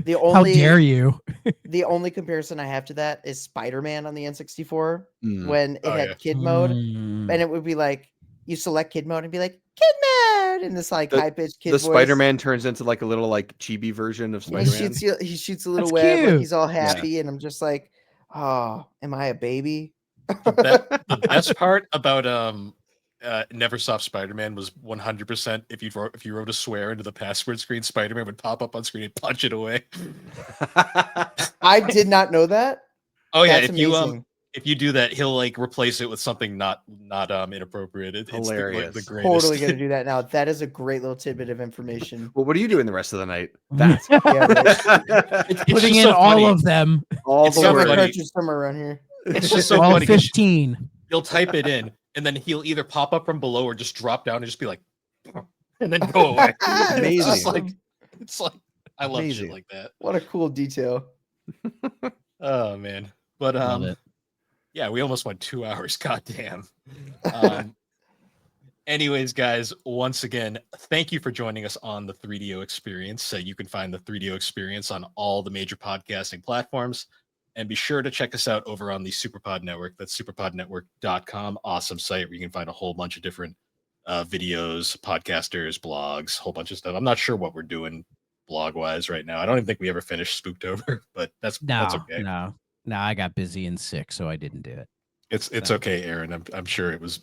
How dare you? The only comparison I have to that is Spider-Man on the N64 when it had kid mode, and it would be like you select kid mode and be like kid mode in this like high pitched kid. The voice. Spider-Man turns into like a little like chibi version of Spider-Man. He shoots a little web, like he's all happy, and I'm just like, oh, am I a baby? The best part about Neversoft Spider-Man was 100% if you wrote a swear into the password screen, Spider-Man would pop up on screen and punch it away. I did not know that. Oh yeah, That's amazing. if you do that, he'll like replace it with something not inappropriate. It's Hilarious. the greatest. Totally gonna do that now. That is a great little tidbit of information. Well, what are you doing the rest of the night? That's Yeah, right. It's Putting just in so all funny. of them. all It's the so Got my funny. words. cartridge somewhere around here. It's just so All funny. 'Cause 15. You'll type it in, and then he'll either pop up from below or just drop down and just be like, and then go away. Amazing. It's just like, I love Amazing. shit like that. What a cool detail. Oh man, but Love it. yeah, we almost went 2 hours. Goddamn. Anyways, guys, once again, thank you for joining us on the 3DO Experience. You can find the 3DO Experience on all the major podcasting platforms. And be sure to check us out over on the Superpod Network. That's superpodnetwork.com. Awesome site where you can find a whole bunch of different videos, podcasters, blogs, whole bunch of stuff. I'm not sure what we're doing blog-wise right now. I don't even think we ever finished Spooktober, but that's okay. No, I got busy and sick, so I didn't do it. It's okay, Aaron. I'm sure it was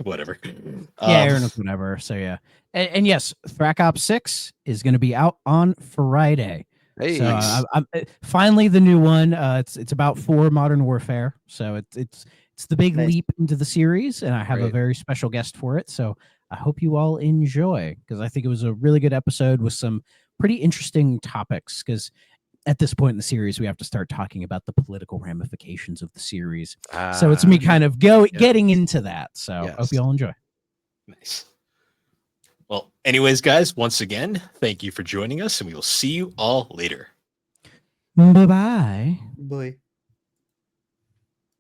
whatever. Yeah, Aaron was whatever. So yeah, and yes, Thrack Ops 6 is going to be out on Friday. Hey, So Nice. I'm finally the new one. It's about 4 Modern Warfare. So it's the big Nice. leap into the series, and I have a Great. very special guest for it. So I hope you all enjoy, because I think it was a really good episode with some pretty interesting topics. Because at this point in the series, we have to start talking about the political ramifications of the series. So it's me kind of getting into that. So I hope Yes. you all enjoy. Nice. Well, anyways, guys, once again, thank you for joining us, and we will see you all later. Bye bye. Boy.